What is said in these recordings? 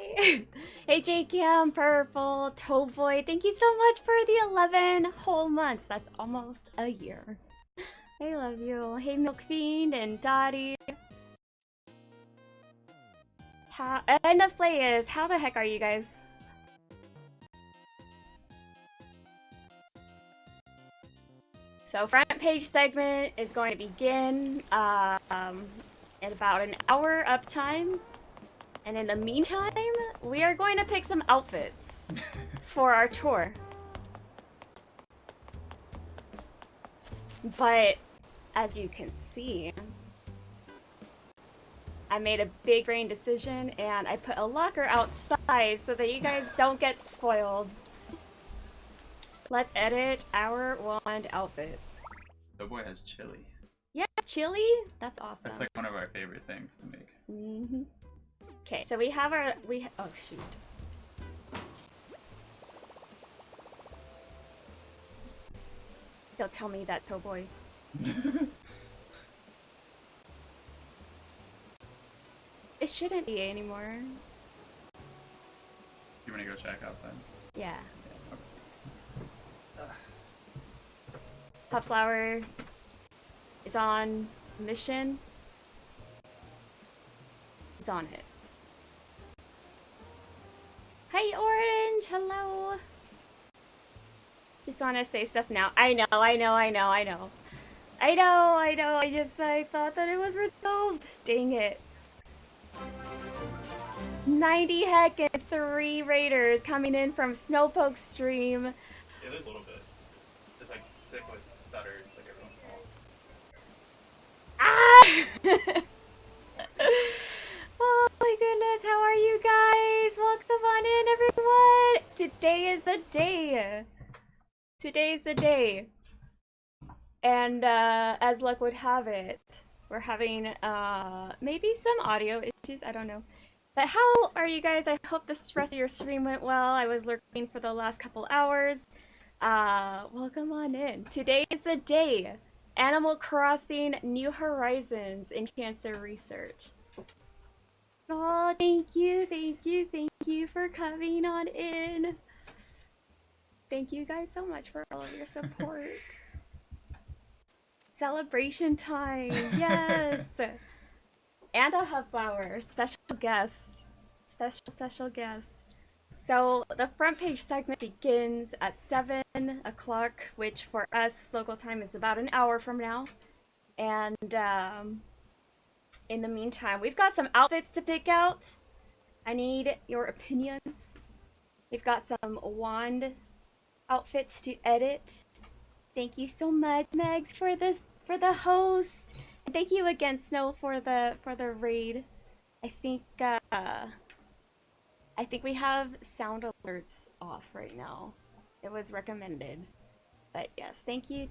Yay! Hey, JKM, Purple, Towboy, thank you so much for the 11 whole months. That's almost a year. I love you. Hey, Milk Fiend and Dottie. Enough play is, how the heck are you guys? So front page segment is going to begin in about an hour uptime. And in the meantime, we are going to pick some outfits for our tour. But as you can see, I made a big brain decision and I put a locker outside so that you guys don't get spoiled. Let's edit our wand outfits. The boy has chili. Yeah, chili? That's awesome. That's like one of our favorite things to make. Mm-hmm. Okay, so we have our oh shoot. Don't tell me that, Towboy. It shouldn't be anymore. You wanna go check outside? Yeah. Okay. Cornflower is on mission. It's on it. Hi, Orange! Hello! Just want to say stuff now. I know. I thought that it was resolved. Dang it. 90 heck and 3 raiders coming in from Snowpoke stream. Yeah, there's a little bit. It's like sick with stutters, like everyone's small. Ah! Oh my goodness, how are you guys? Welcome on in, everyone! Today is the day. Today's the day. And as luck would have it, we're having maybe some audio issues, I don't know. But how are you guys? I hope the rest of your stream went well. I was lurking for the last couple hours. Welcome on in. Today is the day. Animal Crossing New Horizons in Cancer Research. Oh, thank you for coming on in. Thank you guys so much for all of your support. Celebration time, yes. And a hub flower, special guest. Special guest. So the front page segment begins at 7 o'clock, which for us, local time, is about an hour from now. And in the meantime, we've got some outfits to pick out. I need your opinions. We've got some wand outfits to edit. Thank you so much, Megs, for the host. And thank you again, Snow, for the raid. I think we have sound alerts off right now. It was recommended. But yes, thank you,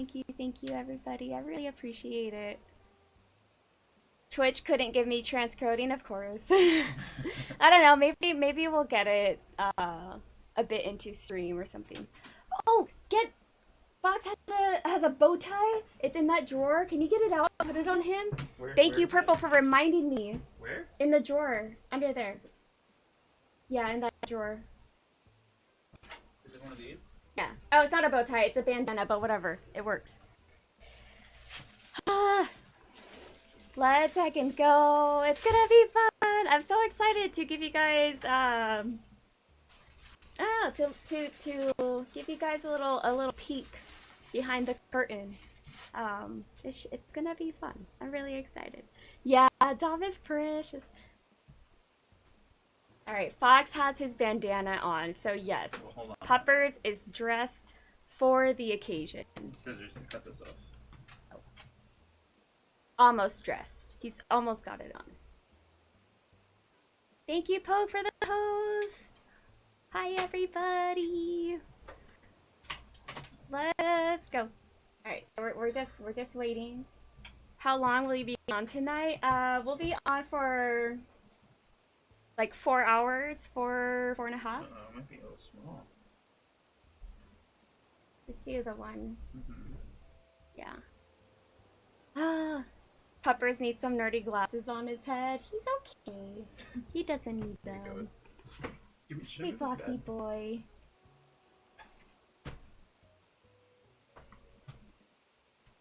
everybody. I really appreciate it. Twitch couldn't give me transcoding, of course. I don't know, maybe we'll get it a bit into stream or something. Oh, Fox has a bow tie. It's in that drawer. Can you get it out? Put it on him. Thank you, Purple, for reminding me. Where? In the drawer, under there. Yeah, in that drawer. Is it one of these? Yeah. Oh, it's not a bow tie. It's a bandana, but whatever. It works. Let's second go. It's gonna be fun. I'm so excited to give you guys to give you guys a little peek behind the curtain. It's gonna be fun. I'm really excited. Yeah, Dom is precious. All right, Fox has his bandana on, so yes, Puppers is dressed for the occasion. Scissors to cut this off. Almost dressed. He's almost got it on. Thank you, Poke, for the host. Hi, everybody. Let's go. All right, so we're just waiting. How long will you be on tonight? We'll be on for like 4 hours, four and a half. It might be a little small. Let's do the one. Mm-hmm. Yeah. Puppers needs some nerdy glasses on his head. He's okay. He doesn't need Here them. goes. Should we Hey, move this Foxy bed? boy.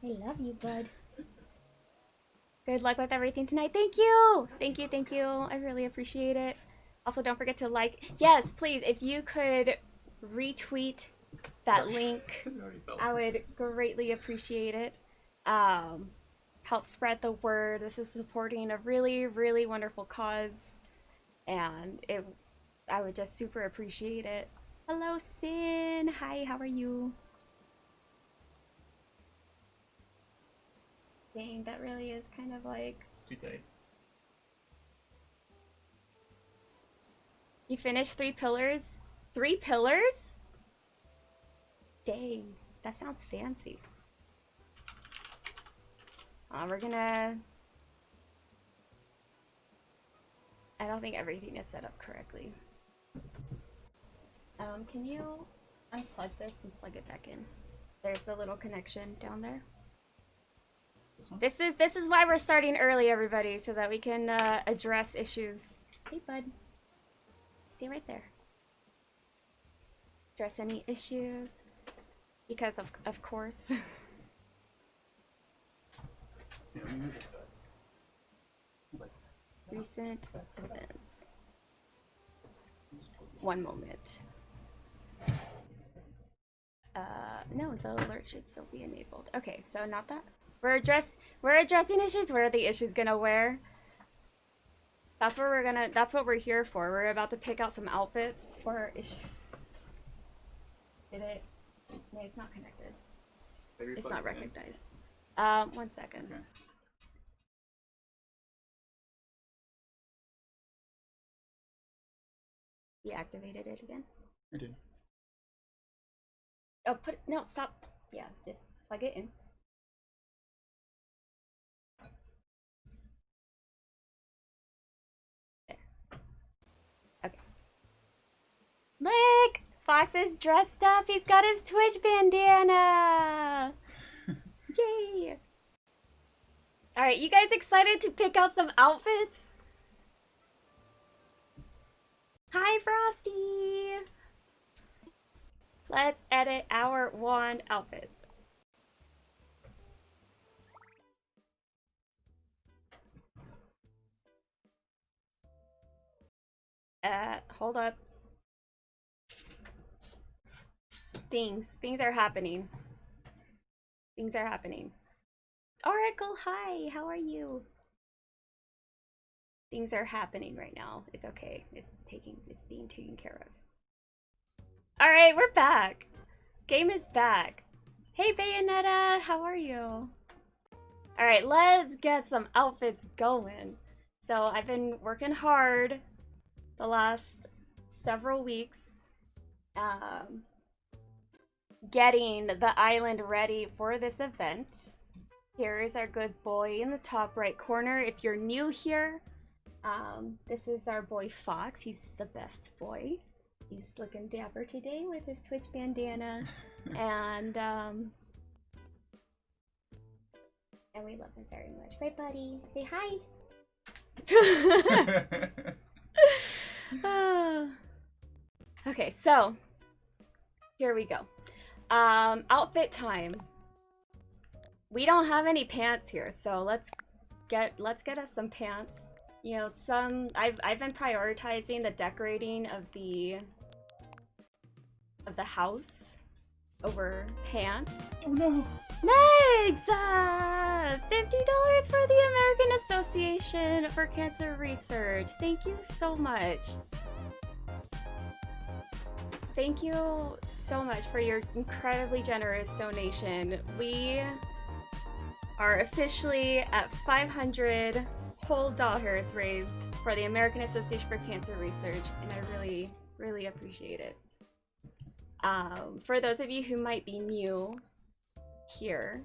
I love you, bud. Good luck with everything tonight. Thank you! Thank you, thank you. I really appreciate it. Also, don't forget to like. Yes, please, if you could retweet that link, I already felt I would greatly appreciate it. Help spread the word. This is supporting a really, really wonderful cause. And I would just super appreciate it. Hello, Sin. Hi, how are you? Dang, that really is kind of like... It's too tight. You finished 3 pillars? 3 pillars? Dang, that sounds fancy. We're gonna... I don't think everything is set up correctly. Can you unplug this and plug it back in? There's a little connection down there. This is why we're starting early, everybody, so that we can address issues. Hey, bud. Stay right there. Address any issues, because of course. Yeah, we move this bed. Recent events. One moment. No, the alert should still be enabled. Okay, so not that. We're addressing issues. Where are the issues gonna wear? That's what we're here for. We're about to pick out some outfits for our issues. Did it? No, it's not connected. Maybe It's plug not it in. recognized. 1 second. Okay. Deactivated it again. I did. Oh, no, stop. Yeah, just plug it in. There. Okay. Look! Fox is dressed up. He's got his Twitch bandana. Yay! Alright, you guys excited to pick out some outfits? Hi, Frosty! Let's edit our wand outfits. Hold up. Things are happening. Things are happening. Oracle, hi, how are you? Things are happening right now. It's okay. It's being taken care of. Alright, we're back. Game is back. Hey Bayonetta, how are you? Alright, let's get some outfits going. So I've been working hard the last several weeks, getting the island ready for this event. Here is our good boy in the top right corner. If you're new here, this is our boy Fox. He's the best boy. He's looking dapper today with his Twitch bandana, and we love him very much. Right, buddy? Say hi. Okay, so here we go. Outfit time. We don't have any pants here, so let's get us some pants. You know, I've been prioritizing the decorating of the house over pants. Oh no! Megs! $50 for the American Association for Cancer Research. Thank you so much. Thank you so much for your incredibly generous donation. We are officially at 500 whole dollars raised for the American Association for Cancer Research, and I really, really appreciate it. For those of you who might be new here,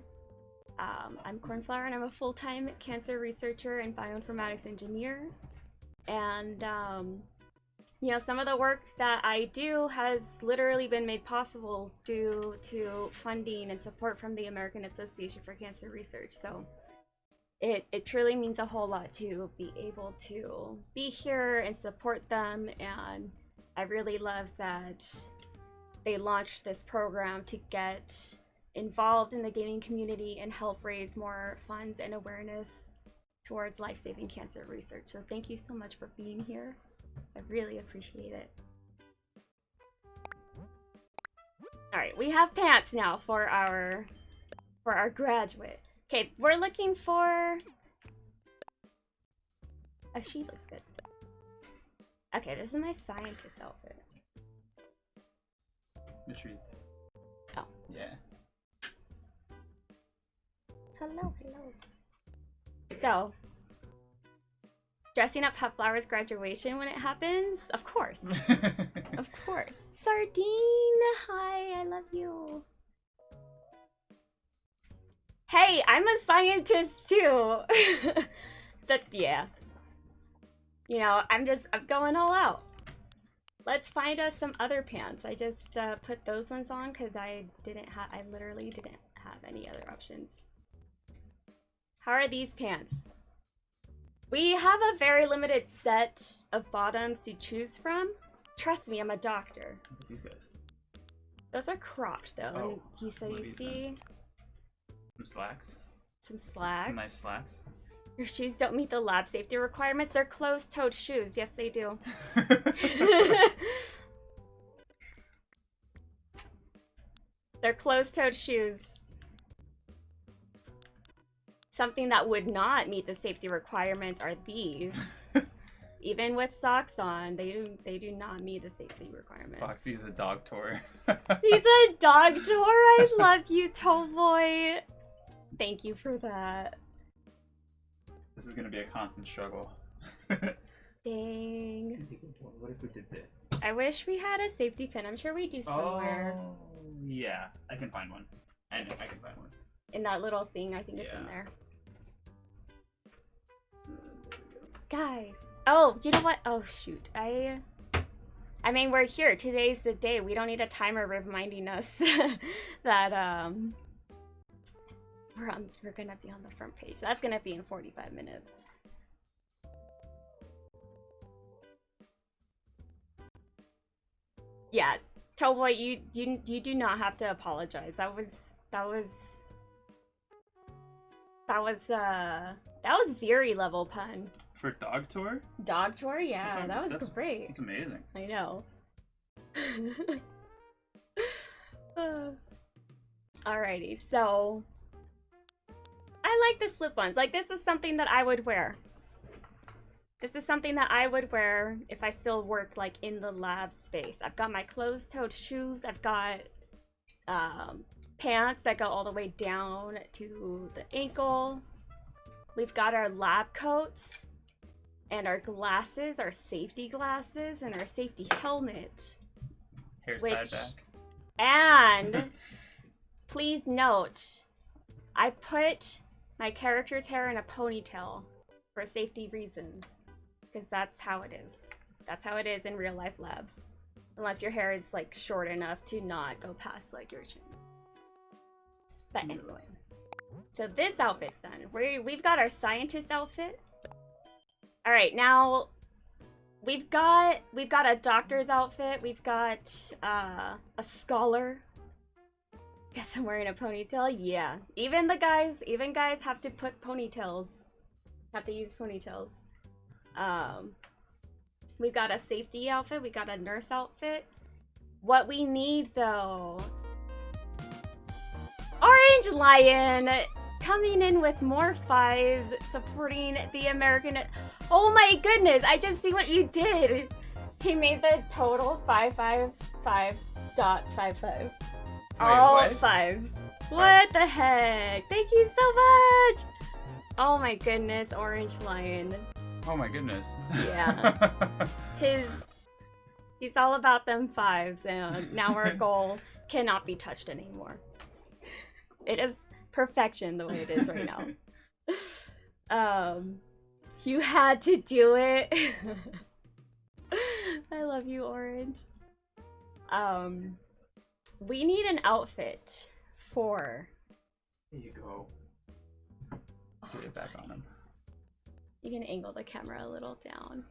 I'm Cornflower, and I'm a full-time cancer researcher and bioinformatics engineer. And you know, some of the work that I do has literally been made possible due to funding and support from the American Association for Cancer Research. So it truly means a whole lot to be able to be here and support them, and I really love that they launched this program to get involved in the gaming community and help raise more funds and awareness towards life-saving cancer research. So thank you so much for being here. I really appreciate it. All right, we have pants now for our graduate. Okay, we're looking for... Oh, she looks good. Okay, this is my scientist outfit. The treats. Oh. Yeah. Hello, hello. So, dressing up Cornflower's graduation when it happens? Of course. Of course. Sardine, hi, I love you. Hey, I'm a scientist too. Yeah. You know, I'm going all out. Let's find us some other pants. I just put those ones on because I literally didn't have any other options. How are these pants? We have a very limited set of bottoms to choose from. Trust me, I'm a doctor. These guys. Those are cropped though. Oh, and you see some slacks. some slacks. Some nice slacks. Your shoes don't meet the lab safety requirements. They're closed-toed shoes. Yes, they do. They're closed-toed shoes. Something that would not meet the safety requirements are these. Even with socks on, they do not meet the safety requirements. Foxy is a dog tour. He's a dog tour. I love you, Toeboy. Thank you for that. This is gonna be a constant struggle. Dang. What if we did this? I wish we had a safety pin. I'm sure we do somewhere. Oh, yeah. I can find one. I know, I can find one. In that little thing, I think it's in there. Guys. Oh, you know what? Oh, shoot. I mean, we're here. Today's the day. We don't need a timer reminding us that, we're gonna be on the front page. That's gonna be in 45 minutes. Yeah, Toeboy, you do not have to apologize. That was very level pun. For dog tour? Dog tour? Yeah, that was great. It's amazing. I know. Alrighty, so I like the slip-ons. Like, this is something that I would wear. This is something that I would wear if I still worked, like, in the lab space. I've got my closed-toed shoes. I've got pants that go all the way down to the ankle. We've got our lab coats and our glasses, our safety glasses, and our safety helmet. Hair's tied back. And please note, I put my character's hair in a ponytail for safety reasons. Because that's how it is. That's how it is in real life labs. Unless your hair is like short enough to not go past like your chin. But anyway. So this outfit's done. We've got our scientist outfit. Alright, now we've got a doctor's outfit. We've got a scholar. Guess I'm wearing a ponytail. Yeah. Even guys have to put ponytails. Have to use ponytails. We've got a safety outfit. We got a nurse outfit. What we need though. Orange Lion coming in with more fives, supporting the American. Oh my goodness! I just see what you did. He made the total 555.55. All what? fives. What the heck? Thank you so much. Oh my goodness, Orange Lion. Oh my goodness. Yeah. He's all about them fives, and now our goal cannot be touched anymore. It is perfection the way it is right now. You had to do it. I love you, Orange. We need an outfit for... Here you go. Get it back on him. You can angle the camera a little down.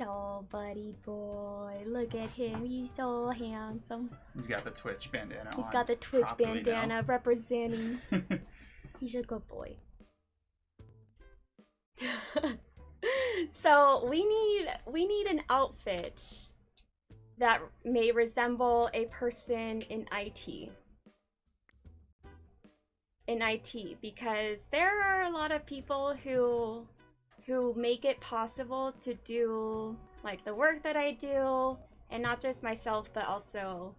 Oh, buddy boy, look at him. He's so handsome. He's got the Twitch bandana on. He's got the Twitch properly bandana now. representing. He's a good boy. So we need an outfit that may resemble a person in IT. Because there are a lot of people who make it possible to do like the work that I do, and not just myself, but also,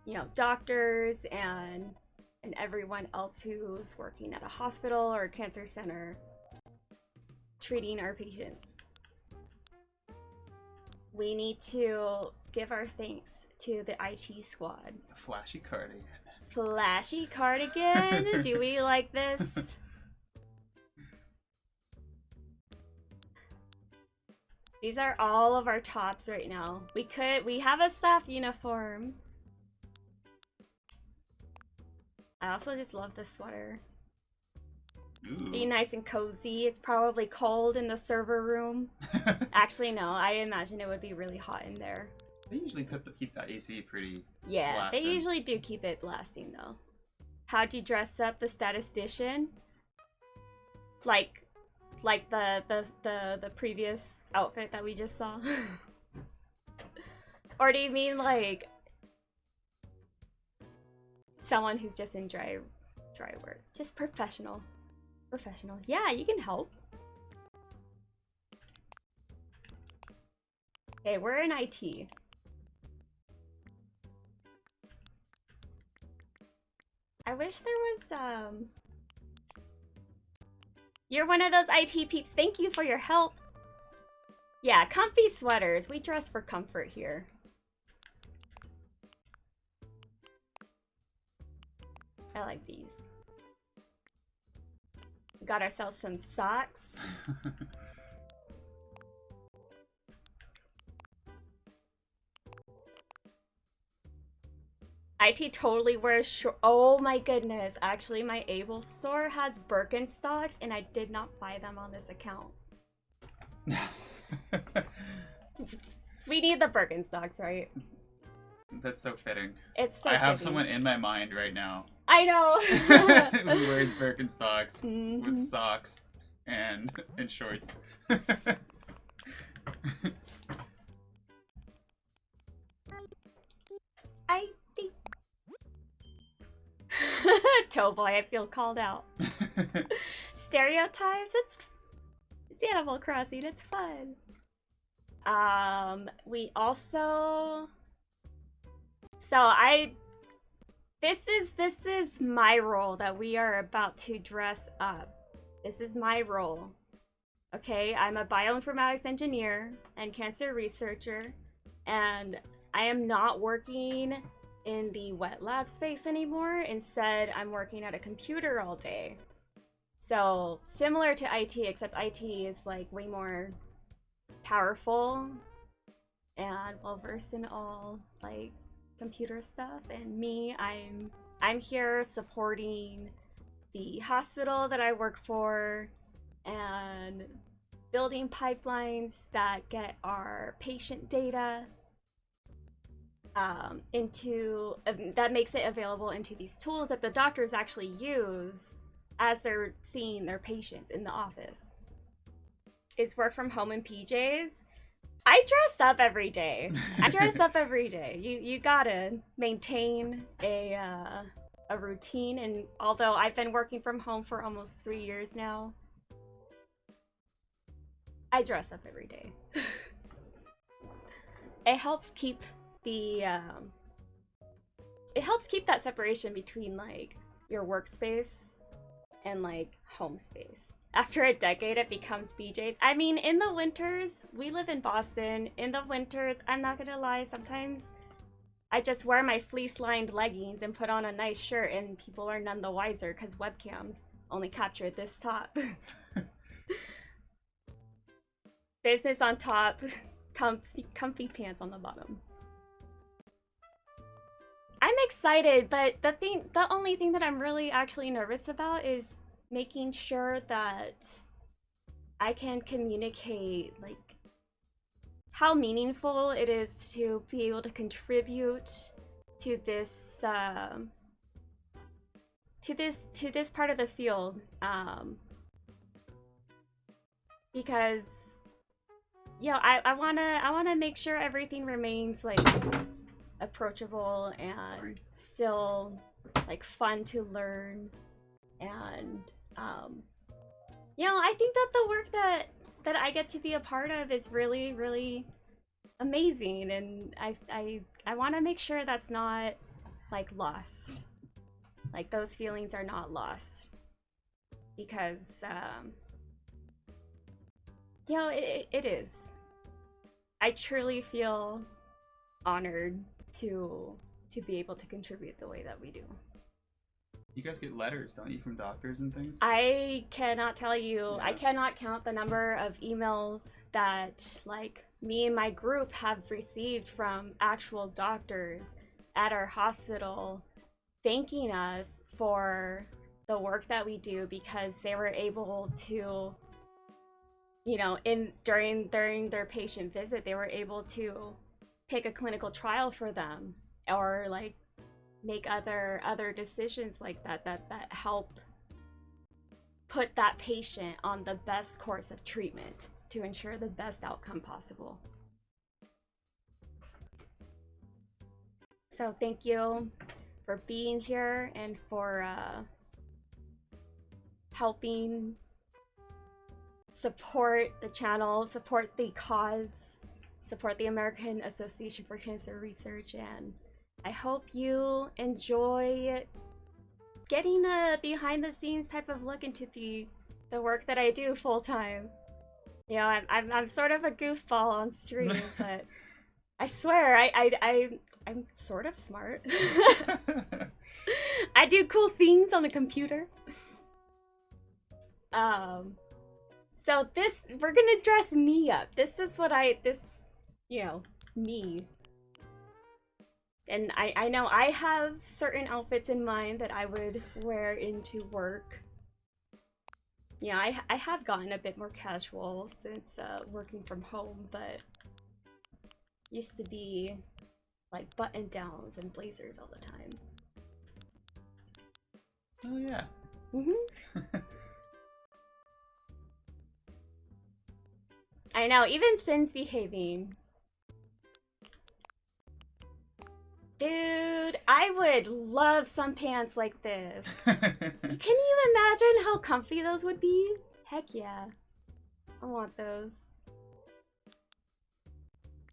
you know, doctors and everyone else who's working at a hospital or a cancer center treating our patients. We need to give our thanks to the IT squad. A flashy cardigan. Flashy cardigan? Do we like this? These are all of our tops right now. We have a staff uniform. I also just love this sweater. Ooh. Be nice and cozy. It's probably cold in the server room. Actually, no. I imagine it would be really hot in there. They usually keep that AC pretty Yeah, blasted. they usually do keep it blasting though. How'd you dress up the statistician? Like the previous outfit that we just saw? Or do you mean like someone who's just in dry work? Just professional. Professional. Yeah, you can help. Okay, we're in IT. I wish there was, You're one of those IT peeps. Thank you for your help. Yeah, comfy sweaters. We dress for comfort here. I like these. We got ourselves some socks. IT totally wears short. Oh my goodness. Actually, my Able store has Birkenstocks and I did not buy them on this account. We need the Birkenstocks, right? That's so fitting. It's so I have fitting. someone in my mind right now I know. who wears Birkenstocks Mhm. with socks and shorts. I think. Towboy, I feel called out. Stereotypes? It's Animal Crossing. It's fun. We also. So this is my role that we are about to dress up. This is my role. Okay, I'm a bioinformatics engineer and cancer researcher, and I am not working in the wet lab space anymore. Instead, I'm working at a computer all day. So similar to IT, except IT is like way more powerful and well versed in all like computer stuff. And me, I'm here supporting the hospital that I work for and building pipelines that get our patient data into that makes it available into these tools that the doctors actually use as they're seeing their patients in the office. It's work from home in PJs. I dress up every day. I dress up every day. You gotta maintain a routine, and although I've been working from home for almost 3 years now, I dress up every day. It helps keep the it helps keep that separation between like your workspace and like home space. After a decade, it becomes BJ's. I mean, in the winters, we live in Boston. In the winters, I'm not gonna lie, sometimes I just wear my fleece-lined leggings and put on a nice shirt, and people are none the wiser because webcams only capture this top. Business on top, comfy pants on the bottom. I'm excited, but the only thing that I'm really actually nervous about is making sure that I can communicate like how meaningful it is to be able to contribute to this to this part of the field, because I wanna make sure everything remains like approachable and still like fun to learn, and I think that the work that I get to be a part of is really, really amazing, and I want to make sure that's not like lost. Like those feelings are not lost, because it is. I truly feel honored to be able to contribute the way that we do. You guys get letters, don't you, from doctors and things? I cannot tell you. Yeah. I cannot count the number of emails that like me and my group have received from actual doctors at our hospital thanking us for the work that we do, because they were able to, during their patient visit, they were able to pick a clinical trial for them, or like make other decisions like that help put that patient on the best course of treatment to ensure the best outcome possible. So thank you for being here and for helping support the channel, support the cause, support the American Association for Cancer Research, and I hope you enjoy getting a behind-the-scenes type of look into the work that I do full-time. I'm sort of a goofball on stream, but I swear I'm sort of smart. I do cool things on the computer. So we're gonna dress me up. This is what me. And I know I have certain outfits in mind that I would wear into work. I have gotten a bit more casual since working from home, but used to be like button downs and blazers all the time. Oh yeah. I know, even Sin's behaving. Dude, I would love some pants like this. Can you imagine how comfy those would be? Heck yeah. I want those.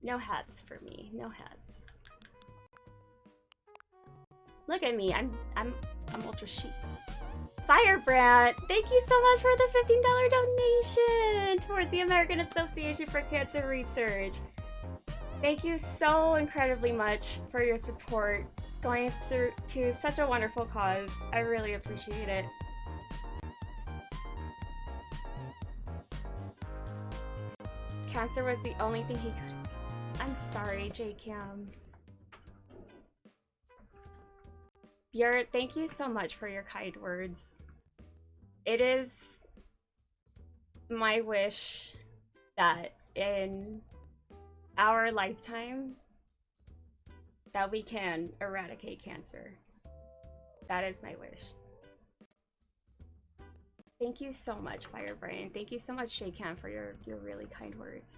No hats for me. No hats. Look at me. I'm ultra chic. Firebrand, thank you so much for the $15 donation towards the American Association for Cancer Research. Thank you so incredibly much for your support. It's going through to such a wonderful cause. I really appreciate it. Cancer was the only thing he could. I'm sorry, J-Cam. Thank you so much for your kind words. It is my wish that in our lifetime that we can eradicate cancer. That is my wish. Thank you so much, Firebrain. Thank you so much, Shaycan, for your really kind words.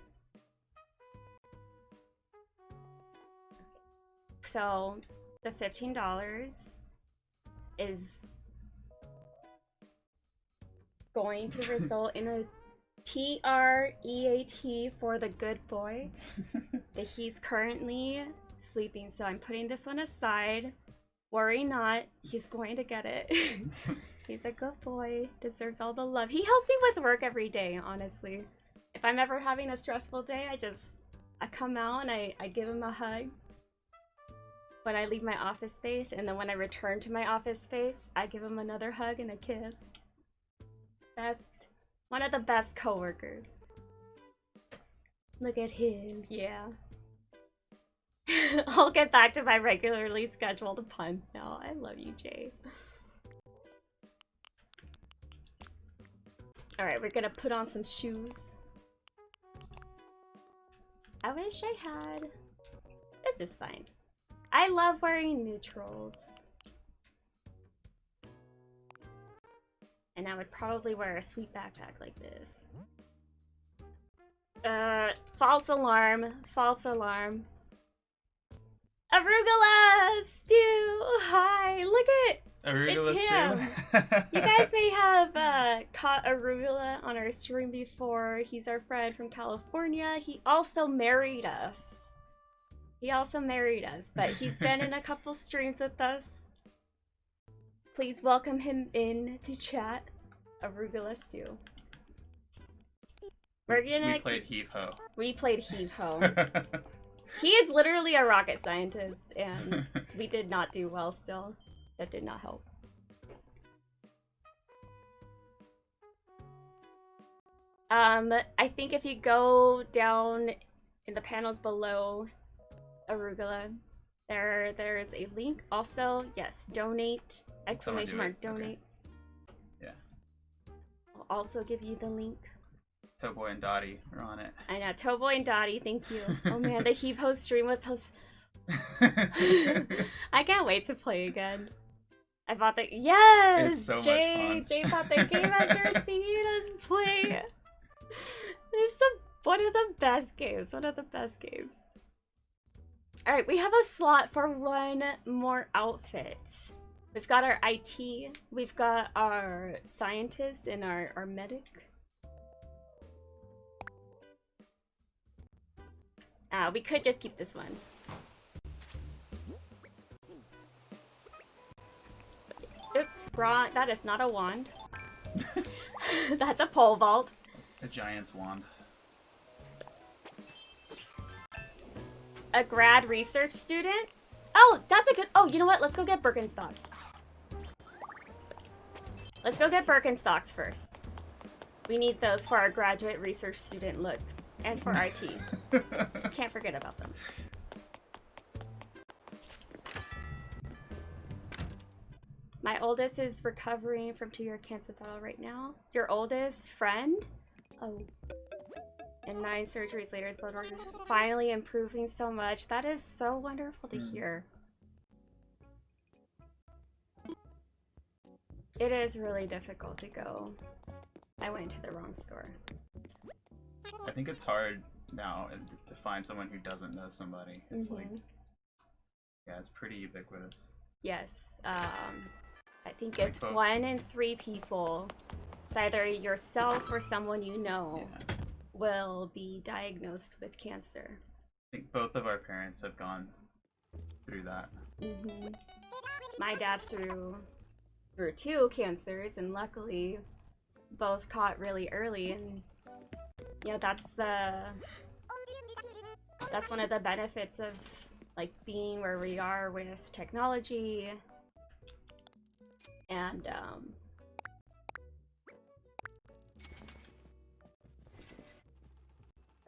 So the $15 is going to result in a TREAT for the good boy. But he's currently sleeping, so I'm putting this one aside. Worry not, he's going to get it. He's a good boy, deserves all the love. He helps me with work every day, honestly. If I'm ever having a stressful day, I come out and I give him a hug when I leave my office space, and then when I return to my office space, I give him another hug and a kiss. That's one of the best coworkers. Look at him, yeah. I'll get back to my regularly scheduled puns now. I love you, Jay. Alright, we're gonna put on some shoes. I wish I had... This is fine. I love wearing neutrals. And I would probably wear a sweet backpack like this. False alarm. False alarm. Arugula! Stu! Hi! Look at... Arugula It's stew. him. You guys may have caught Arugula on our stream before. He's our friend from California. He also married us. But he's been in a couple streams with us. Please welcome him in to chat. Arugula stew. We're gonna We played Heave Ho. We played Heave Ho. He is literally a rocket scientist, and we did not do well still. That did not help. I think if you go down in the panels below Arugula, there's a link. Also, yes, donate! Exclamation mark, donate. Okay. Yeah. I'll also give you the link. Toboy and Dottie are on it. I know, Toboy and Dottie, thank you. Oh man, the Heave Ho stream was so... I can't wait to play again. I bought the... Yes! It's so much Jay! fun. Jay bought the game after seeing us play. It's one of the best games. One of the best games. Alright, we have a slot for one more outfit. We've got our IT, we've got our scientist, and our medic. We could just keep this one. Oops, wrong. That is not a wand. That's a pole vault. A giant's wand. A grad research student? Oh, that's a good... Oh, you know what? Let's go get Birkenstocks. Let's go get Birkenstocks first. We need those for our graduate research student look. And for IT. Can't forget about them. My oldest is recovering from 2-year cancer battle right now. Your oldest friend? Oh. And 9 surgeries later, his blood work is finally improving so much. That is so wonderful to hear. It is really difficult to go. I went to the wrong store. I think it's hard now to find someone who doesn't know somebody. It's like, yeah, it's pretty ubiquitous. Yes, I think it's 1 in 3 people. It's either yourself or someone you know will be diagnosed with cancer. I think both of our parents have gone through that. My dad through 2 cancers, and luckily both caught really early, and yeah, that's one of the benefits of like being where we are with technology. And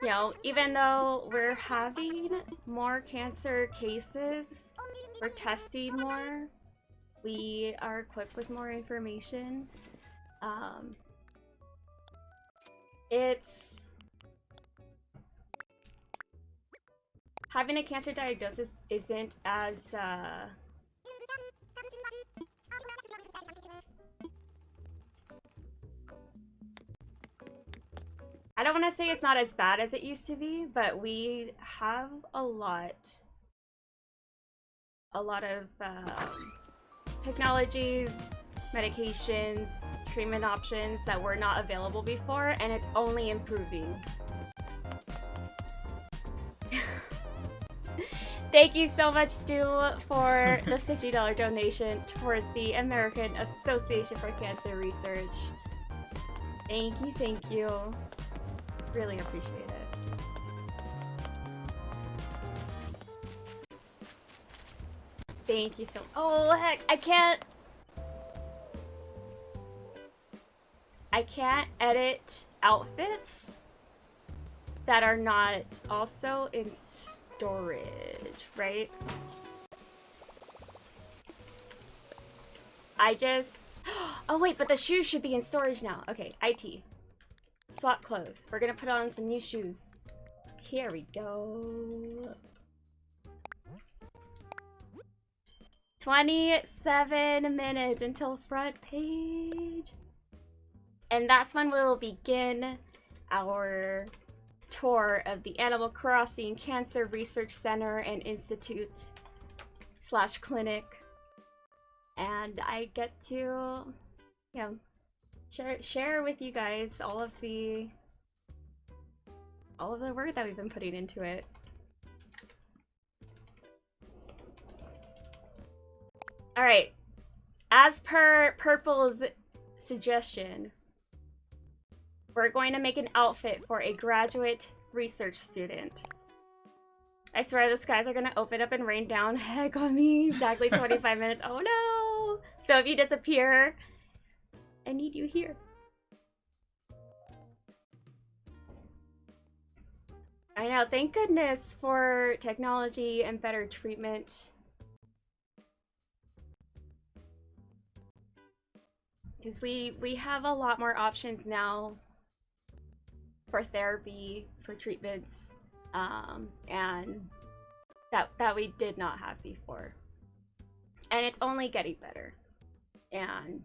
you know, even though we're having more cancer cases, we're testing more, we are equipped with more information. It's having a cancer diagnosis isn't as I don't want to say it's not as bad as it used to be, but we have a lot of technologies, medications, treatment options that were not available before, and it's only improving. Thank you so much, Stu, for the $50 donation towards the American Association for Cancer Research. Thank you, thank you. Really appreciate it. Thank you so much. Oh, heck, I can't edit outfits that are not also in storage, right? I just... Oh wait, but the shoes should be in storage now. Okay, IT. Swap clothes. We're gonna put on some new shoes. Here we go. 27 minutes until front page. And that's when we'll begin our tour of the Animal Crossing Cancer Research Center and Institute / clinic. And I get to, you know, share with you guys all of the work that we've been putting into it. All right, as per Purple's suggestion, we're going to make an outfit for a graduate research student. I swear the skies are gonna open up and rain down heck on me. Exactly 25 minutes. Oh no! So if you disappear, I need you here. I know, thank goodness for technology and better treatment. Because we have a lot more options now for therapy, for treatments, and that we did not have before. And it's only getting better. And,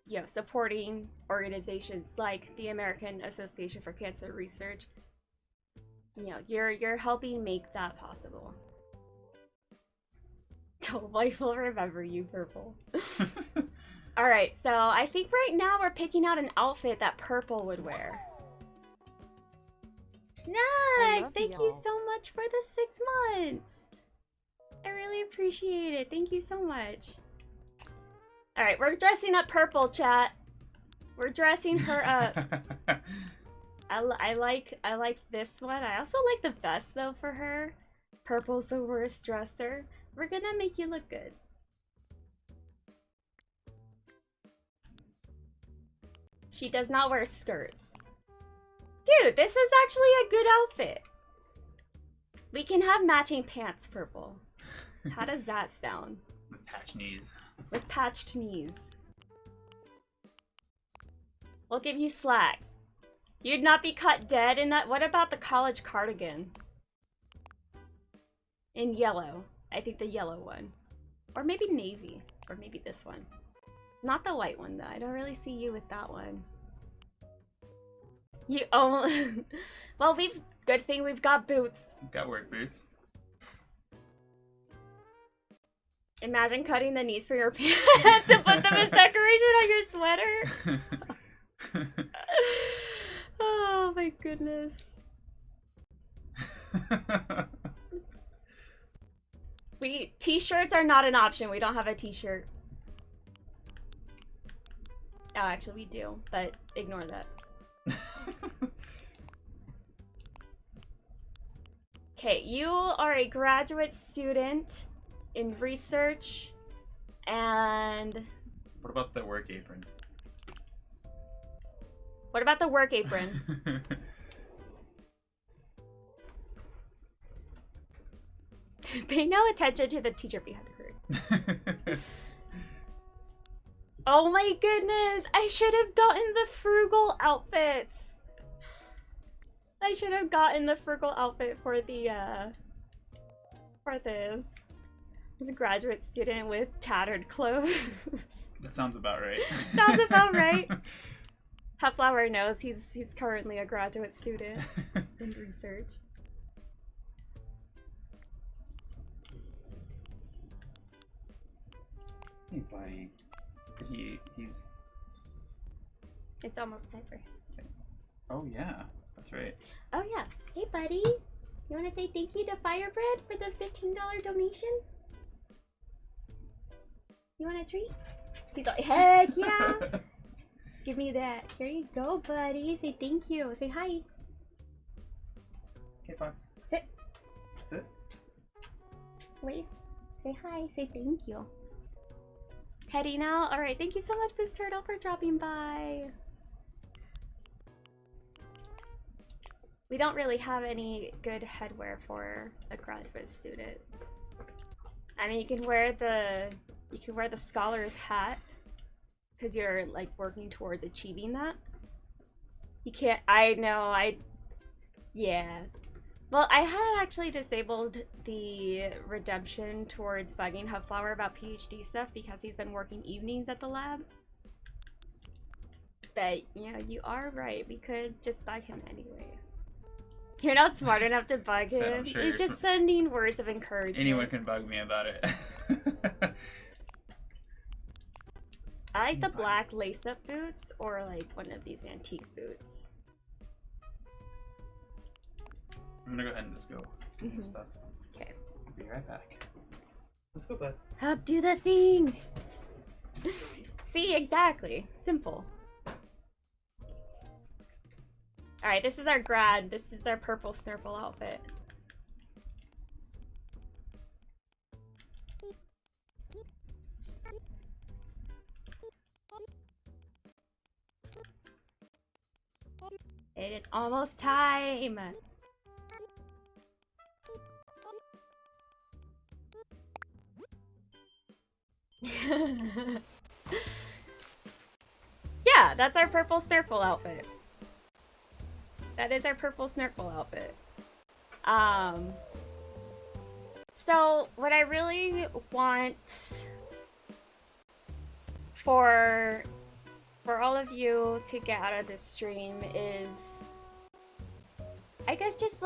you know, supporting organizations like the American Association for Cancer Research, you know, you're helping make that possible. Oh, life will remember you, Purple. Alright, so I think right now we're picking out an outfit that Purple would wear. Snacks! Thank you so much for the 6 months! I really appreciate it. Thank you so much. Alright, we're dressing up Purple, chat. We're dressing her up. I like this one. I also like the vest though for her. Purple's the worst dresser. We're gonna make you look good. She does not wear skirts. Dude, this is actually a good outfit. We can have matching pants, Purple. How does that sound? With patch knees. With patched knees. We'll give you slacks. You'd not be cut dead in that. What about the college cardigan? In yellow. I think the yellow one. Or maybe navy. Or maybe this one. Not the white one, though. I don't really see you with that one. You oh, well, good thing we've got boots. Got work boots. Imogen cutting the knees for your pants and put them as decoration on your sweater. Oh my goodness. T-shirts are not an option. We don't have a t-shirt. Oh, actually we do, but ignore that. Okay, you are a graduate student in research, and... What about the work apron? What about the work apron? Pay no attention to the teacher behind the curtain. Oh my goodness! I should have gotten the frugal outfits! I should have gotten the frugal outfit for the, for this. As a graduate student with tattered clothes. That sounds about right. Sounds about right. Cornflower knows he's currently a graduate student in research. Hey, buddy. He's... It's almost time for him. Okay. Oh, yeah. That's right. Oh, yeah. Hey, buddy. You want to say thank you to Firebread for the $15 donation? You want a treat? He's like, heck yeah! Give me that. Here you go, buddy. Say thank you. Say hi. Hey, Fox. Sit. Sit. Wait. Say hi. Say thank you. Heading out. Alright, thank you so much, Boost Turtle, for dropping by. We don't really have any good headwear for a graduate student. I mean, you can wear the scholar's hat because you're like working towards achieving that. You can't. I know. Yeah. Well, I had actually disabled the redemption towards bugging Hubflower about PhD stuff because he's been working evenings at the lab. But, you know, you are right. We could just bug him anyway. You're not smart enough to bug Said, him. I'm sure He's you're just sending words of encouragement. Anyone can bug me about it. I like the black lace-up boots or like one of these antique boots. I'm gonna go ahead and just go do this stuff. Okay. Be right back. Let's go back. Up, do the thing! See, exactly. Simple. Alright, this is our grad. This is our purple snurple outfit. It is almost time! Yeah, that's our purple snurple outfit. That is our purple snurple outfit. So what I really want for all of you to get out of this stream is, I guess, just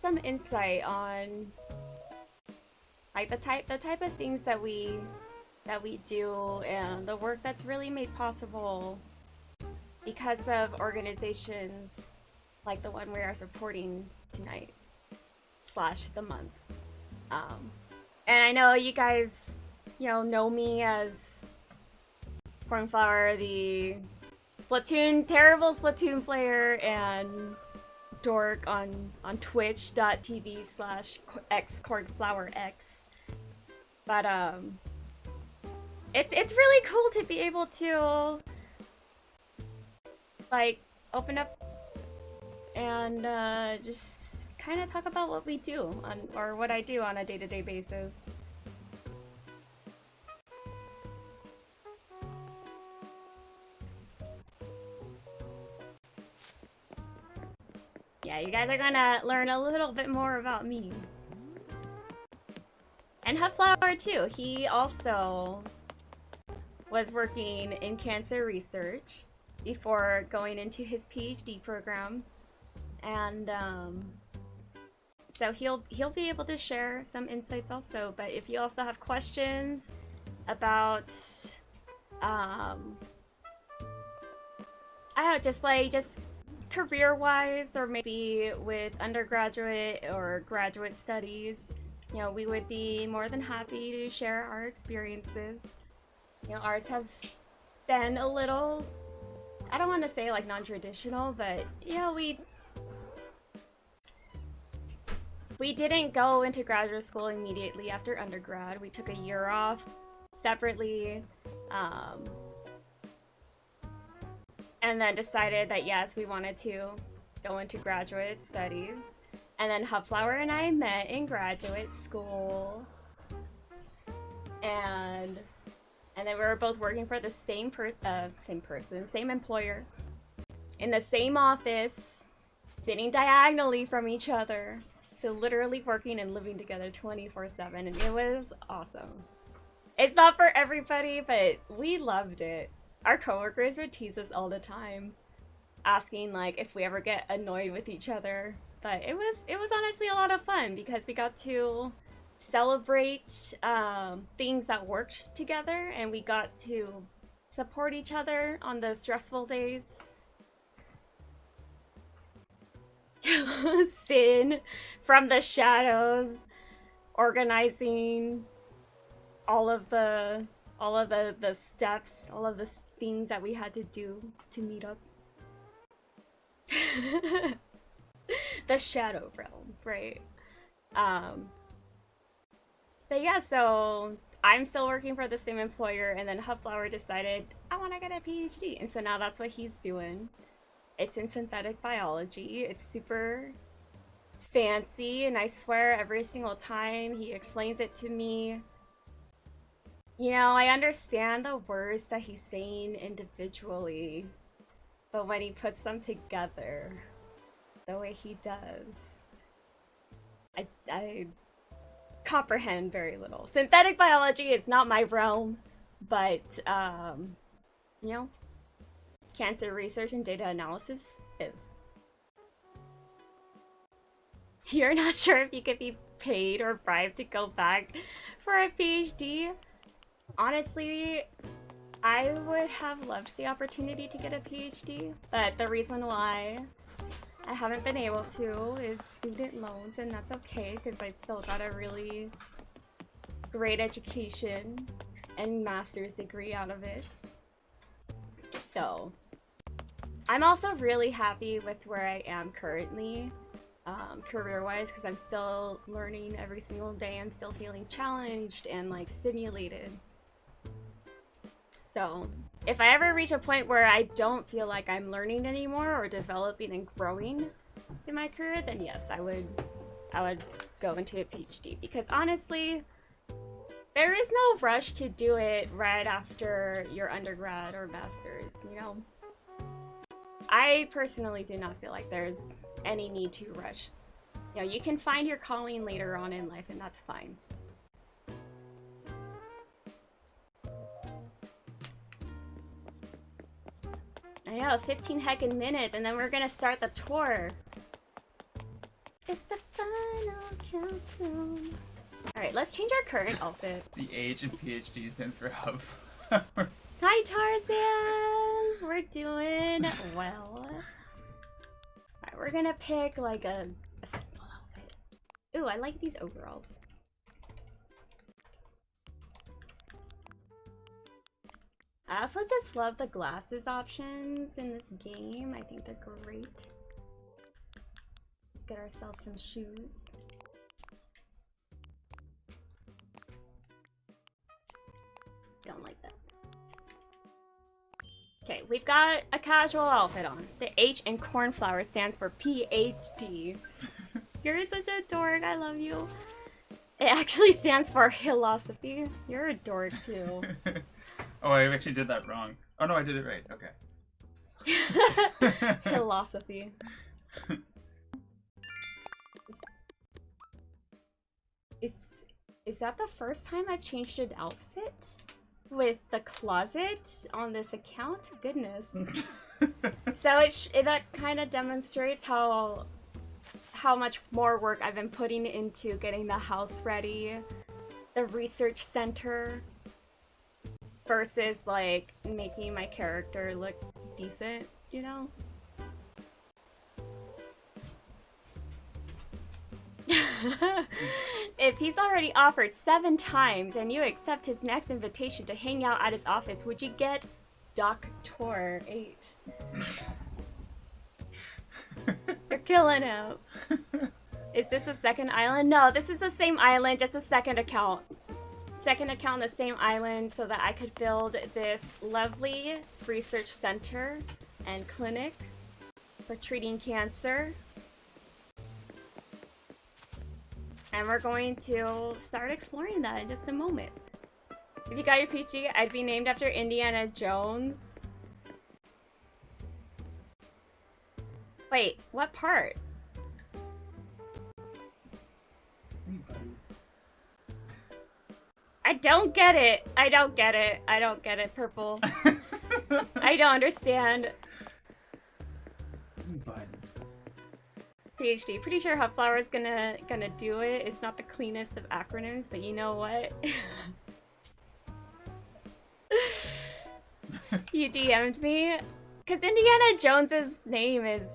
some insight on like the type of things that we do and the work that's really made possible because of organizations like the one we are supporting tonight / the month. And I know you guys, you know me as Cornflower, the terrible Splatoon player and dork on twitch.tv/xcornflowerx. But it's really cool to be able to like open up and just kind of talk about what we do or what I do on a day-to-day basis. Yeah, you guys are gonna learn a little bit more about me. And Hubflower too. He also was working in cancer research before going into his PhD program. And so he'll be able to share some insights also. But if you also have questions about I don't know, just career-wise or maybe with undergraduate or graduate studies, you know, we would be more than happy to share our experiences. You know, ours have been a little, I don't want to say like non-traditional, but you know, we didn't go into graduate school immediately after undergrad. We took a year off separately, and then decided that yes, we wanted to go into graduate studies. And then Hubflower and I met in graduate school, and then we were both working for the same employer, in the same office, sitting diagonally from each other. So literally working and living together 24/7, and it was awesome. It's not for everybody, but we loved it. Our coworkers would tease us all the time, asking like if we ever get annoyed with each other. But it was honestly a lot of fun because we got to celebrate things that worked together, and we got to support each other on the stressful days. Sin from the shadows, organizing all of the steps, all of the things that we had to do to meet up. The shadow realm, right? But yeah, so I'm still working for the same employer, and then Hubflower decided, I want to get a PhD, and so now that's what he's doing. It's in synthetic biology. It's super fancy, and I swear every single time he explains it to me, you know, I understand the words that he's saying individually, but when he puts them together the way he does, I comprehend very little. Synthetic biology is not my realm, but you know, cancer research and data analysis is. You're not sure if you could be paid or bribed to go back for a PhD? Honestly, I would have loved the opportunity to get a PhD, but the reason why I haven't been able to is student loans, and that's okay because I still got a really great education and master's degree out of it. So, I'm also really happy with where I am currently. Career-wise, because I'm still learning every single day. I'm still feeling challenged and like stimulated. So if I ever reach a point where I don't feel like I'm learning anymore or developing and growing in my career, then yes, I would go into a PhD, because honestly, there is no rush to do it right after your undergrad or master's, you know? I personally do not feel like there's any need to rush. You know, you can find your calling later on in life, and that's fine. I know, 15 heckin' minutes, and then we're gonna start the tour. It's the final countdown. Alright, let's change our current outfit. The H in PhD stands for hub. Hi, Tarzan! We're doing well. Alright, we're gonna pick like a simple outfit. Ooh, I like these overalls. I also just love the glasses options in this game. I think they're great. Let's get ourselves some shoes. Don't like that. Okay, we've got a casual outfit on. The H in Cornflower stands for PhD. You're such a dork, I love you. It actually stands for philosophy. You're a dork too. Oh, I actually did that wrong. Oh no, I did it right. Okay. Philosophy. Is that the first time I've changed an outfit? With the closet on this account? Goodness. So that kind of demonstrates how much more work I've been putting into getting the house ready, the research center, versus like making my character look decent, you know? If he's already offered 7 times and you accept his next invitation to hang out at his office, would you get Dr. 8? You're killing him. Is this a second island? No, this is the same island, just a second account. Second account on the same island so that I could build this lovely research center and clinic for treating cancer. And we're going to start exploring that in just a moment. If you got your PhD, I'd be named after Indiana Jones. Wait, what part? I don't get it. I don't get it. I don't get it, Purple. I don't understand. PhD. Pretty sure Hubflower is gonna do it. It's not the cleanest of acronyms, but you know what? You DM'd me. Because Indiana Jones's name is...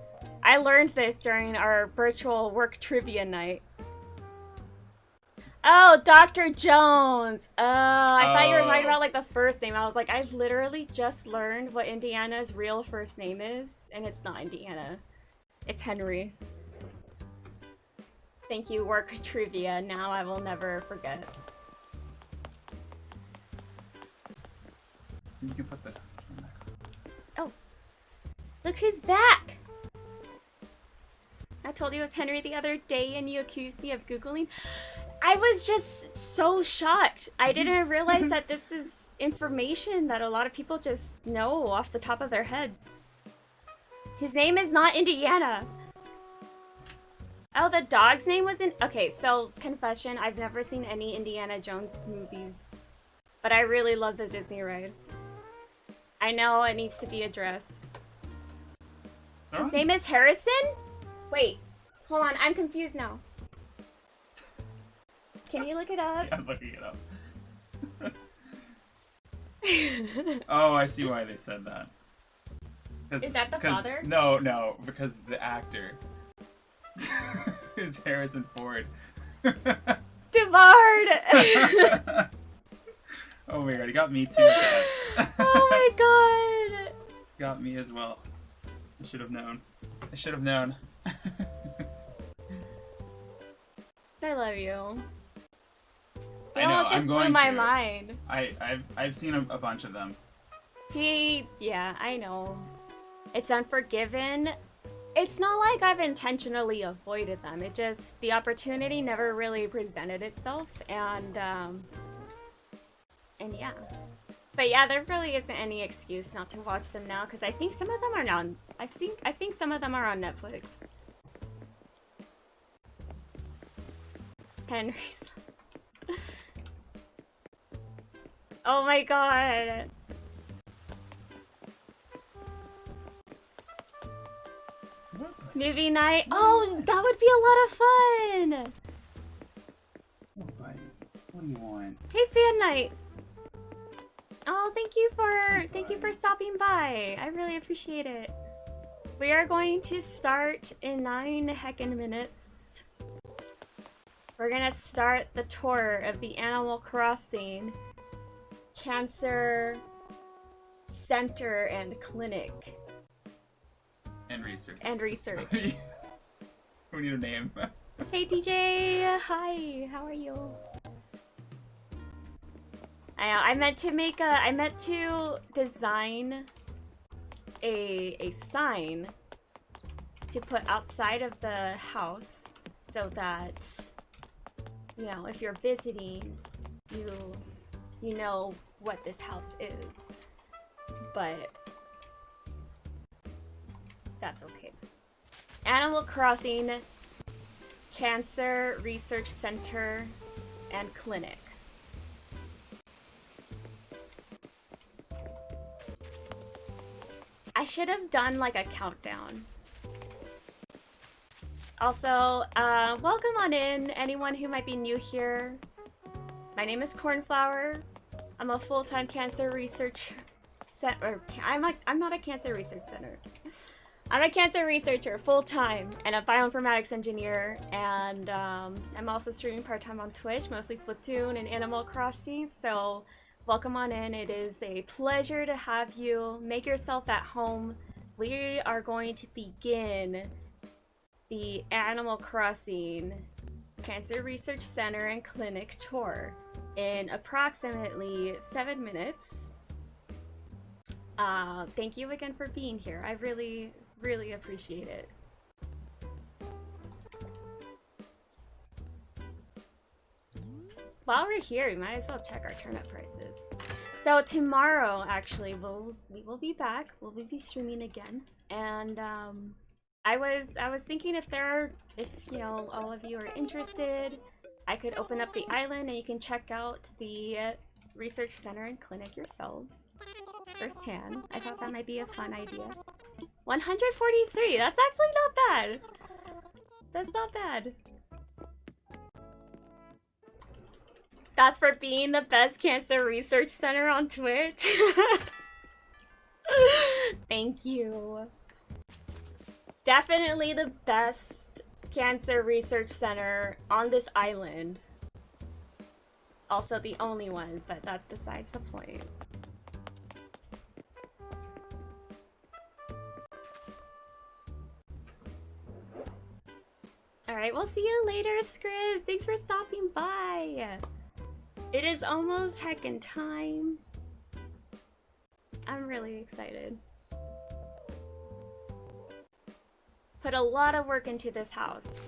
I learned this during our virtual work trivia night. Oh, Dr. Jones! Oh, I thought you were talking about like the first name. I was like, I literally just learned what Indiana's real first name is, and it's not Indiana. It's Henry. Thank you, work trivia. Now I will never forget. You can put that. Oh. Look who's back! I told you it was Henry the other day and you accused me of Googling. I was just so shocked. I didn't realize that this is information that a lot of people just know off the top of their heads. His name is not Indiana. Oh, the dog's name was in. Okay, so confession, I've never seen any Indiana Jones movies, but I really love the Disney ride. I know it needs to be addressed. His name is Harrison? Wait, hold on, I'm confused now. Can you look it up? Yeah, I'm looking it up. Oh, I see why they said that. Is that the father? No, because the actor is Harrison Ford. DeVard! Oh my god, he got me too with that. Oh my god! Got me as well. I should have known. I should have known. I love you. He I know, almost just I'm blew going my to. mind. I've seen a bunch of them. Yeah, I know. It's Unforgiven. It's not like I've intentionally avoided them. It just, the opportunity never really presented itself, and yeah. But yeah, there really isn't any excuse not to watch them now, because I think some of them are now, I think some of them are on Netflix. Henry's. Oh my god. Movie night. Oh, that would be a lot of fun. Oh, buddy. What do you want? Hey, fan night. Oh, thank you for stopping by. I really appreciate it. We are going to start in 9 heckin' minutes. We're gonna start the tour of the Animal Crossing Cancer Center and Clinic. And research. And research. We need a name. Hey DJ, hi, how are you? I meant to design a sign to put outside of the house so that, you know, if you're visiting, you know what this house is. But that's okay. Animal Crossing Cancer Research Center and Clinic. I should have done like a countdown. Also, welcome on in, anyone who might be new here. My name is Cornflower. I'm a full-time cancer research center. I'm not a cancer research center. I'm a cancer researcher full-time and a bioinformatics engineer, and I'm also streaming part-time on Twitch, mostly Splatoon and Animal Crossing, so welcome on in. It is a pleasure to have you. Make yourself at home. We are going to begin the Animal Crossing Cancer Research Center and Clinic tour in approximately 7 minutes. Thank you again for being here. I really appreciate it. While we're here, we might as well check our turnip prices. So tomorrow, actually, we will be back. We'll be streaming again, and I was thinking if you know, all of you are interested, I could open up the island and you can check out the research center and clinic yourselves firsthand. I thought that might be a fun idea. 143. That's actually not bad. That's not bad. That's for being the best cancer research center on Twitch. Thank you. Definitely the best cancer research center on this island. Also the only one, but that's besides the point. Alright, we'll see you later, Scribs. Thanks for stopping by. It is almost heckin' time. I'm really excited. Put a lot of work into this house.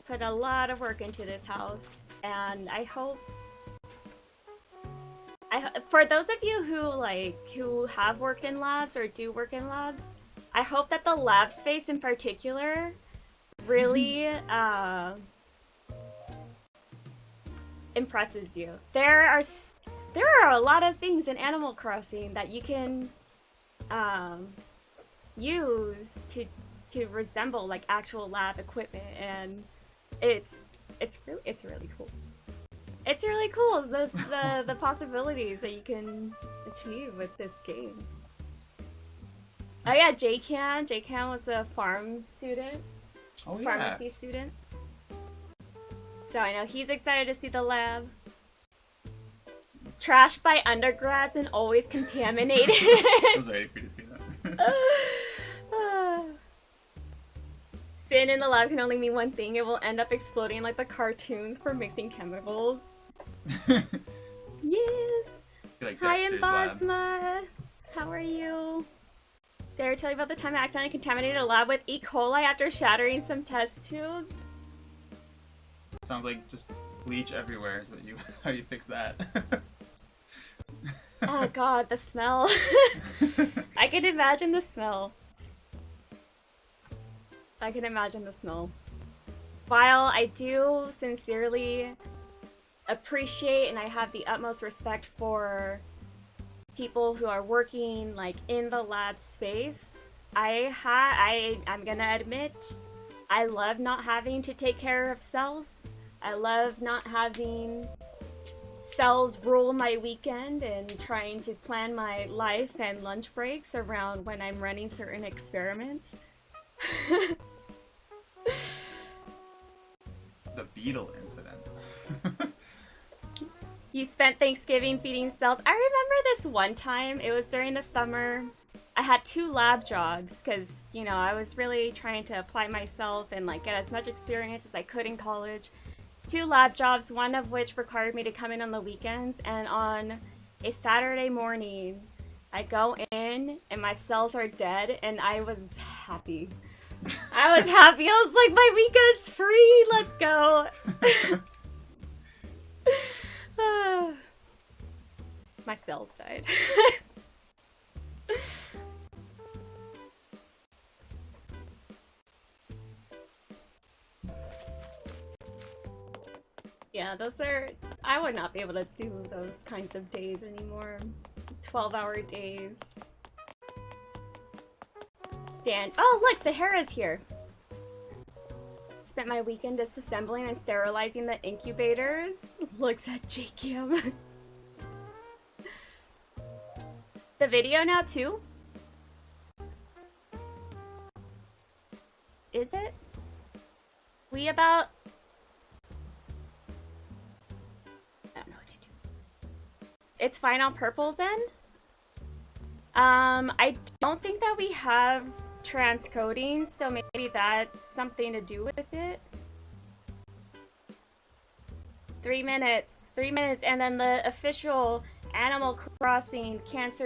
Put a lot of work into this house. And I hope... for those of you who have worked in labs or do work in labs, I hope that the lab space in particular really impresses you. There are a lot of things in Animal Crossing that you can use to resemble like actual lab equipment, and it's really cool. It's really cool the possibilities that you can achieve with this game. Oh yeah, J-Can was a farm student. Oh, yeah. Pharmacy student. So I know he's excited to see the lab. Trashed by undergrads and always contaminated. I was ready for you to see that. Sin in the lab can only mean one thing. It will end up exploding like the cartoons for mixing chemicals. Yes! Like Hi, Dexter's lab. Embosma. How are you? Did I tell you about the time I accidentally contaminated a lab with E. coli after shattering some test tubes? Sounds like just bleach everywhere is what you how you fix that. Oh god, the smell. I can imagine the smell. I can imagine the smell. While I do sincerely appreciate and I have the utmost respect for people who are working like in the lab space, I'm gonna admit I love not having to take care of cells. I love not having cells rule my weekend and trying to plan my life and lunch breaks around when I'm running certain experiments. The beetle incident. You spent Thanksgiving feeding cells. I remember this one time, it was during the summer. I had 2 lab jobs because, you know, I was really trying to apply myself and like get as much experience as I could in college. 2 lab jobs, one of which required me to come in on the weekends, and on a Saturday morning, I go in and my cells are dead, and I was happy. I was happy. I was like, my weekend's free. Let's go. My cells died. Yeah, I would not be able to do those kinds of days anymore. 12-hour days. Oh, look, Sahara's here. Spent my weekend disassembling and sterilizing the incubators. Looks at J-Cam. The video now too? Is it? We about... I don't know what to do. It's fine on Purple's end? I don't think that we have transcoding, so maybe that's something to do with it. 3 minutes, and then the official Animal Crossing Cancer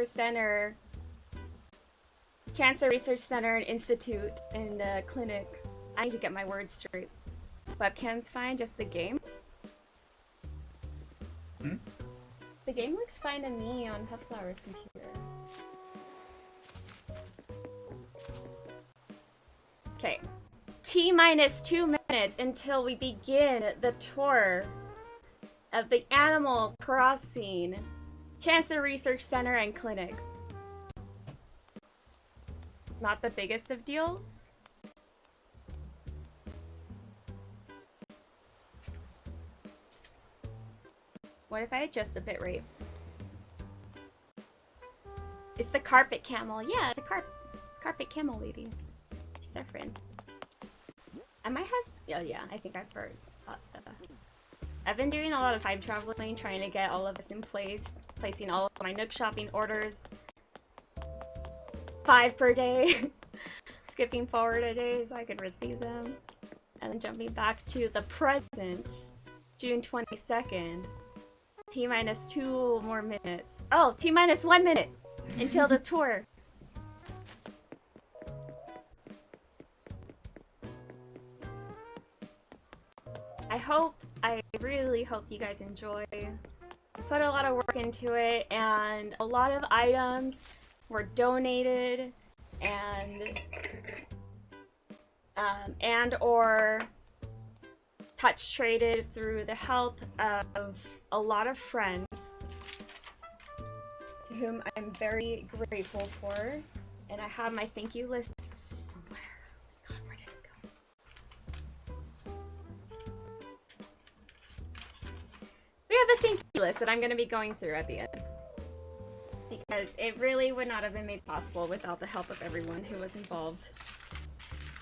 Research Center and Institute and clinic. I need to get my words straight. Webcam's fine, just the game? The game looks fine to me on Cornflower's computer. Okay. T-minus 2 minutes until we begin the tour of the Animal Crossing Cancer Research Center and Clinic. Not the biggest of deals. What if I adjust the bitrate? It's the carpet camel. Yeah, it's a carpet camel lady. She's our friend. I might have... Oh yeah, I think I've heard about stuff. I've been doing a lot of time traveling, trying to get all of this in place, placing all of my Nook shopping orders. 5 per day. Skipping forward a day so I could receive them. And then jumping back to the present, June 22nd. T-minus 2 more minutes. Oh, T-minus 1 minute until the tour. I really hope you guys enjoy. Put a lot of work into it, and a lot of items were donated and or touch traded through the help of a lot of friends to whom I'm very grateful for. And I have my thank you list somewhere. God, where did it go? We have a thank you list that I'm going to be going through at the end, because it really would not have been made possible without the help of everyone who was involved.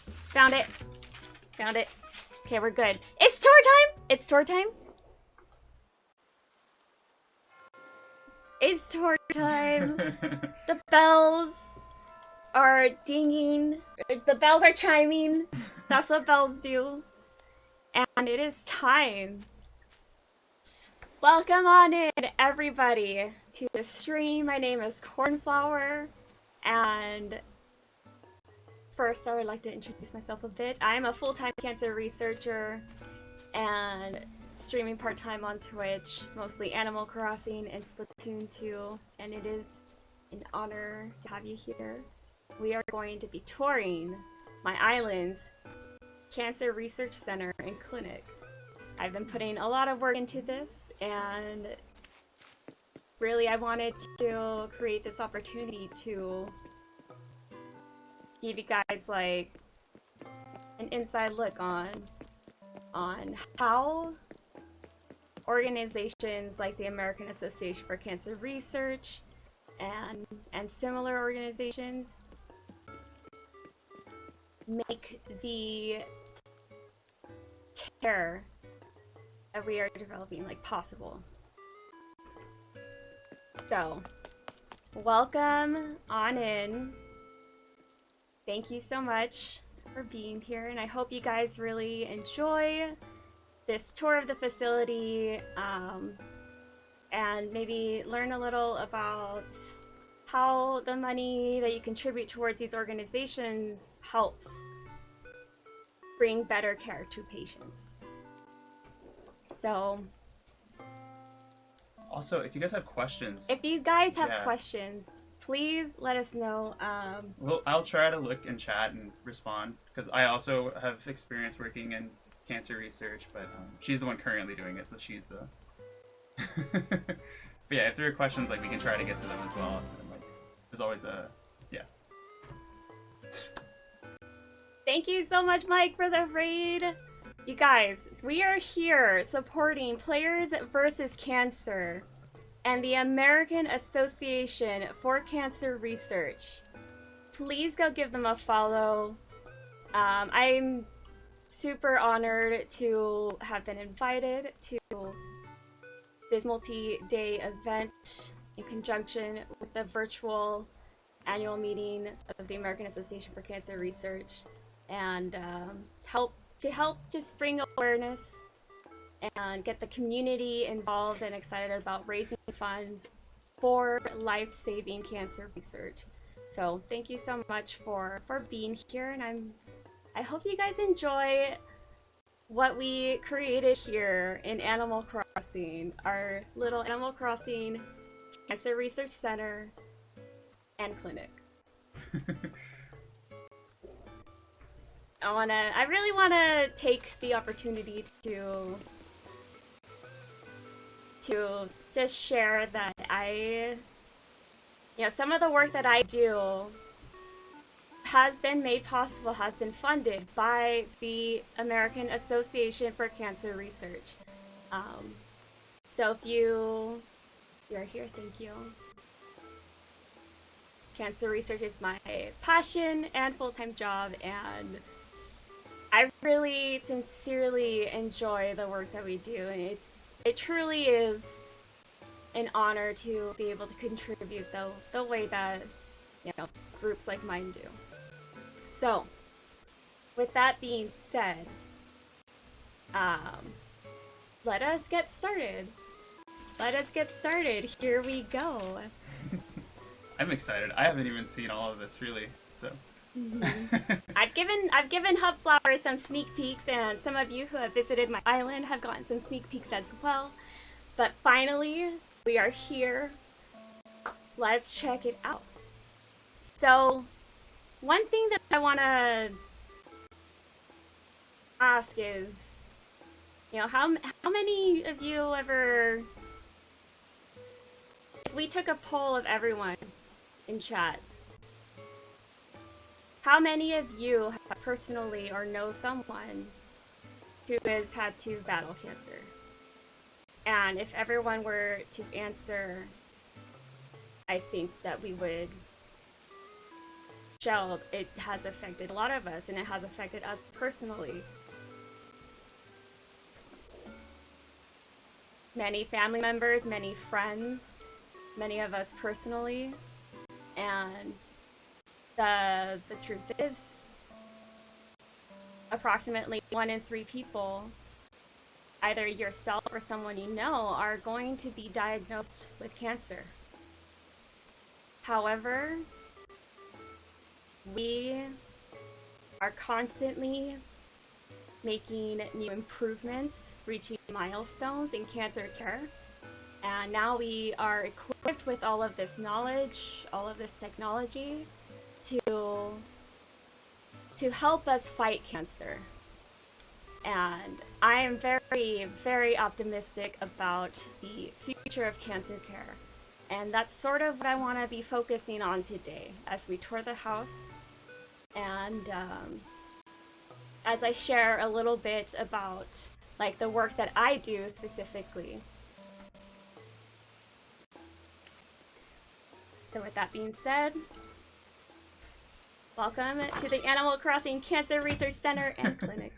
Found it. Found it. Okay, we're good. It's tour time! It's tour time. It's tour time. The bells are dinging. The bells are chiming. That's what bells do. And it is time. Welcome on in, everybody, to the stream. My name is Cornflower, and first I would like to introduce myself a bit. I'm a full-time cancer researcher and streaming part-time on Twitch, mostly Animal Crossing and Splatoon 2, and it is an honor to have you here. We are going to be touring my island's Cancer Research Center and Clinic. I've been putting a lot of work into this, and really I wanted to create this opportunity to give you guys like an inside look on how organizations like the American Association for Cancer Research and similar organizations make the care that we are developing like possible. So, welcome on in. Thank you so much for being here, and I hope you guys really enjoy this tour of the facility, and maybe learn a little about how the money that you contribute towards these organizations helps bring better care to patients. So, also, if you guys have questions, if you guys have questions, please let us know. Well, I'll try to look in chat and respond, because I also have experience working in cancer research, but she's the one currently doing it, so she's the... But yeah, if there are questions, like, we can try to get to them as well. And, like, there's always a... Yeah. Thank you so much, Mike, for the raid. You guys, we are here supporting Players vs. Cancer and the American Association for Cancer Research. Please go give them a follow. I'm super honored to have been invited to this multi-day event in conjunction with the virtual annual meeting of the American Association for Cancer Research, and help just bring awareness and get the community involved and excited about raising funds for life-saving cancer research. So thank you so much for being here, and I hope you guys enjoy what we created here in Animal Crossing, our little Animal Crossing Cancer Research Center and Clinic. I really wanna take the opportunity to just share that some of the work that I do has been made possible, has been funded by the American Association for Cancer Research. So if you are here, thank you. Cancer research is my passion and full-time job, and I really sincerely enjoy the work that we do, and it truly is an honor to be able to contribute the way that groups like mine do. So, with that being said, let us get started. Here we go. I'm excited. I haven't even seen all of this, really, so... Mm-hmm. I've given Hubflower some sneak peeks, and some of you who have visited my island have gotten some sneak peeks as well. But finally, we are here. Let's check it out. So, one thing that I want to ask is, how many of you ever, if we took a poll of everyone in chat, how many of you have personally or know someone who has had to battle cancer? And if everyone were to answer, I think that we would gel. It has affected a lot of us, and it has affected us personally. Many family members, many friends, many of us personally, and the truth is, approximately 1 in 3 people, either yourself or someone you know, are going to be diagnosed with cancer. However, we are constantly making new improvements, reaching milestones in cancer care, and now we are equipped with all of this knowledge, all of this technology to help us fight cancer. And I am very, very optimistic about the future of cancer care. And that's sort of what I want to be focusing on today as we tour the house, and as I share a little bit about like the work that I do specifically. So with that being said, welcome to the Animal Crossing Cancer Research Center and Clinic.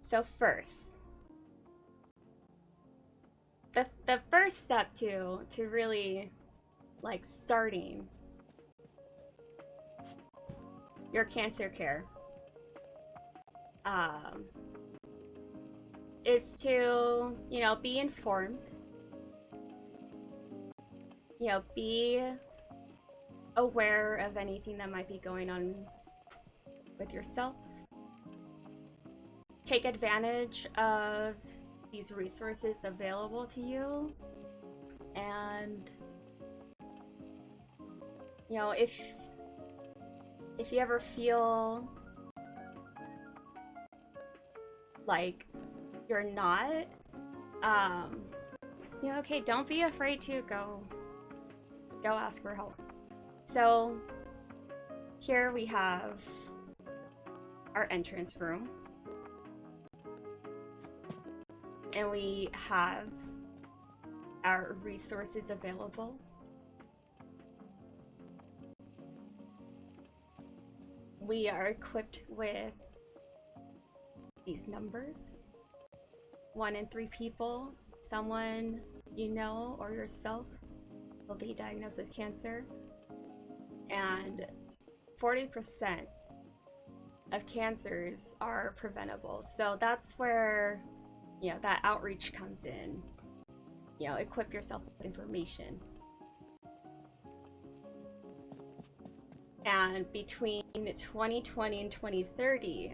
So first, the first step to really like starting your cancer care is to, be informed, be aware of anything that might be going on with yourself. Take advantage of these resources available to you, and if you ever feel like you're not, okay, don't be afraid to go ask for help. So here we have our entrance room, and we have our resources available. We are equipped with these numbers. 1 in 3 people, someone you know or yourself, will be diagnosed with cancer. And 40% of cancers are preventable. So that's where, that outreach comes in. Equip yourself with information. And between 2020 and 2030,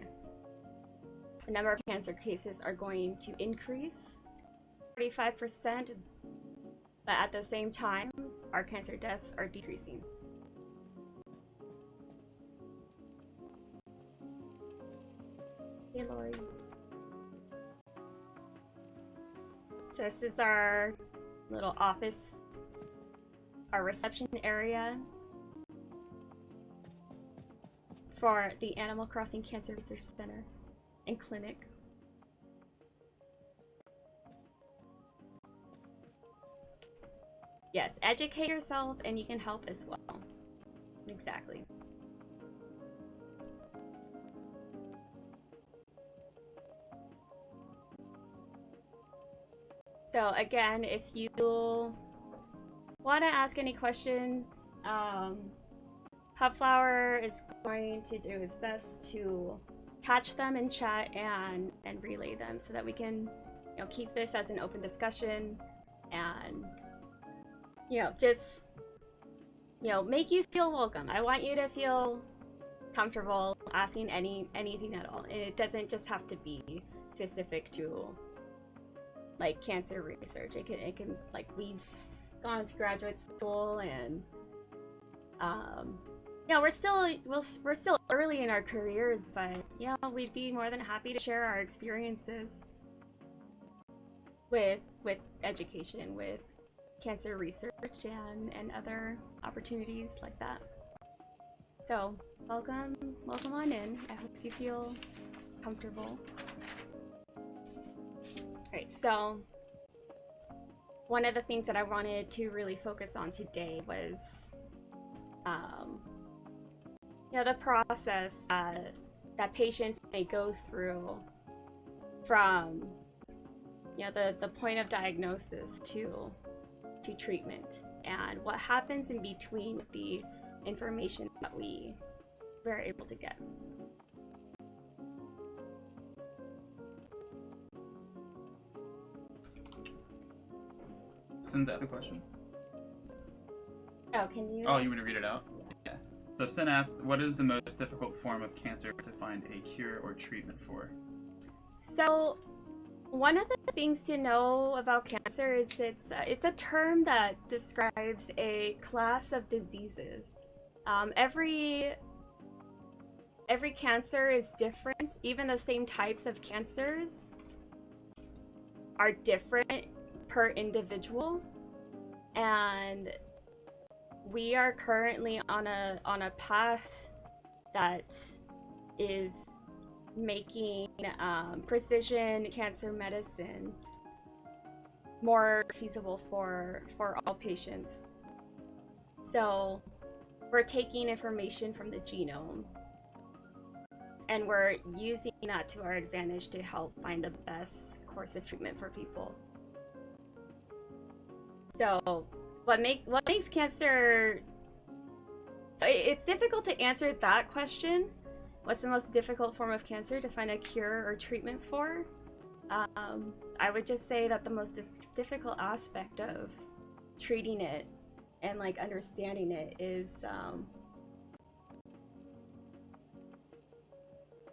the number of cancer cases are going to increase 45%, but at the same time, our cancer deaths are decreasing. Hey, Lori. So this is our little office, our reception area for the Animal Crossing Cancer Research Center and Clinic. Yes, educate yourself and you can help as well. Exactly. So again, if you want to ask any questions, Cornflower is going to do his best to catch them in chat and relay them so that we can, keep this as an open discussion and, just, make you feel welcome. I want you to feel comfortable asking anything at all. And it doesn't just have to be specific to like cancer research. It can like we've gone to graduate school, and yeah, we're still early in our careers, but yeah, we'd be more than happy to share our experiences with education, with cancer research, and other opportunities like that. So welcome on in. I hope you feel comfortable. Alright, so one of the things that I wanted to really focus on today was the process that patients may go through from the point of diagnosis to treatment, and what happens in between with the information that we're able to get. Sin's asked a question. Oh, can you? Oh, you want to read it out? Yeah. So Sin asked, what is the most difficult form of cancer to find a cure or treatment for? So, one of the things to know about cancer is it's a term that describes a class of diseases. Every cancer is different. Even the same types of cancers are different per individual, and we are currently on a path that is making precision cancer medicine more feasible for all patients. So we're taking information from the genome and we're using that to our advantage to help find the best course of treatment for people. So what makes cancer, so it's difficult to answer that question. What's the most difficult form of cancer to find a cure or treatment for? I would just say that the most difficult aspect of treating it and like understanding it is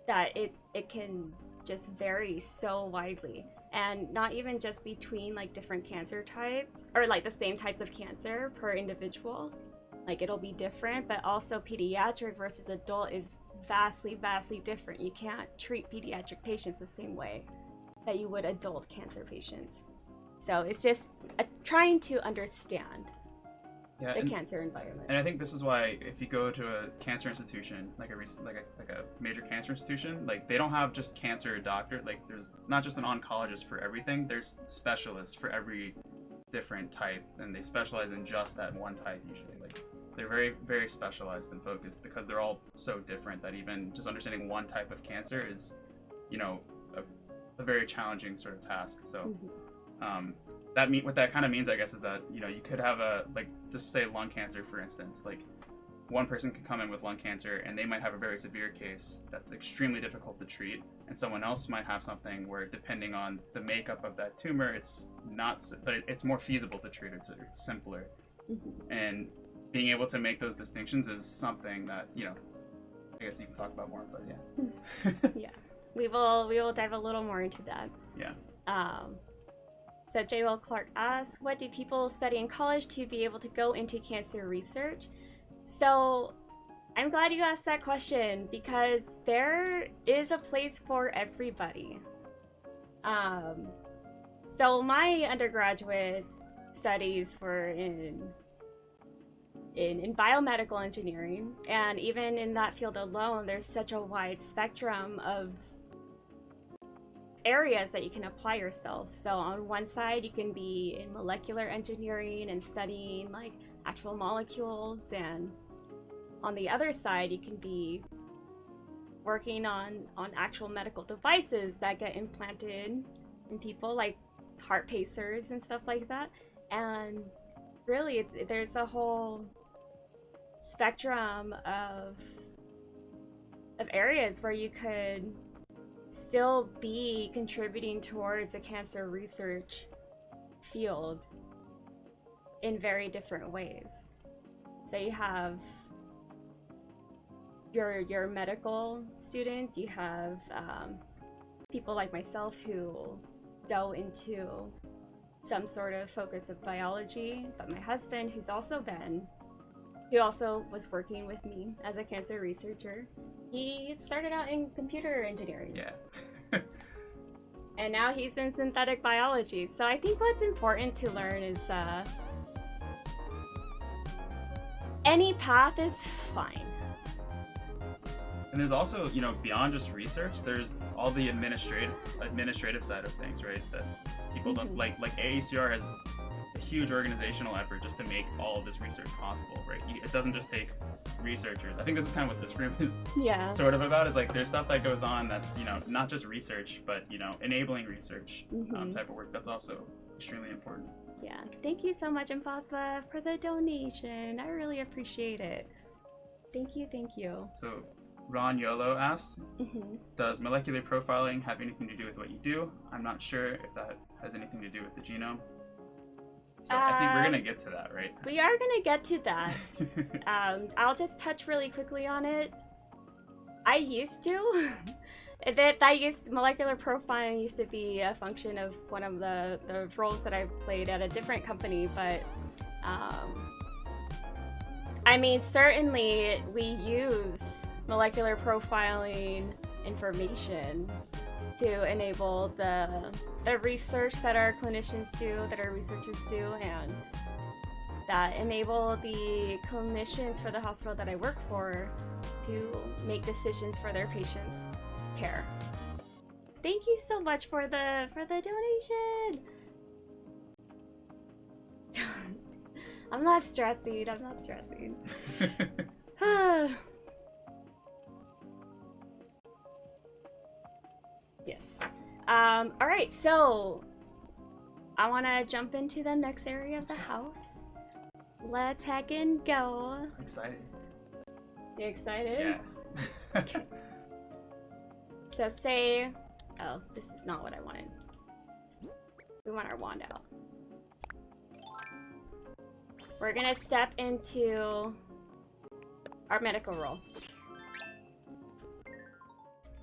that it can just vary so widely, and not even just between like different cancer types or like the same types of cancer per individual. Like it'll be different, but also pediatric versus adult is vastly different. You can't treat pediatric patients the same way that you would adult cancer patients. So it's just trying to understand the cancer environment. And I think this is why if you go to a cancer institution, like a major cancer institution, like they don't have just cancer doctor. Like there's not just an oncologist for everything. There's specialists for every different type, and they specialize in just that one type usually. Like they're very specialized and focused because they're all so different that even just understanding one type of cancer is, a very challenging sort of task. So what that kind of means, I guess, is that you could have just say lung cancer, for instance. Like one person could come in with lung cancer and they might have a very severe case that's extremely difficult to treat, and someone else might have something where, depending on the makeup of that tumor, it's not, but it's more feasible to treat. It's simpler, and being able to make those distinctions is something that I guess you can talk about more. But yeah, yeah, we will dive a little more into that. Yeah. So J. Will Clark asks, what do people study in college to be able to go into cancer research? So I'm glad you asked that question, because there is a place for everybody. So my undergraduate studies were in biomedical engineering, and even in that field alone, there's such a wide spectrum of areas that you can apply yourself. So on one side, you can be in molecular engineering and studying like actual molecules, and on the other side, you can be working on actual medical devices that get implanted in people, like heart pacers and stuff like that. And really, there's a whole spectrum of areas where you could still be contributing towards a cancer research field in very different ways. So you have your medical students, you have people like myself who go into some sort of focus of biology, but my husband, who's also Ben, who also was working with me as a cancer researcher, he started out in computer engineering. Yeah. And now he's in synthetic biology. So I think what's important to learn is any path is fine. And there's also, you know, beyond just research, there's all the administrative side of things, right? That people don't like AACR has a huge organizational effort just to make all of this research possible, right? It doesn't just take researchers. I think this is kind of what this room is sort of about, is like there's stuff that goes on that's, you know, not just research, but, you know, enabling research type of work that's also extremely important. Yeah, thank you so much, Impospa, for the donation. I really appreciate it. Thank you, thank you. So Ron Yolo asks, does molecular profiling have anything to do with what you do? I'm not sure if that has anything to do with the genome. So I think we're gonna get to that, right? We are gonna get to that. I'll just touch really quickly on it. I used to. Molecular profiling used to be a function of one of the roles that I played at a different company, but I mean, certainly we use molecular profiling information to enable the research that our clinicians do, that our researchers do, and that enable the clinicians for the hospital that I work for to make decisions for their patients' care. Thank you so much for the donation. I'm not stressing. Yes. All right, so I want to jump into the next area of the house. Let's heckin' go. Excited. You excited? Yeah. Okay. So say, oh, this is not what I wanted. We want our wand out. We're gonna step into our medical role.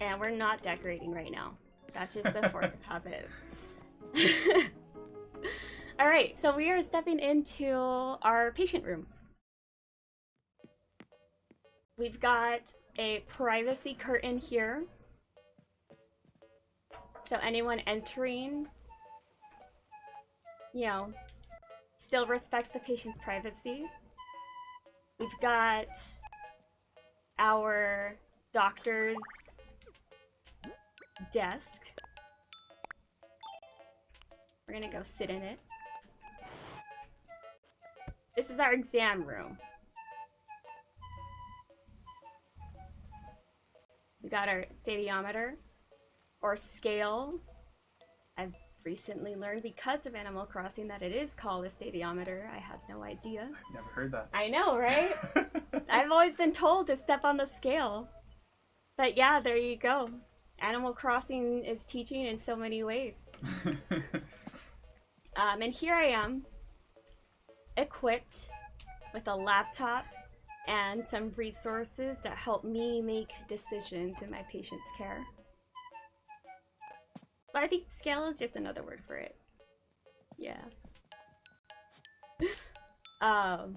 And we're not decorating right now. That's just a force of habit. All right, so we are stepping into our patient room. We've got a privacy curtain here. So anyone entering, you know, still respects the patient's privacy. We've got our doctor's desk. We're gonna go sit in it. This is our exam room. We got our stadiometer or scale. I've recently learned because of Animal Crossing that it is called a stadiometer. I had no idea. I've never heard that. I know, right? I've always been told to step on the scale. But yeah, there you go. Animal Crossing is teaching in so many ways. And here I am, equipped with a laptop and some resources that help me make decisions in my patient's care. But I think scale is just another word for it. Yeah. But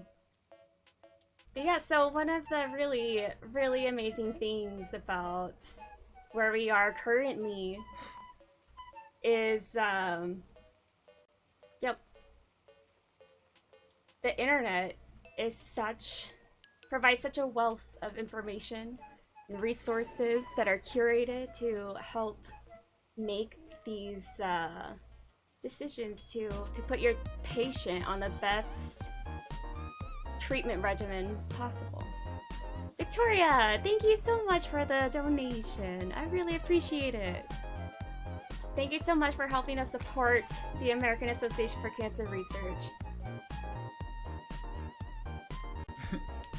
yeah, so one of the really, really amazing things about where we are currently is, the internet is provides such a wealth of information and resources that are curated to help make these decisions to put your patient on the best treatment regimen possible. Victoria, thank you so much for the donation. I really appreciate it. Thank you so much for helping us support the American Association for Cancer Research.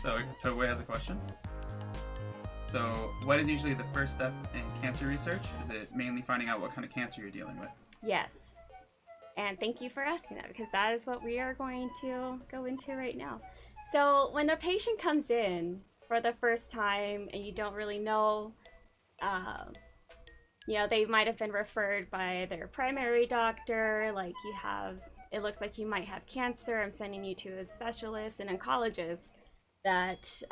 So, Togway has a question. So, what is usually the first step in cancer research? Is it mainly finding out what kind of cancer you're dealing with? Yes. And thank you for asking that, because that is what we are going to go into right now. So, when a patient comes in for the first time and you don't really know, you know, they might have been referred by their primary doctor, like you have it looks like you might have cancer, I'm sending you to a specialist, an oncologist that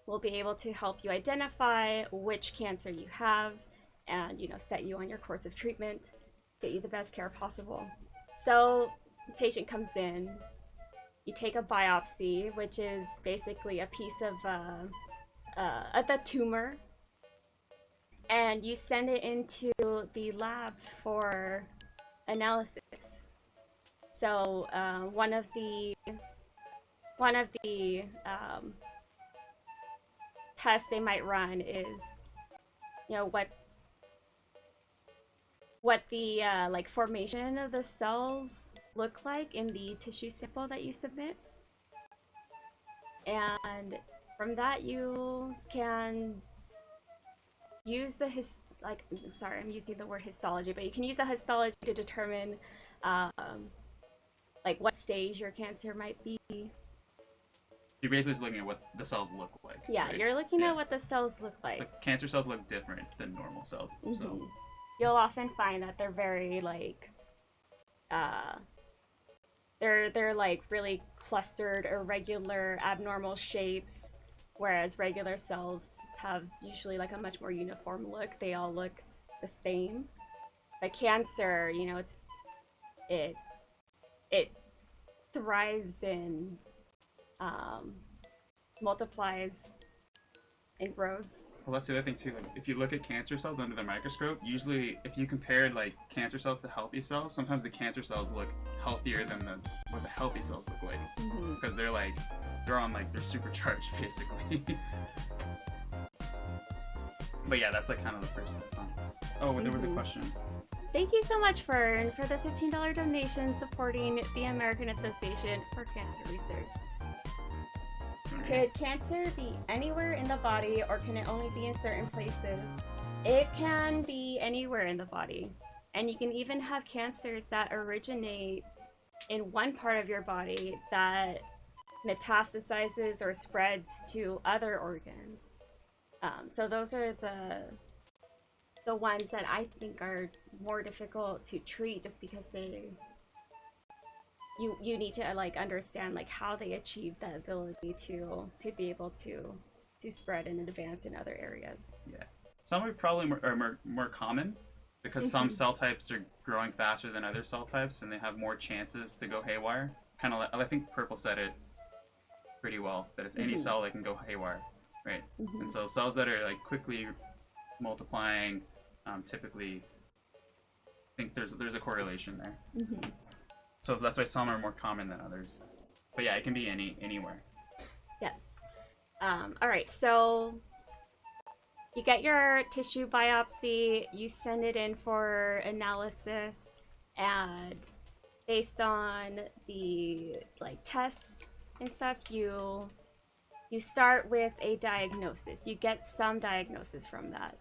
will be able to help you identify which cancer you have and, you know, set you on your course of treatment, get you the best care possible. So the patient comes in, you take a biopsy, which is basically a piece of the tumor, and you send it into the lab for analysis. So one of the tests they might run is, you know, what the like formation of the cells look like in the tissue sample that you submit, and from that you can use the I'm using the word histology, but you can use the histology to determine like what stage your cancer might be. You're basically just looking at what the cells look like. Yeah, right? you're looking at what the cells look like. So cancer cells look different than normal cells. So You'll often find that they're very like they're like really clustered, irregular, abnormal shapes, whereas regular cells have usually like a much more uniform look. They all look the same. But cancer, you know, it thrives and multiplies and grows. well, that's the other thing too. Like, if you look at cancer cells under the microscope, usually if you compared like cancer cells to healthy cells, sometimes the cancer cells look healthier than what the healthy cells look like, because they're supercharged basically. But yeah, that's like kind of the first step. Oh, there was a question. Thank you so much, Fern, for the $15 donation supporting the American Association for Cancer Research. Could cancer be anywhere in the body, or can it only be in certain places? It can be anywhere in the body. And you can even have cancers that originate in one part of your body that metastasizes or spreads to other organs. So those are the ones that I think are more difficult to treat, just because you need to like understand like how they achieve that ability to be able to spread and advance in other areas. Yeah, some are probably more common because some cell types are growing faster than other cell types, and they have more chances to go haywire. Kind of like, I think Purple said it pretty well, that it's any cell that can go haywire, right? And so cells that are like quickly multiplying, typically, I think there's a correlation there. So that's why some are more common than others. But yeah, it can be anywhere. Yes. All right, so you get your tissue biopsy, you send it in for analysis, and based on the like tests and stuff, you start with a diagnosis. You get some diagnosis from that.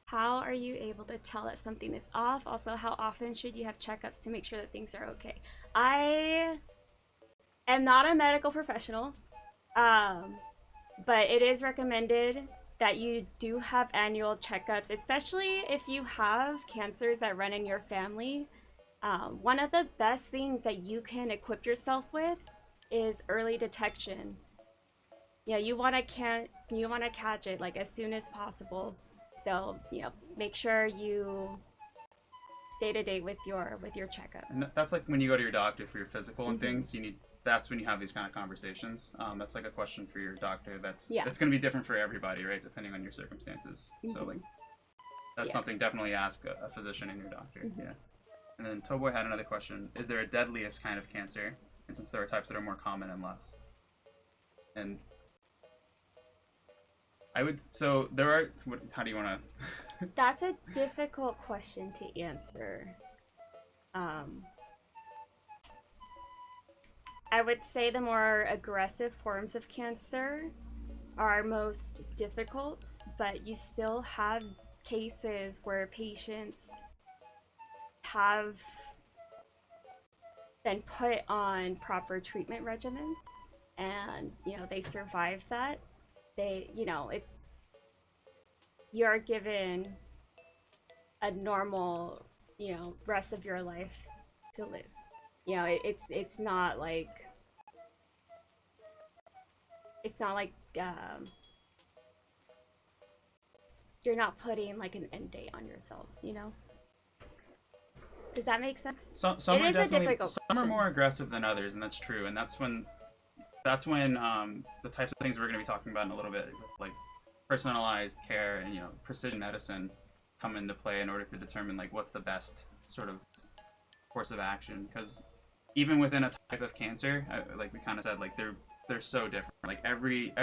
How are you able to tell that something is off? Also, how often should you have checkups to make sure that things are okay? I am not a medical professional, but it is recommended that you do have annual checkups, especially if you have cancers that run in your family. One of the best things that you can equip yourself with is early detection. You know, you want to catch it like as soon as possible. So, you know, make sure you stay to date with your checkups. And that's like when you go to your doctor for your physical and things. That's when you have these kind of conversations. That's like a question for your doctor. That's going to be different for everybody, right? Depending on your circumstances. So like that's something definitely ask a physician and your doctor. Yeah. And then Toboy had another question: is there a deadliest kind of cancer? And since there are types that are more common and less. And there are, how do you want to? That's a difficult question to answer. I would say the more aggressive forms of cancer are most difficult, but you still have cases where patients have been put on proper treatment regimens and, you know, they survive that. You're given a normal, you know, rest of your life to live. You know, it's not like you're not putting like an end date on yourself, you know? Does that make sense? Some It are is a definitely difficult some are question. more aggressive than others, and that's true. And that's when the types of things we're going to be talking about in a little bit, like personalized care and, you know, precision medicine, come into play in order to determine like what's the best sort of course of action. Because even within a type of cancer, like we kind of said, like they're so different. Like every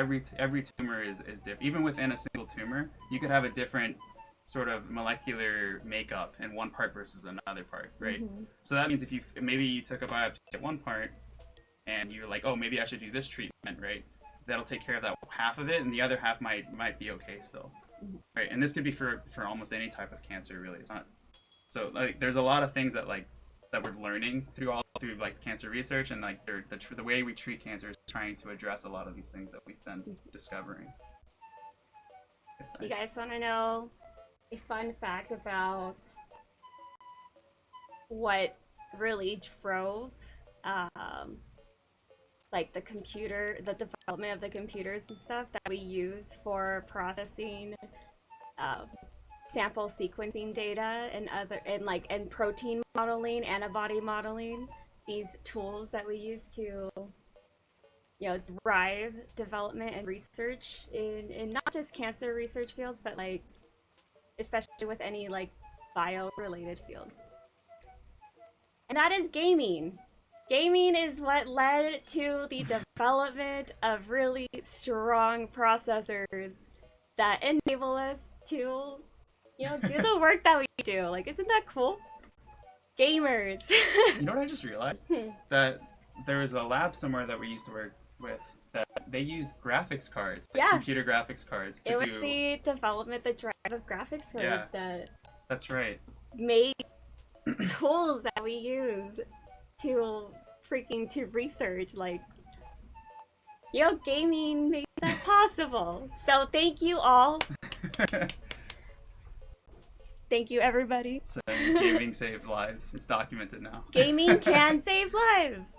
tumor is different. Even within a single tumor, you could have a different sort of molecular makeup in one part versus another part, right? Mhm. So that means if you maybe you took a biopsy at one part and you're like, oh, maybe I should do this treatment, right? That'll take care of that half of it, and the other half might be okay still, right? And this could be for almost any type of cancer, really. It's not so like there's a lot of things that we're learning through like cancer research, and like the way we treat cancer is trying to address a lot of these things that we've been discovering. You guys want to know a fun fact about what really drove like the development of the computers and stuff that we use for processing sample sequencing data and protein modeling, antibody modeling, these tools that we use to, you know, drive development and research in not just cancer research fields, but like especially with any like bio related field. And that is gaming. Gaming is what led to the development of really strong processors that enable us to, you know, do the work that we do. Like, isn't that cool? Gamers. You know what I just realized? That there was a lab somewhere that we used to work with that they used graphics cards, like Yeah. computer graphics cards, to It was do. the development, the drive of graphics cards Yeah. that That's right. made tools that we use to research, like, you know, gaming made that possible. So thank you all. Thank you, everybody. So gaming saves lives. It's documented now. Gaming can save lives.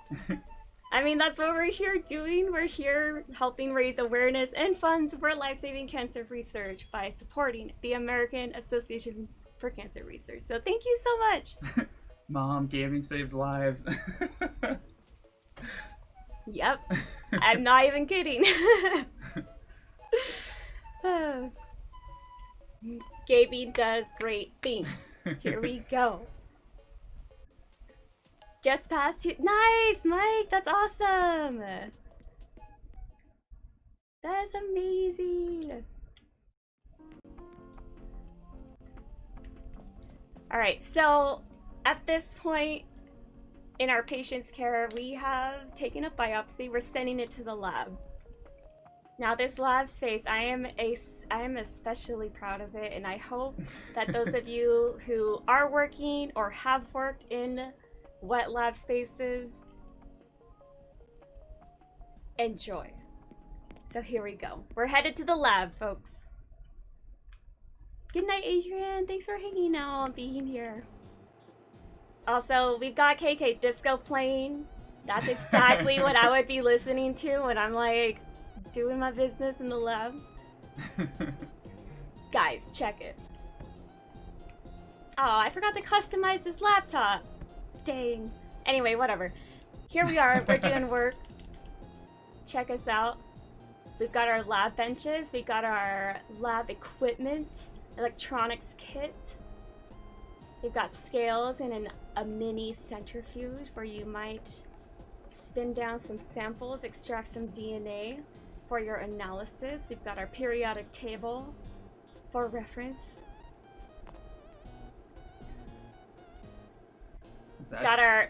I mean, that's what we're here doing. We're here helping raise awareness and funds for life-saving cancer research by supporting the American Association for Cancer Research. So thank you so much. Mom, gaming saves lives. Yep. I'm not even kidding. Gaming does great things. Here we go. Just past you. Nice, Mike. That's awesome. That's amazing. All right, so at this point in our patient's care, we have taken a biopsy. We're sending it to the lab. Now, this lab space, I am especially proud of it, and I hope that those of you who are working or have worked in wet lab spaces enjoy. So here we go. We're headed to the lab, folks. Good night, Adrian. Thanks for hanging out and being here. Also, we've got KK Disco playing. That's exactly what I would be listening to when I'm like doing my business in the lab. Guys, check it. Oh, I forgot to customize this laptop. Dang. Anyway, whatever. Here we are. We're doing work. Check us out. We've got our lab benches. We've got our lab equipment, electronics kit. We've got scales and a mini centrifuge where you might spin down some samples, extract some DNA for your analysis. We've got our periodic table for reference.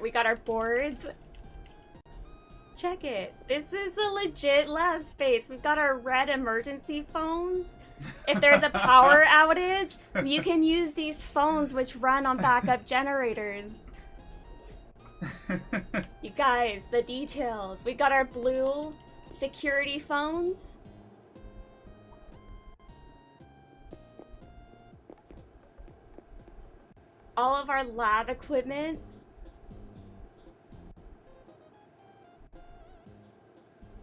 We got our boards. Check it. This is a legit lab space. We've got our red emergency phones. If there's a power outage, you can use these phones which run on backup generators. You guys, the details. We got our blue security phones. all of our lab equipment.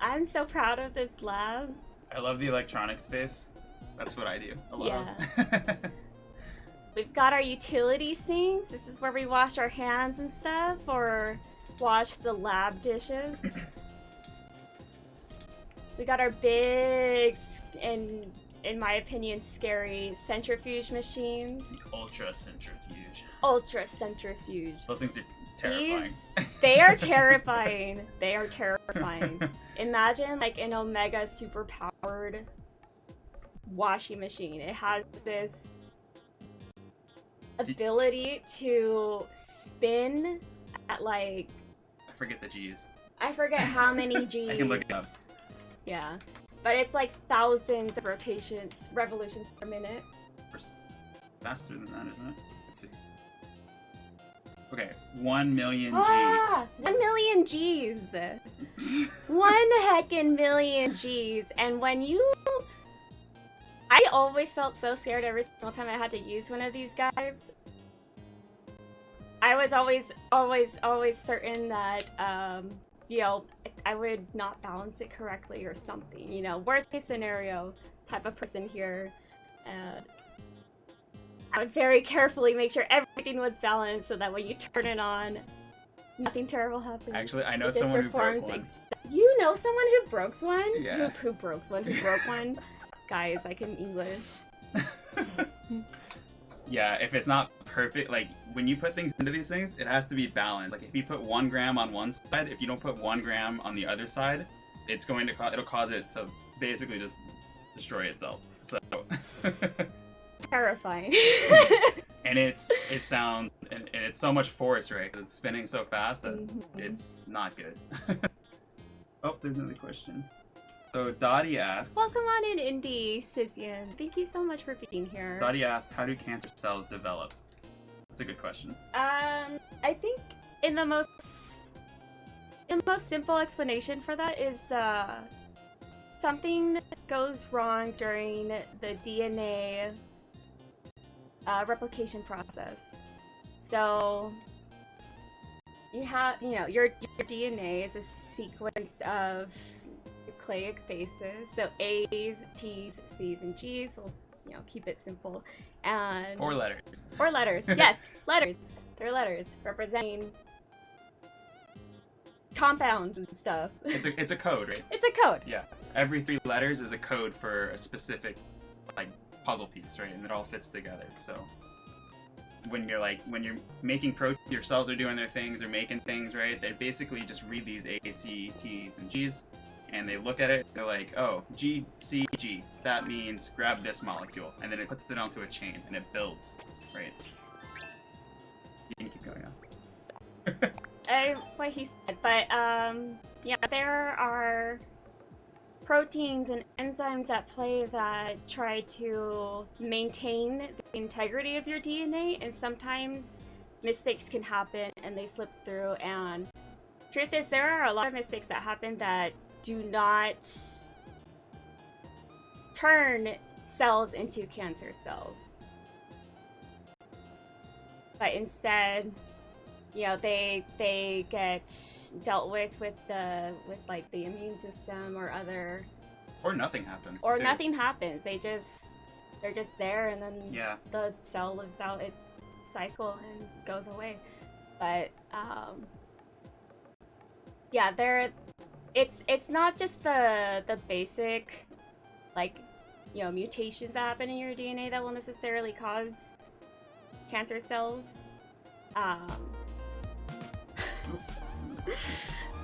I'm so proud of this lab. I love the electronic space. That's what I do a lot. Yeah. We've got our utility sinks. This is where we wash our hands and stuff, or wash the lab dishes. We got our big, and in my opinion, scary centrifuge machines. The ultra centrifuge. Ultra centrifuge. Those things are terrifying. They are terrifying. They are terrifying. Imagine like an Omega super powered washing machine. It has this ability to spin at like, I forget the G's. I forget how many G's. I can look it up. Yeah. But it's like thousands of revolutions per minute. Faster than that, isn't it? Let's see. Okay, 1 million G. 1 million G's. 1 heckin' million G's. And when you... I always felt so scared every single time I had to use one of these guys. I was always certain that, you know, I would not balance it correctly or something, you know, worst case scenario type of person here. I would very carefully make sure everything was balanced so that when you turn it on, nothing terrible happens. Actually, I know This someone who broke performs one. You know someone who broke one? Yeah. Who broke one? Who broke one? Guys, I can English. Yeah, if it's not perfect, like when you put things into these things, it has to be balanced. Like if you put 1 gram on one side, if you don't put 1 gram on the other side, it's going to it'll cause it to basically just destroy itself. So Terrifying. and it sounds and it's so much force, right? Because it's spinning so fast that it's not good. Oh, there's another question. So Dottie asks. Welcome on in, Indy Sizian. Thank you so much for being here. Dottie asked, how do cancer cells develop? That's a good question. I think in the most simple explanation for that is something goes wrong during the DNA replication process. So you have, you know, your DNA is a sequence of nucleic bases, so A's, T's, C's, and G's. We'll, you know, keep it simple. And Or letters. Or letters. Yes, letters. They're letters representing compounds and stuff. It's a code, right? It's a code. Yeah. Every 3 letters is a code for a specific like puzzle piece, right? And it all fits together. So when you're making protein, your cells are doing their things, they're making things, right? They basically just read these A, C, T's, and G's, and they look at it, they're like, oh, G, C, G, that means grab this molecule, and then it puts it onto a chain, and it builds, right? You can keep going on. What he said, but yeah, there are proteins and enzymes at play that try to maintain the integrity of your DNA, and sometimes mistakes can happen and they slip through, and truth is there are a lot of mistakes that happen that do not turn cells into cancer cells, but instead, you know, they get dealt with like the immune system or other, or nothing happens. or too. nothing happens. They're just there, and then Yeah. the cell lives out its cycle and goes away. But yeah, it's not just the basic, like, you know, mutations that happen in your DNA that will necessarily cause cancer cells.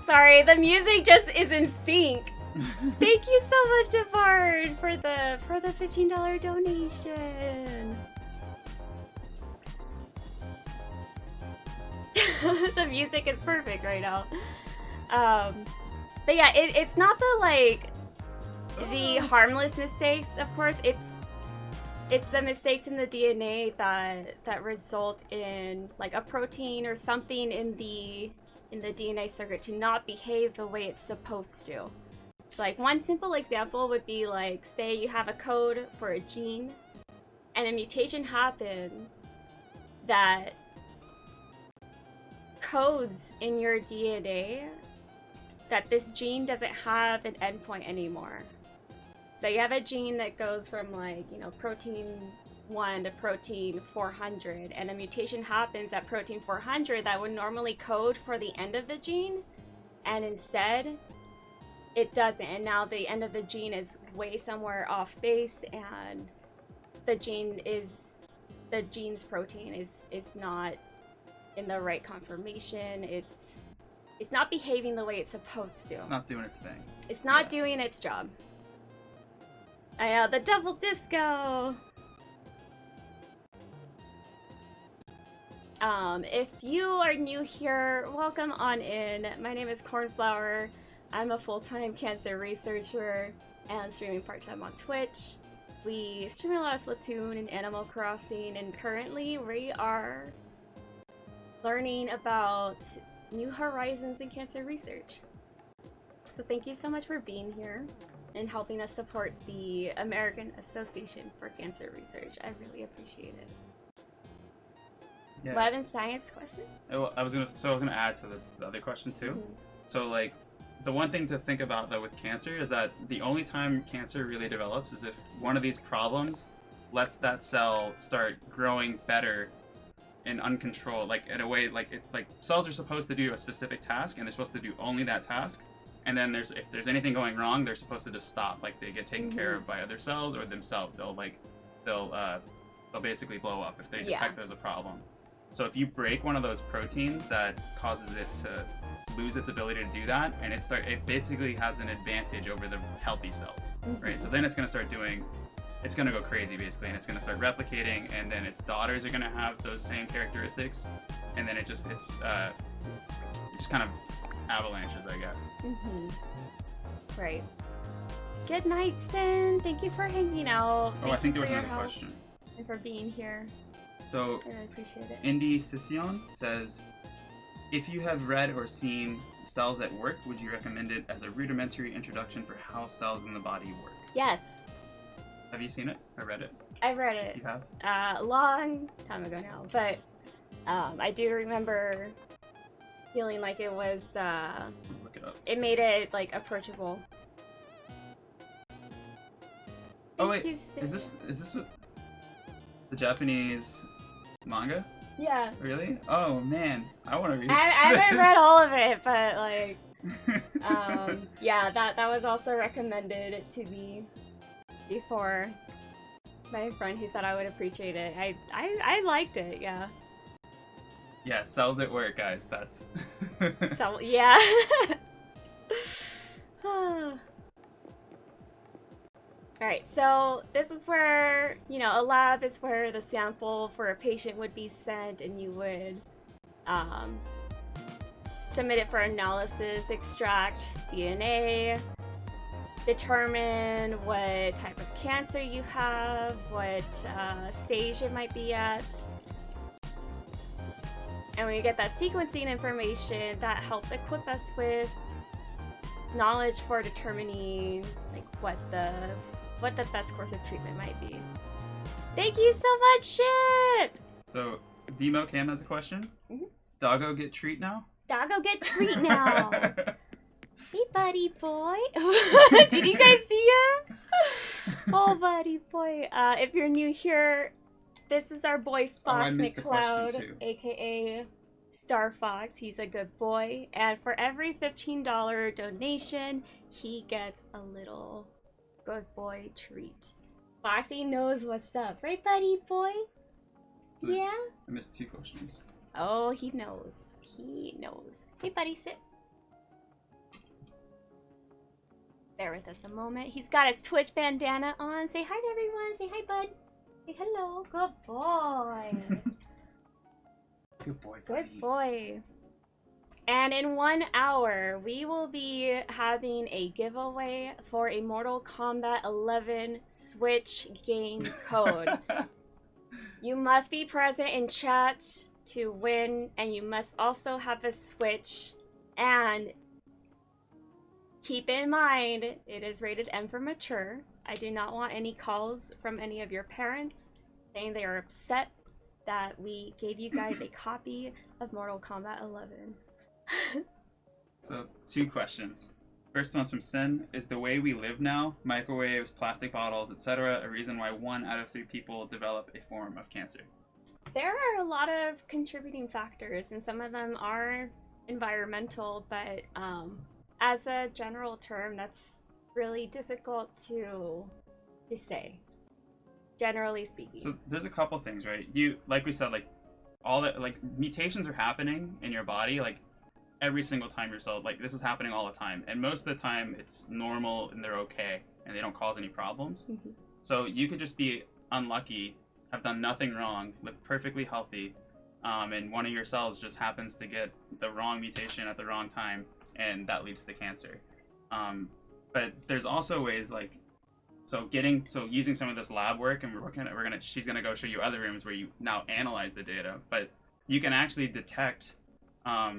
Sorry, the music just is in sync. Thank you so much, Devard, for the $15 donation. The music is perfect right now. But yeah, it's not the harmless mistakes, of course. It's the mistakes in the DNA that result in like a protein or something in the DNA circuit to not behave the way it's supposed to. So like one simple example would be like, say you have a code for a gene and a mutation happens that codes in your DNA that this gene doesn't have an endpoint anymore. So you have a gene that goes from like, you know, protein 1 to protein 400, and a mutation happens at protein 400 that would normally code for the end of the gene, and instead it doesn't, and now the end of the gene is way somewhere off base, and the gene's protein is not in the right conformation. It's not behaving the way it's supposed to. It's not doing its thing. It's not doing its job. I know, the double disco! If you are new here, welcome on in. My name is Cornflower. I'm a full-time cancer researcher and streaming part-time on Twitch. We stream a lot of Splatoon and Animal Crossing, and currently we are learning about new horizons in cancer research. So thank you so much for being here and helping us support the American Association for Cancer Research. I really appreciate it. Yeah. Web and science question? I was gonna add to the other question too. Mm-hmm. So like, the one thing to think about though with cancer is that the only time cancer really develops is if one of these problems lets that cell start growing better and uncontrolled, like in a way, like cells are supposed to do a specific task and they're supposed to do only that task. And then if there's anything going wrong, they're supposed to just stop. Like they get taken care of by other cells or themselves. They'll basically blow up if they detect there's a problem. So if you break one of those proteins that causes it to lose its ability to do that, and it basically has an advantage over the healthy cells, right? So then it's going to start it's going to go crazy basically, and it's going to start replicating, and then its daughters are going to have those same characteristics, and then it just kind of avalanches, I guess. Right. Good night, Sin. Thank you for hanging out. I think there was another question. And for being here. So, I really appreciate it. Indy Sission says, if you have read or seen Cells at Work, would you recommend it as a rudimentary introduction for how cells in the body work? Yes. Have you seen it or read it? I read it. You have? A long time ago now, but I do remember feeling like it was, Look it up. it made it, like, approachable. Oh wait, Thank you, is this what the Japanese manga? Yeah. Really? Oh man, I want to read. I haven't read all of it, but like, yeah, that was also recommended to me before by a friend who thought I would appreciate it. I liked it, yeah. Yeah, Cells at Work, guys. That's. So yeah. Alright, so this is where, you know, a lab is where the sample for a patient would be sent, and you would submit it for analysis, extract DNA, determine what type of cancer you have, what stage it might be at. And when you get that sequencing information, that helps equip us with knowledge for determining like what the best course of treatment might be. Thank you so much, Ship! So, Vimo Cam has a question. Doggo get treat now? Doggo get treat now! Hey, buddy boy! Did you guys see him? Oh, buddy boy. If you're new here, this is our boy Fox McCloud, aka Star Fox. He's a good boy, and for every $15 donation, he gets a little good boy treat. Foxy knows what's up, right, buddy boy? So Yeah? I missed 2 questions. Oh, he knows. He knows. Hey, buddy, sit. Bear with us a moment. He's got his Twitch bandana on. Say hi to everyone. Say hi, bud. Say hello. Good boy. Good boy, buddy. Good boy. And in 1 hour, we will be having a giveaway for a Mortal Kombat 11 Switch game code. You must be present in chat to win, and you must also have a Switch. And keep in mind, it is rated M for mature. I do not want any calls from any of your parents saying they are upset that we gave you guys a copy of Mortal Kombat 11. So, 2 questions. First one's from Sin. Is the way we live now, microwaves, plastic bottles, etc., a reason why 1 out of 3 people develop a form of cancer? There are a lot of contributing factors, and some of them are environmental, but as a general term, that's really difficult to say, generally speaking. So there's a couple things, right? You, like we said, like all that, like mutations are happening in your body, like every single time you're cell, like this is happening all the time, and most of the time it's normal and they're okay and they don't cause any problems. Mm-hmm. So you could just be unlucky, have done nothing wrong, live perfectly healthy, and one of your cells just happens to get the wrong mutation at the wrong time, and that leads to cancer. But there's also ways like, using some of this lab work, and she's gonna go show you other rooms where you now analyze the data, but you can actually detect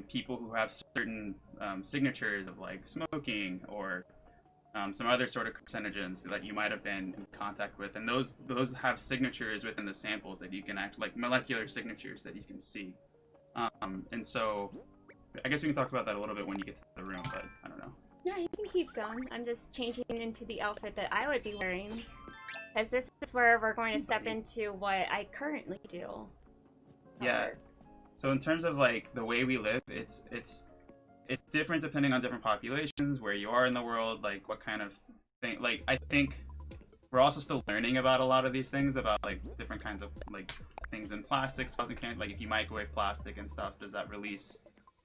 people who have certain signatures of like smoking or some other sort of carcinogens that you might have been in contact with, and those have signatures within the samples that you can actually, like molecular signatures that you can see. And so I guess we can talk about that a little bit when you get to the room, but I don't know. Yeah, you can keep going. I'm just changing into the outfit that I would be wearing, as this is where we're going to step into what I currently do. Yeah. So in terms of like the way we live, it's different depending on different populations, where you are in the world, like what kind of thing. Like I think we're also still learning about a lot of these things, about like different kinds of like things in plastics causing cancer. Like if you microwave plastic and stuff, does that release,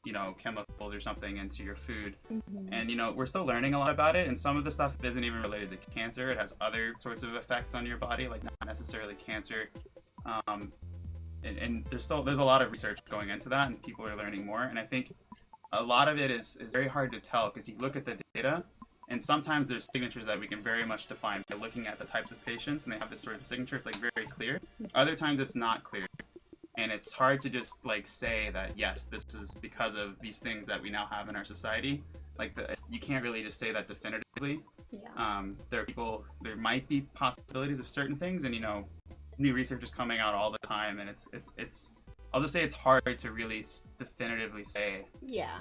you know, chemicals or something into your food? Mm-hmm. And you know, we're still learning a lot about it, and some of the stuff isn't even related to cancer. It has other sorts of effects on your body, like not necessarily cancer. And there's a lot of research going into that, and people are learning more. And I think a lot of it is very hard to tell, because you look at the data, and sometimes there's signatures that we can very much define by looking at the types of patients, and they have this sort of signature. It's like very clear. Other times it's not clear, and it's hard to just like say that yes, this is because of these things that we now have in our society. Like you can't really just say that definitively. Yeah. There might be possibilities of certain things, and you know, new research is coming out all the time, and it's I'll just say it's hard to really definitively say Yeah.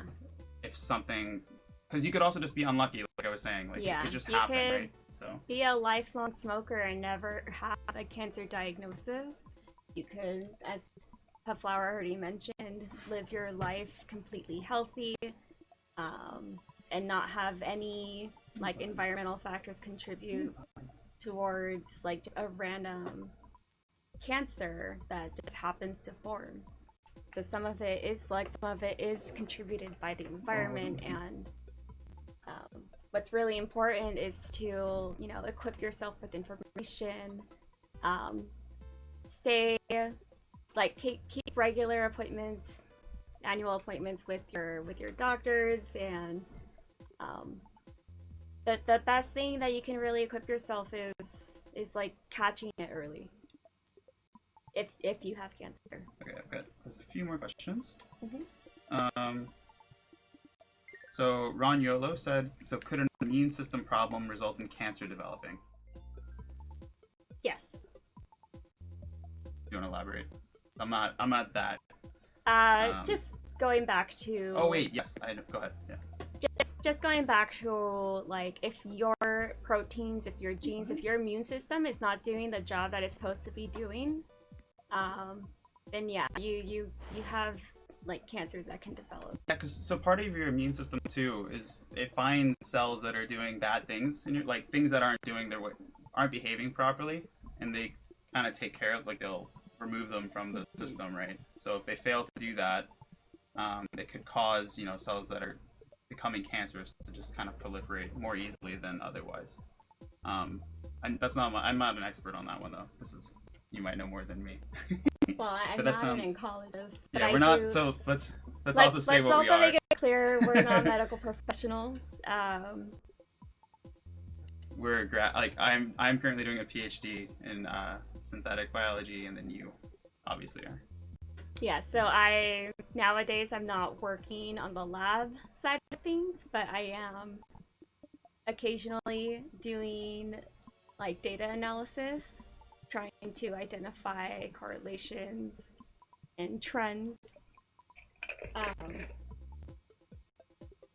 if something, because you could also just be unlucky, like I was saying, like Yeah, it could just you happen, could right? So be a lifelong smoker and never have a cancer diagnosis. You could, as Cornflower already mentioned, live your life completely healthy, and not have any like environmental factors contribute towards like just a random cancer that just happens to form. So some of it is contributed by the environment, and what's really important is to, you know, equip yourself with information, keep regular appointments, annual appointments with your doctors, and the best thing that you can really equip yourself is like catching it early. If you have cancer. okay, I've got there's a few more questions. Mm-hmm. So Ron Yolo said, so could an immune system problem result in cancer developing? Yes. Do you want to elaborate? I'm not that. Just going back to. Oh wait, yes, I know. Go ahead. Yeah. Just going back to like, if your proteins, if your genes, if your immune system is not doing the job that it's supposed to be doing, then yeah, you have like cancers that can develop. Yeah, because so part of your immune system too is it finds cells that are doing bad things, and like things that aren't behaving properly, and they kind of take care of, like they'll remove them from the system, right? So if they fail to do that, it could cause, you know, cells that are becoming cancerous to just kind of proliferate more easily than otherwise. And I'm not an expert on that one though. You might know more than me. Well, I'm not an oncologist. But yeah, we're not. So let's also say what we are. Let's also make it clear we're not medical professionals. I'm currently doing a PhD in synthetic biology, and then you obviously are. Yeah, so nowadays I'm not working on the lab side of things, but I am occasionally doing like data analysis trying to identify correlations and trends,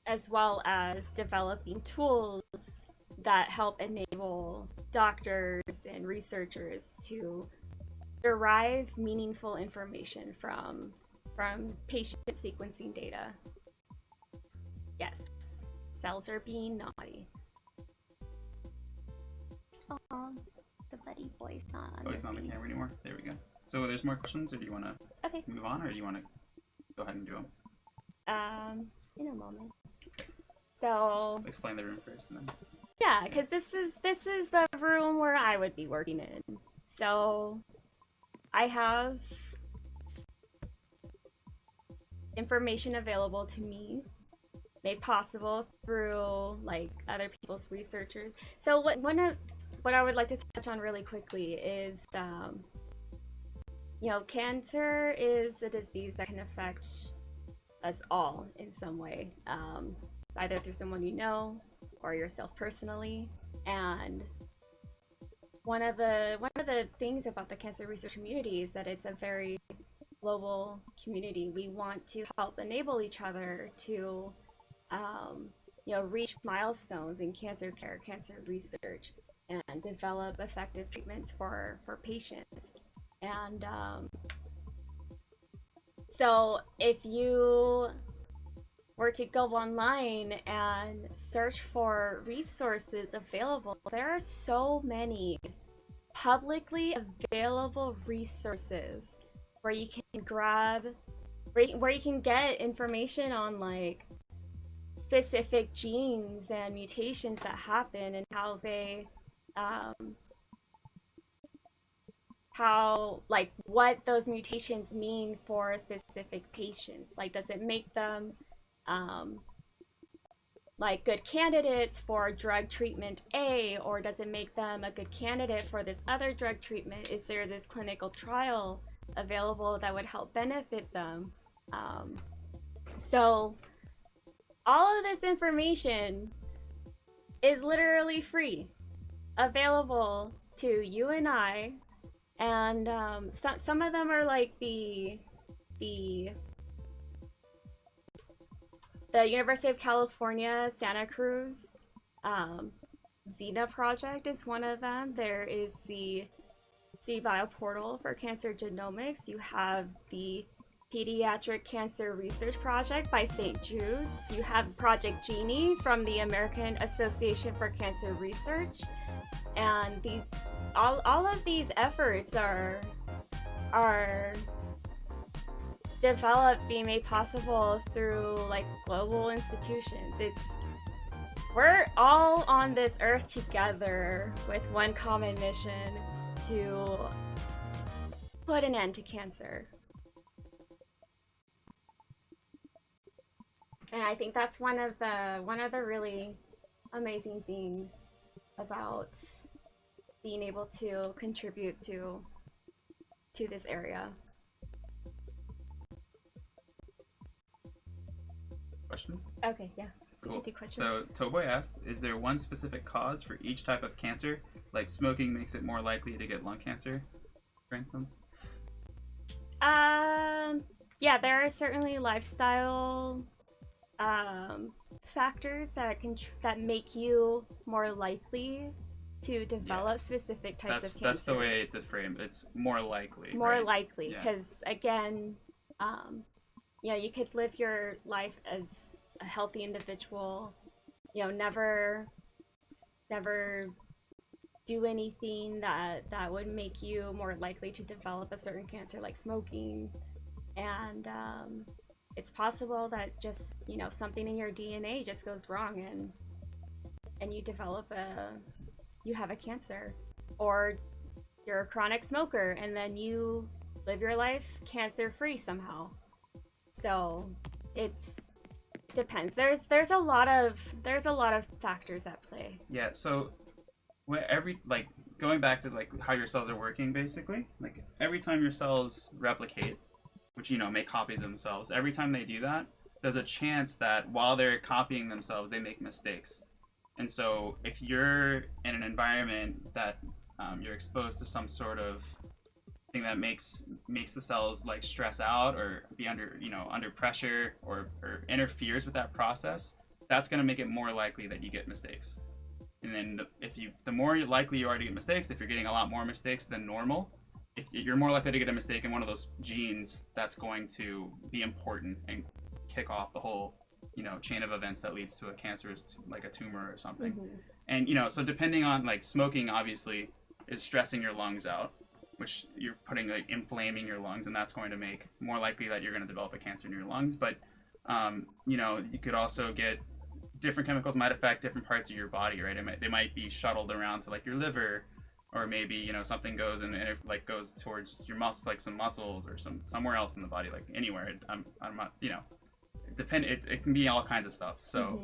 as well as developing tools that help enable doctors and researchers to derive meaningful information from patient sequencing data. Yes, cells are being naughty. Aw, the buddy boy's not on. Oh, he's not on the camera anymore. There we go. So there's more questions, or do you want to Okay. move on, or do you want to go ahead and do them? In a moment. So Explain the room first, and then. yeah, because this is the room where I would be working in. So I have information available to me, made possible through like other people's researchers. So what I would like to touch on really quickly is, you know, cancer is a disease that can affect us all in some way, either through someone you know or yourself personally. And one of the things about the cancer research community is that it's a very global community. We want to help enable each other to, you know, reach milestones in cancer care, cancer research, and develop effective treatments for patients. And so if you were to go online and search for resources available, there are so many publicly available resources where you can grab, where you can get information on like specific genes and mutations that happen and how they, how, like, what those mutations mean for specific patients. Like, does it make them like good candidates for drug treatment A, or does it make them a good candidate for this other drug treatment? Is there this clinical trial available that would help benefit them? So all of this information is literally free, available to you and I, and some of them are like the University of California, Santa Cruz, Xena project is one of them. There is the Bioportal for Cancer Genomics. You have the Pediatric Cancer Research Project by St. Jude's. You have Project Genie from the American Association for Cancer Research. And these, all of these efforts are developed, being made possible through like global institutions. We're all on this earth together with one common mission to put an end to cancer. And I think that's one of the really amazing things about being able to contribute to this area. Questions? Okay, yeah. Cool. Do questions. So Toboy asked, is there one specific cause for each type of cancer? Like smoking makes it more likely to get lung cancer, for instance? Yeah, there are certainly lifestyle factors that make you more likely to develop specific types of cancers. That's the way to frame it. It's more likely. More right? likely, because again, you know, you could live your life as a healthy individual, you know, never do anything that would make you more likely to develop a certain cancer, like smoking. And it's possible that just, you know, something in your DNA just goes wrong and you develop you have a cancer. Or you're a chronic smoker and then you live your life cancer-free somehow. So it depends. There's a lot of factors at play. Yeah, so like going back to like how your cells are working, basically, like every time your cells replicate, which, you know, make copies of themselves, every time they do that, there's a chance that while they're copying themselves, they make mistakes. And so if you're in an environment that you're exposed to some sort of thing that makes the cells like stress out or be under under pressure or interferes with that process, that's going to make it more likely that you get mistakes. And then the more likely you are to get mistakes, if you're getting a lot more mistakes than normal, if you're more likely to get a mistake in one of those genes, that's going to be important and kick off the whole chain of events that leads to a cancerous, like a tumor or something. And so depending on, like, smoking obviously is stressing your lungs out, which you're putting, like, inflaming your lungs, and that's going to make more likely that you're going to develop a cancer in your lungs. But you could also get different chemicals might affect different parts of your body, right? They might be shuttled around to, like, your liver, or maybe something goes and it like goes towards your muscles, like some muscles or somewhere else in the body, like anywhere. I'm not it can be all kinds of stuff. So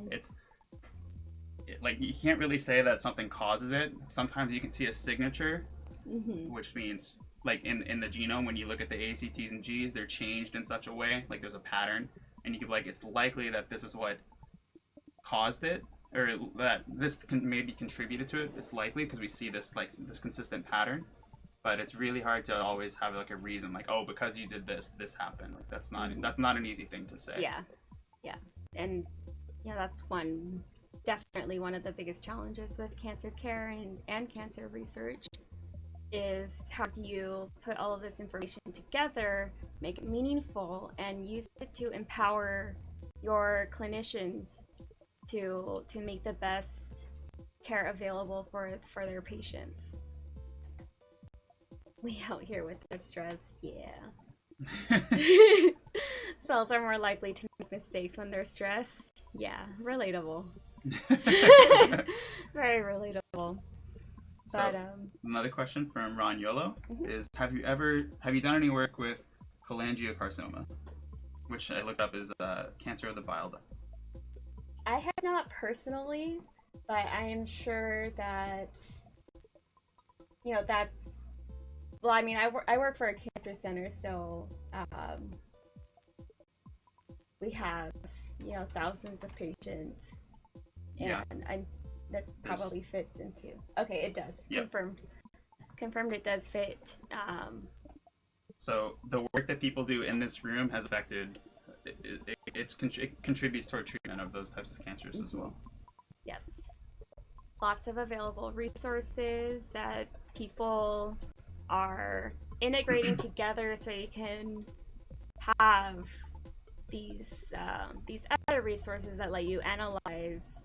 like you can't really say that something causes it. Sometimes you can see a signature, which means like in the genome, when you look at the ACTs and Gs, they're changed in such a way, like there's a pattern, and you can like, it's likely that this is what caused it, or that this can maybe contributed to it. It's likely because we see this like this consistent pattern, but it's really hard to always have like a reason, like, oh, because you did this happened. Like that's not an easy thing to say. Yeah, and that's definitely one of the biggest challenges with cancer care and cancer research is how do you put all of this information together, make it meaningful, and use it to empower your clinicians to make the best care available for their patients. We out here with their stress, Cells are more likely to make mistakes when they're stressed. Yeah, relatable. Very relatable. So, but another question from Ron Yolo is, have you done any work with cholangiocarcinoma, which I looked up as cancer of the bile duct? I have not personally, but I am sure that that's, well, I mean, I work for a cancer center, so we have thousands of patients, and that probably fits into. Okay, it does. Yep. Confirmed it does fit. So the work that people do in this room has affected. It contributes toward treatment of those types of cancers as well. Yes. Lots of available resources that people are integrating together, so you can have these other resources that let you analyze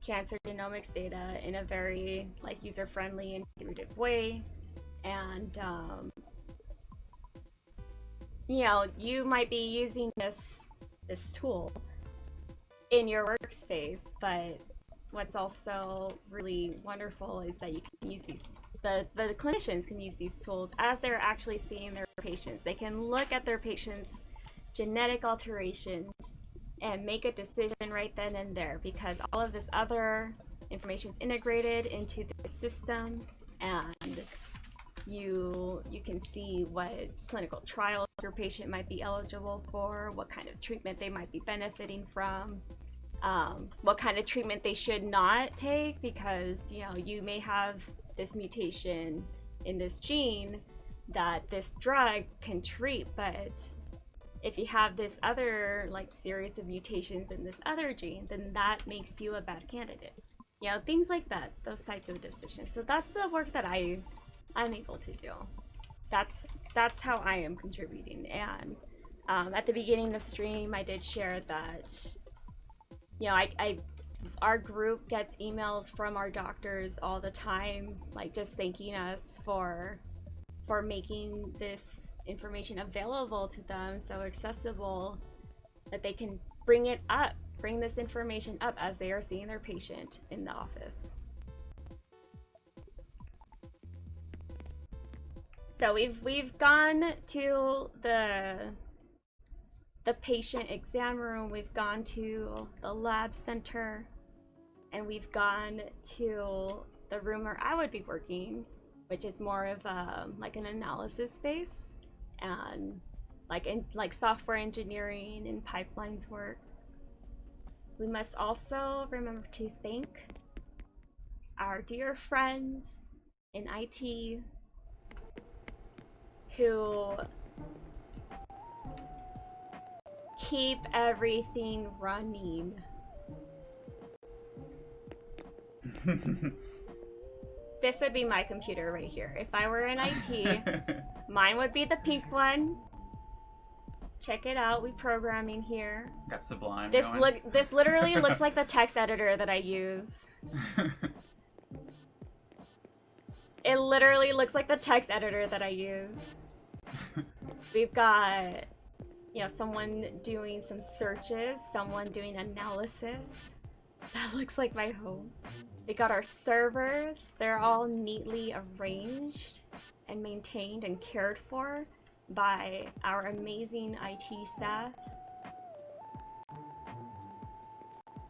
cancer genomics data in a very like user-friendly and intuitive way. And you might be using this tool in your workspace, but what's also really wonderful is that you can use the clinicians can use these tools as they're actually seeing their patients. They can look at their patients' genetic alterations and make a decision right then and there, because all of this other information is integrated into the system, and you can see what clinical trials your patient might be eligible for, what kind of treatment they might be benefiting from, what kind of treatment they should not take, because you may have this mutation in this gene that this drug can treat, but if you have this other like series of mutations in this other gene, then that makes you a bad candidate. Things like that, those types of decisions. So that's the work that I'm able to do. That's how I am contributing. And at the beginning of stream, I did share that our group gets emails from our doctors all the time, like just thanking us for making this information available to them, so accessible that they can bring this information up as they are seeing their patient in the office. So we've gone to the patient exam room, we've gone to the lab center, and we've gone to the room where I would be working, which is more of like an analysis space and like software engineering and pipelines work. We must also remember to thank our dear friends in IT who keep everything running. This would be my computer right here. If I were in IT, mine would be the pink one. Check it out, we programming here. Got Sublime This going. this literally looks like the text editor that I use. It literally looks like the text editor that I use. We've got, you know, someone doing some searches, someone doing analysis. That looks like my home. We got our servers. They're all neatly arranged and maintained and cared for by our amazing IT staff.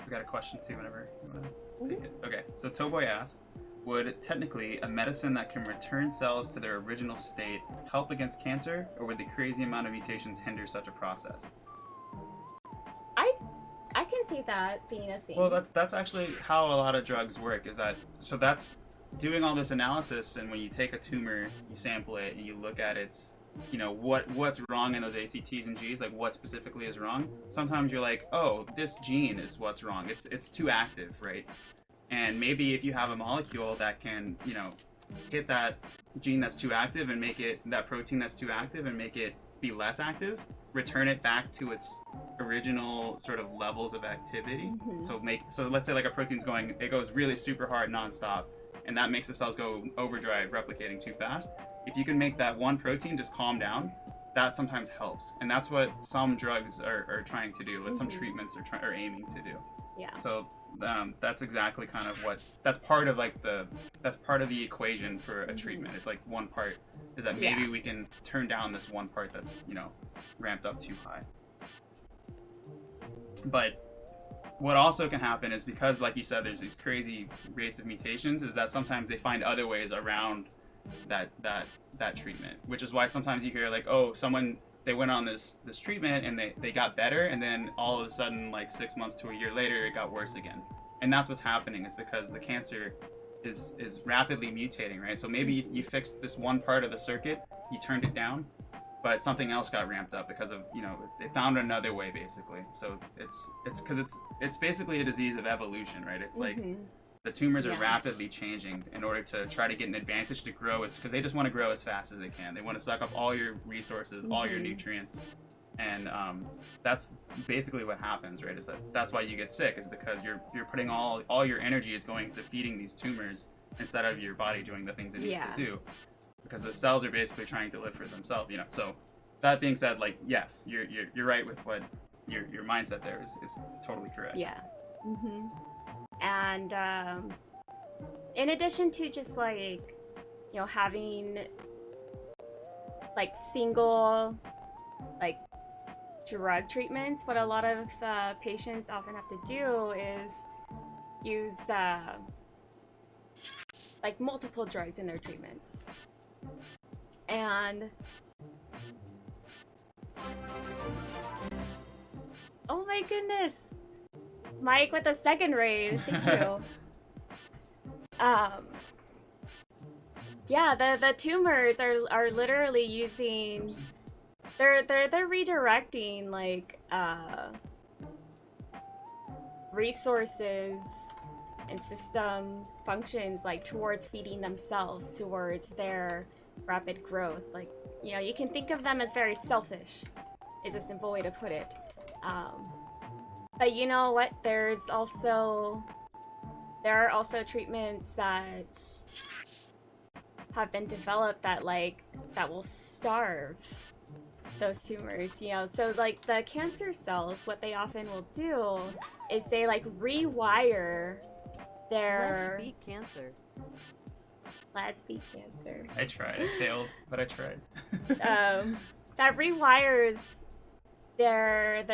We got a question too whenever you want to take it. Okay, so Toboy asks, would technically a medicine that can return cells to their original state help against cancer, or would the crazy amount of mutations hinder such a process? I can see that being a thing. Well, that's actually how a lot of drugs work, is that, so that's doing all this analysis, and when you take a tumor, you sample it, and you look at its, you know, what's wrong in those ACTs and Gs, like what specifically is wrong. Sometimes you're like, oh, this gene is what's wrong. It's too active, right? And maybe if you have a molecule that can, you know, hit that gene that's too active and make it, that protein that's too active and make it be less active, return it back to its original sort of levels of activity. So let's say like a protein's going, it goes really super hard nonstop, and that makes the cells go overdrive, replicating too fast. If you can make that one protein just calm down, that sometimes helps. And that's what some drugs are trying to do, what some treatments are aiming to do. Yeah. So that's exactly kind of what, that's part of like that's part of the equation for a treatment. It's like one part is that maybe we can turn down this one part that's, you know, ramped up too high. But what also can happen is, because like you said, there's these crazy rates of mutations, is that sometimes they find other ways around that treatment, which is why sometimes you hear like, oh, someone, they went on this treatment and they got better, and then all of a sudden, like 6 months to a year later, it got worse again. And that's what's happening, is because the cancer is rapidly mutating, right? So maybe you fixed this one part of the circuit, you turned it down, but something else got ramped up because of, you know, they found another way, basically. So it's because it's basically a disease of evolution, right? It's like the tumors are rapidly changing in order to try to get an advantage to grow, because they just want to grow as fast as they can. They want to suck up all your resources, all your nutrients, and that's basically what happens, right? Is that's why you get sick, is because you're putting all your energy is going to feeding these tumors instead of your body doing the things it needs to do, because the cells are basically trying to live for themselves, you know. So that being said, like, yes, you're right with what your mindset there is totally correct. Yeah. And in addition to just like, you know, having like single like drug treatments, what a lot of patients often have to do is use like multiple drugs in their treatments. And oh my goodness, Mike with the second raid, thank you. Yeah, the tumors are literally using, they're redirecting like resources and system functions like towards feeding themselves, towards their rapid growth. Like, you know, you can think of them as very selfish, is a simple way to put it. But you know what? There are also treatments that have been developed that will starve those tumors, you know. So like the cancer cells, what they often will do is they like rewire their... Let's beat cancer. Let's beat cancer. I tried. I failed, but I tried. That rewires their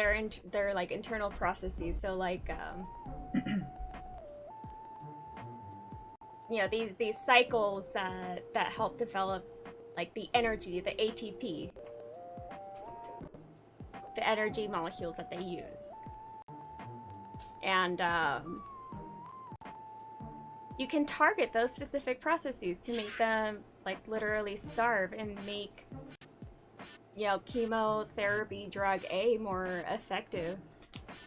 like internal processes. So like you know, these cycles that help develop like the energy, the ATP, the energy molecules that they use. And you can target those specific processes to make them like literally starve and make, you know, chemotherapy drug A more effective.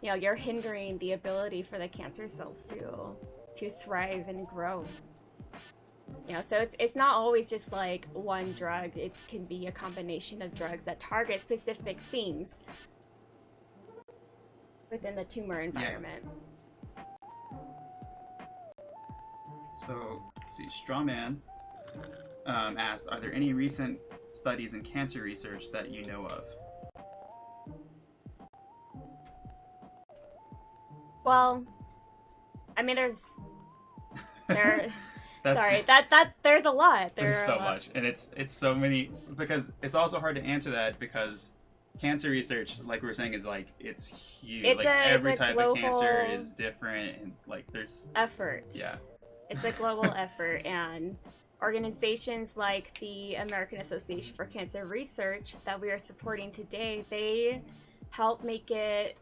You know, you're hindering the ability for the cancer cells to thrive and grow. You know, so it's not always just like one drug. It can be a combination of drugs that target specific things within the tumor environment. So, let's see. Strawman asked, are there any recent studies in cancer research that you know of? Well, I mean, there's That's, there's a lot. There's There are so a lot. much, and it's so many, because it's also hard to answer that because cancer research, like we were saying, is like it's huge. It's like every type of cancer is different, and like there's effort. yeah. It's a global effort, and organizations like the American Association for Cancer Research that we are supporting today, they help make it,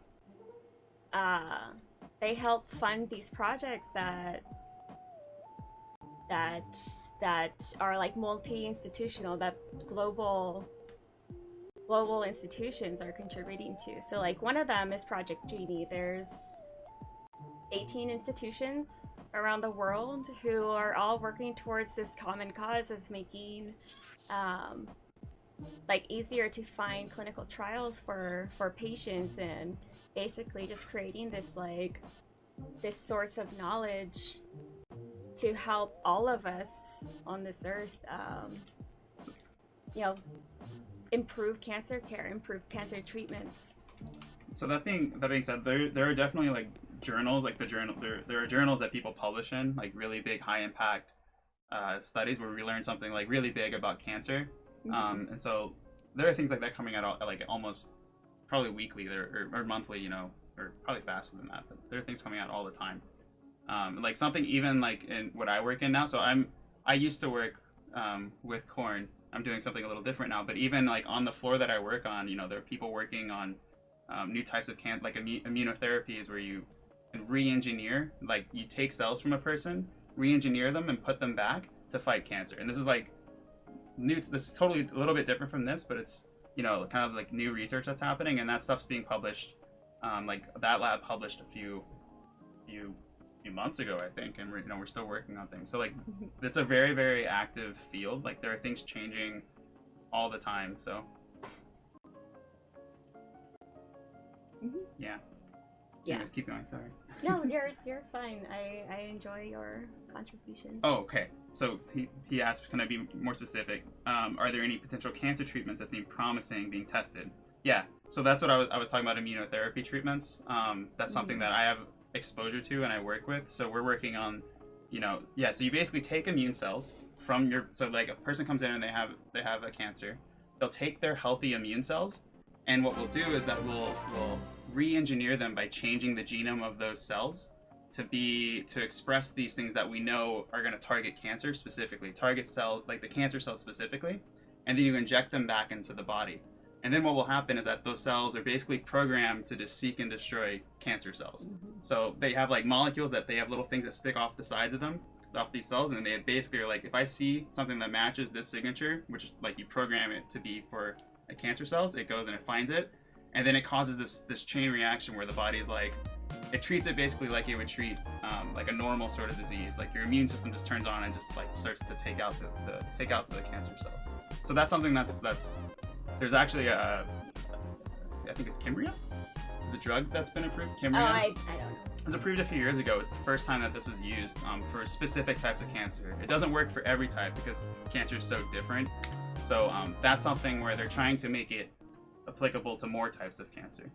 they help fund these projects that are like multi-institutional, that global institutions are contributing to. So like one of them is Project Genie. There's 18 institutions around the world who are all working towards this common cause of making like easier to find clinical trials for patients, and basically just creating this like this source of knowledge to help all of us on this earth you know, improve cancer care, improve cancer treatments. So that being said, there are definitely like journals, like there are journals that people publish in, like really big high impact studies where we learn something like really big about cancer. Mm-hmm. And so there are things like that coming out like almost probably weekly or monthly, you know, or probably faster than that, but there are things coming out all the time. Like something even like in what I work in now. So I used to work with corn. I'm doing something a little different now, but even like on the floor that I work on, you know, there are people working on new types of like immunotherapies where you can re-engineer, like you take cells from a person, re-engineer them and put them back to fight cancer. And this is like new. This is totally a little bit different from this, but it's, you know, kind of like new research that's happening, and that stuff's being published. Like that lab published a few months ago, I think, and we're still working on things. So like it's a very, very active field. Like there are things changing all the time. So yeah. Yeah. Anyways, keep going. Sorry. No, you're fine. I enjoy your contribution. Oh, okay. So he asked, can I be more specific? Are there any potential cancer treatments that seem promising being tested? Yeah. So that's what I was talking about, immunotherapy treatments. That's something that I have exposure to and I work with. So we're working on, you know, yeah. So you basically take immune cells from your, so like a person comes in and they have a cancer. They'll take their healthy immune cells, and what we'll do is that we'll re-engineer them by changing the genome of those cells to express these things that we know are going to target cancer specifically, target cell, like the cancer cells specifically, and then you inject them back into the body. And then what will happen is that those cells are basically programmed to just seek and destroy cancer cells. So they have like molecules that they have little things that stick off the sides of them, off these cells, and they basically are like, if I see something that matches this signature, which is like you program it to be for a cancer cells, it goes and it finds it, and then it causes this chain reaction where the body's like, it treats it basically like it would treat like a normal sort of disease. Like your immune system just turns on and just like starts to take out the cancer cells. So that's something that's there's actually I think it's Kimbria, is the drug that's been approved. Kimbria. Oh, I don't know. It was approved a few years ago. It's the first time that this was used for specific types of cancer. It doesn't work for every type because cancer is so different. So that's something where they're trying to make it applicable to more types of cancer.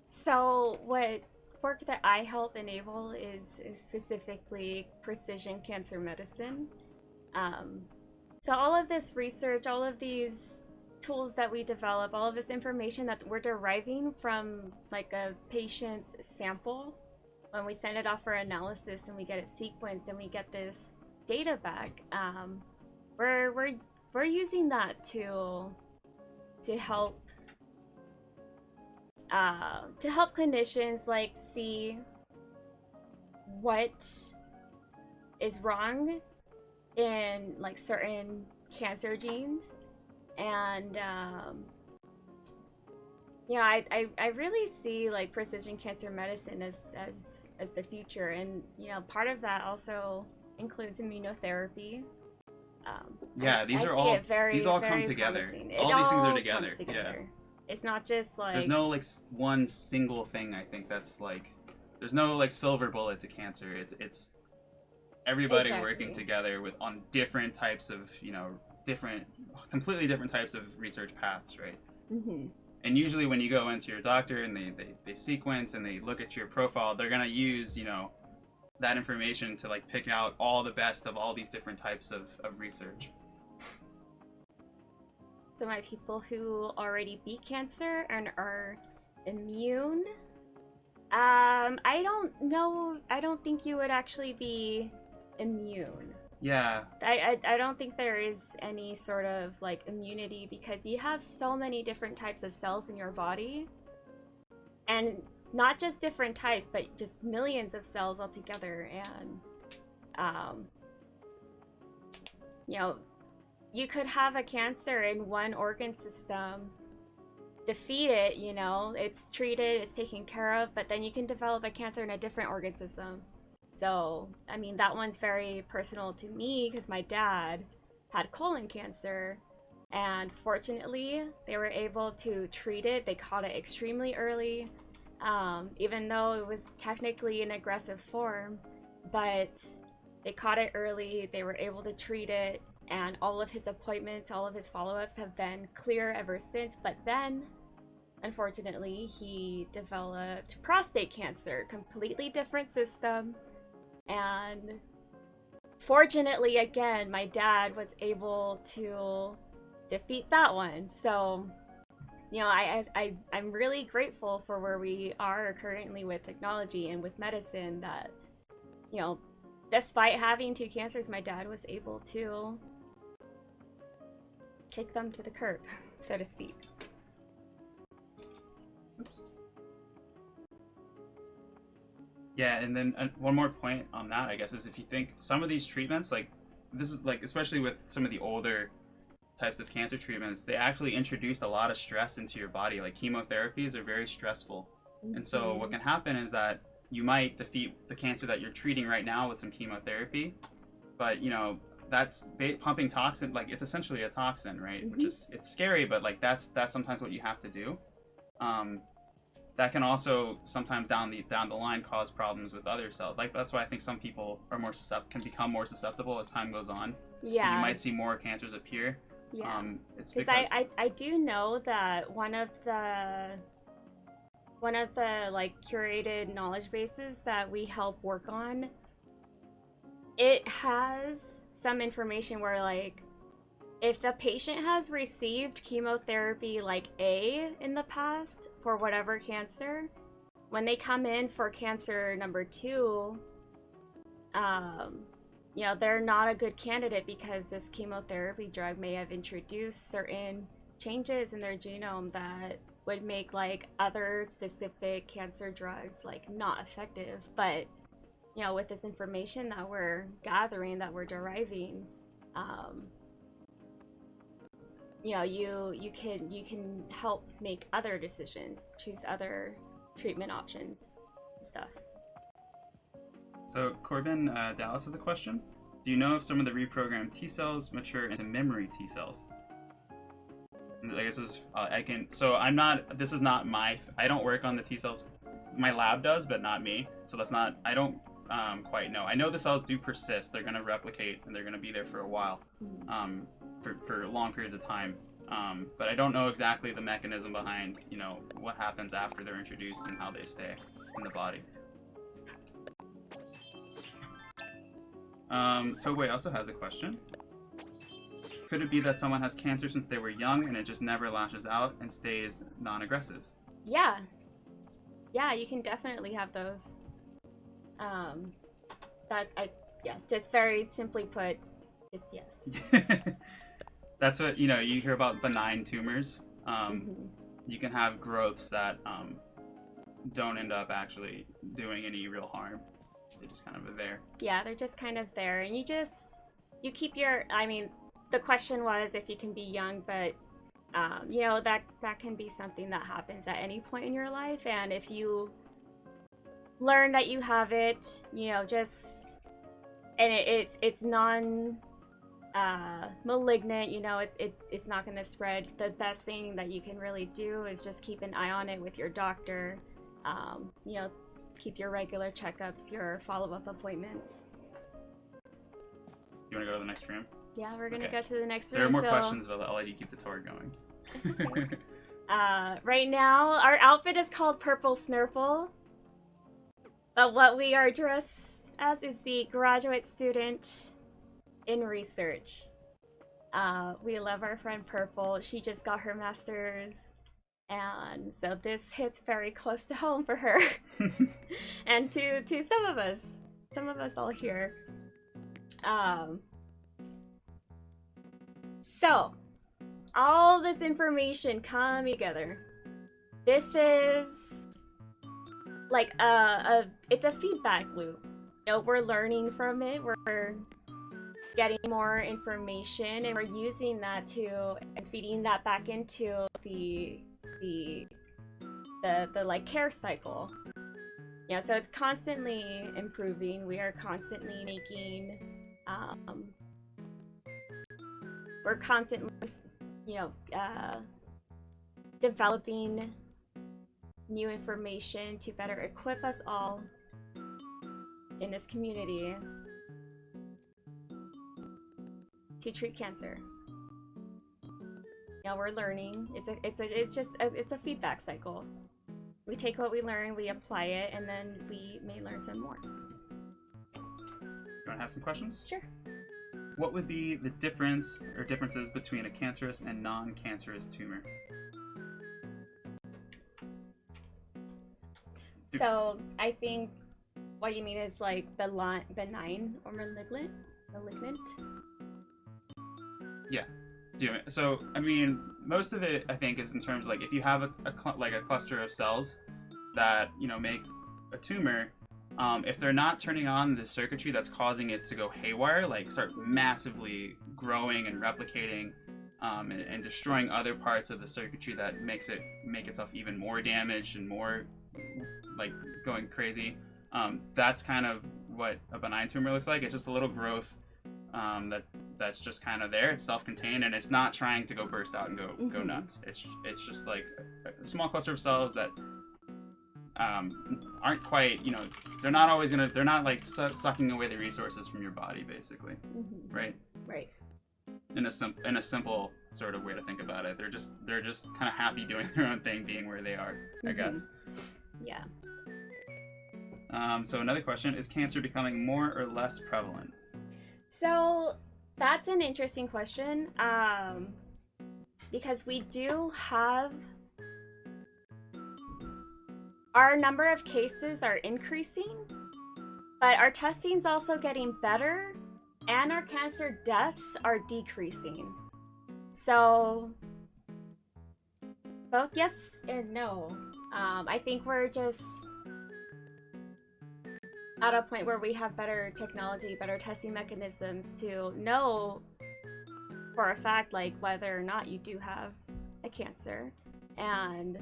So what work that I help enable is specifically precision cancer medicine. So all of this research, all of these tools that we develop, all of this information that we're deriving from like a patient's sample, when we send it off for analysis and we get it sequenced and we get this data back, we're using that to help to help clinicians like see what is wrong in like certain cancer genes. And I really see like precision cancer medicine as the future, and part of that also includes immunotherapy. These I are see all it very, these all very come together. promising. All these things are all together. comes together. It's not just like There's no like one single thing. I think that's like there's no like silver bullet to cancer. It's everybody working together on different types of completely different types of research paths, right? Mm-hmm. And usually when you go into your doctor and they sequence and they look at your profile, they're gonna use that information to like pick out all the best of all these different types of research. So my people who already beat cancer and are immune, I don't know. I don't think you would actually be immune. Yeah. I don't think there is any sort of like immunity, because you have so many different types of cells in your body, and not just different types, but just millions of cells altogether. And you could have a cancer in one organ system, defeat it, it's treated, it's taken care of, but then you can develop a cancer in a different organ system. So, I mean, that one's very personal to me because my dad had colon cancer, and fortunately, they were able to treat it. They caught it extremely early, even though it was technically an aggressive form, but they caught it early. They were able to treat it, and all of his appointments, all of his follow-ups have been clear ever since. But then, unfortunately, he developed prostate cancer, completely different system. And fortunately, again, my dad was able to defeat that one. So, I'm really grateful for where we are currently with technology and with medicine, that, despite having 2 cancers, my dad was able to kick them to the curb, so to speak. Yeah, and then one more point on that, I guess, is if you think some of these treatments, like this is like, especially with some of the older types of cancer treatments, they actually introduced a lot of stress into your body. Like chemotherapies are very stressful. Mm-hmm. And so what can happen is that you might defeat the cancer that you're treating right now with some chemotherapy, but that's pumping toxin, like it's essentially a toxin, right? Mm-hmm. Which is, it's scary, but like that's sometimes what you have to do. That can also sometimes down the line cause problems with other cells. Like that's why I think some people are can become more susceptible as time goes on. Yeah. And you might see more cancers appear. Yeah. It's because I do know that one of the like curated knowledge bases that we help work on, it has some information where like if the patient has received chemotherapy like A in the past for whatever cancer, when they come in for cancer number 2, they're not a good candidate because this chemotherapy drug may have introduced certain changes in their genome that would make like other specific cancer drugs like not effective. But with this information that we're gathering, that we're deriving, you can help make other decisions, choose other treatment options and stuff. So Corbin Dallas has a question. Do you know if some of the reprogrammed T cells mature into memory T cells? I guess this is, this is not I don't work on the T cells. My lab does, but not me. So I don't quite know. I know the cells do persist. They're going to replicate and they're going to be there for a while, for long periods of time. But I don't know exactly the mechanism behind, what happens after they're introduced and how they stay in the body. Togway also has a question. Could it be that someone has cancer since they were young and it just never lashes out and stays non-aggressive? Yeah. Yeah, you can definitely have those. Just very simply put, just yes. That's what, you hear about benign tumors. you can have growths that don't end up actually doing any real harm. They just kind of are there. Yeah, they're just kind of there, and you keep your. I mean, the question was if you can be young, but you know, that can be something that happens at any point in your life, and if you learn that you have it, you know, just and it's non malignant, you know, it's not going to spread. The best thing that you can really do is just keep an eye on it with your doctor. You know, keep your regular checkups, your follow-up appointments. You want to go to the next room? Yeah, we're gonna Okay. go to the next room. There are more so... questions, but I'll let you keep the tour going. Right now, our outfit is called Purple Snurple. But what we are dressed as is the graduate student in research. We love our friend Purple. She just got her master's. And so this hits very close to home for her. And to some of us all here. So, all this information coming together. This is like it's a feedback loop. You know, we're learning from it. We're getting more information, and we're using that and feeding that back into the like care cycle. Yeah, so it's constantly improving. We are constantly making we're constantly, you know, developing new information to better equip us all in this community to treat cancer. Yeah, we're learning. It's a feedback cycle. We take what we learn, we apply it, and then we may learn some more. You want to have some questions? Sure. What would be the difference or differences between a cancerous and non-cancerous tumor? So I think what you mean is like benign or malignant. Yeah. So I mean, most of it I think is in terms of, like, if you have a cluster of cells that, you know, make a tumor. If they're not turning on the circuitry that's causing it to go haywire, like start massively growing and replicating, and destroying other parts of the circuitry that make itself even more damaged and more like going crazy, that's kind of what a benign tumor looks like. It's just a little growth that's just kind of there. It's self-contained, and it's not trying to go burst out and go nuts. It's just like a small cluster of cells that aren't quite, you know, they're not like sucking away the resources from your body, basically. Right in a simple sort of way to think about it. They're just kind of happy doing their own thing, being where they are, I guess. Yeah. So another question, is cancer becoming more or less prevalent? So that's an interesting question, because we do have our number of cases are increasing, but our testing's also getting better, and our cancer deaths are decreasing. So both yes and no. I think we're just at a point where we have better technology, better testing mechanisms to know for a fact, like, whether or not you do have a cancer. And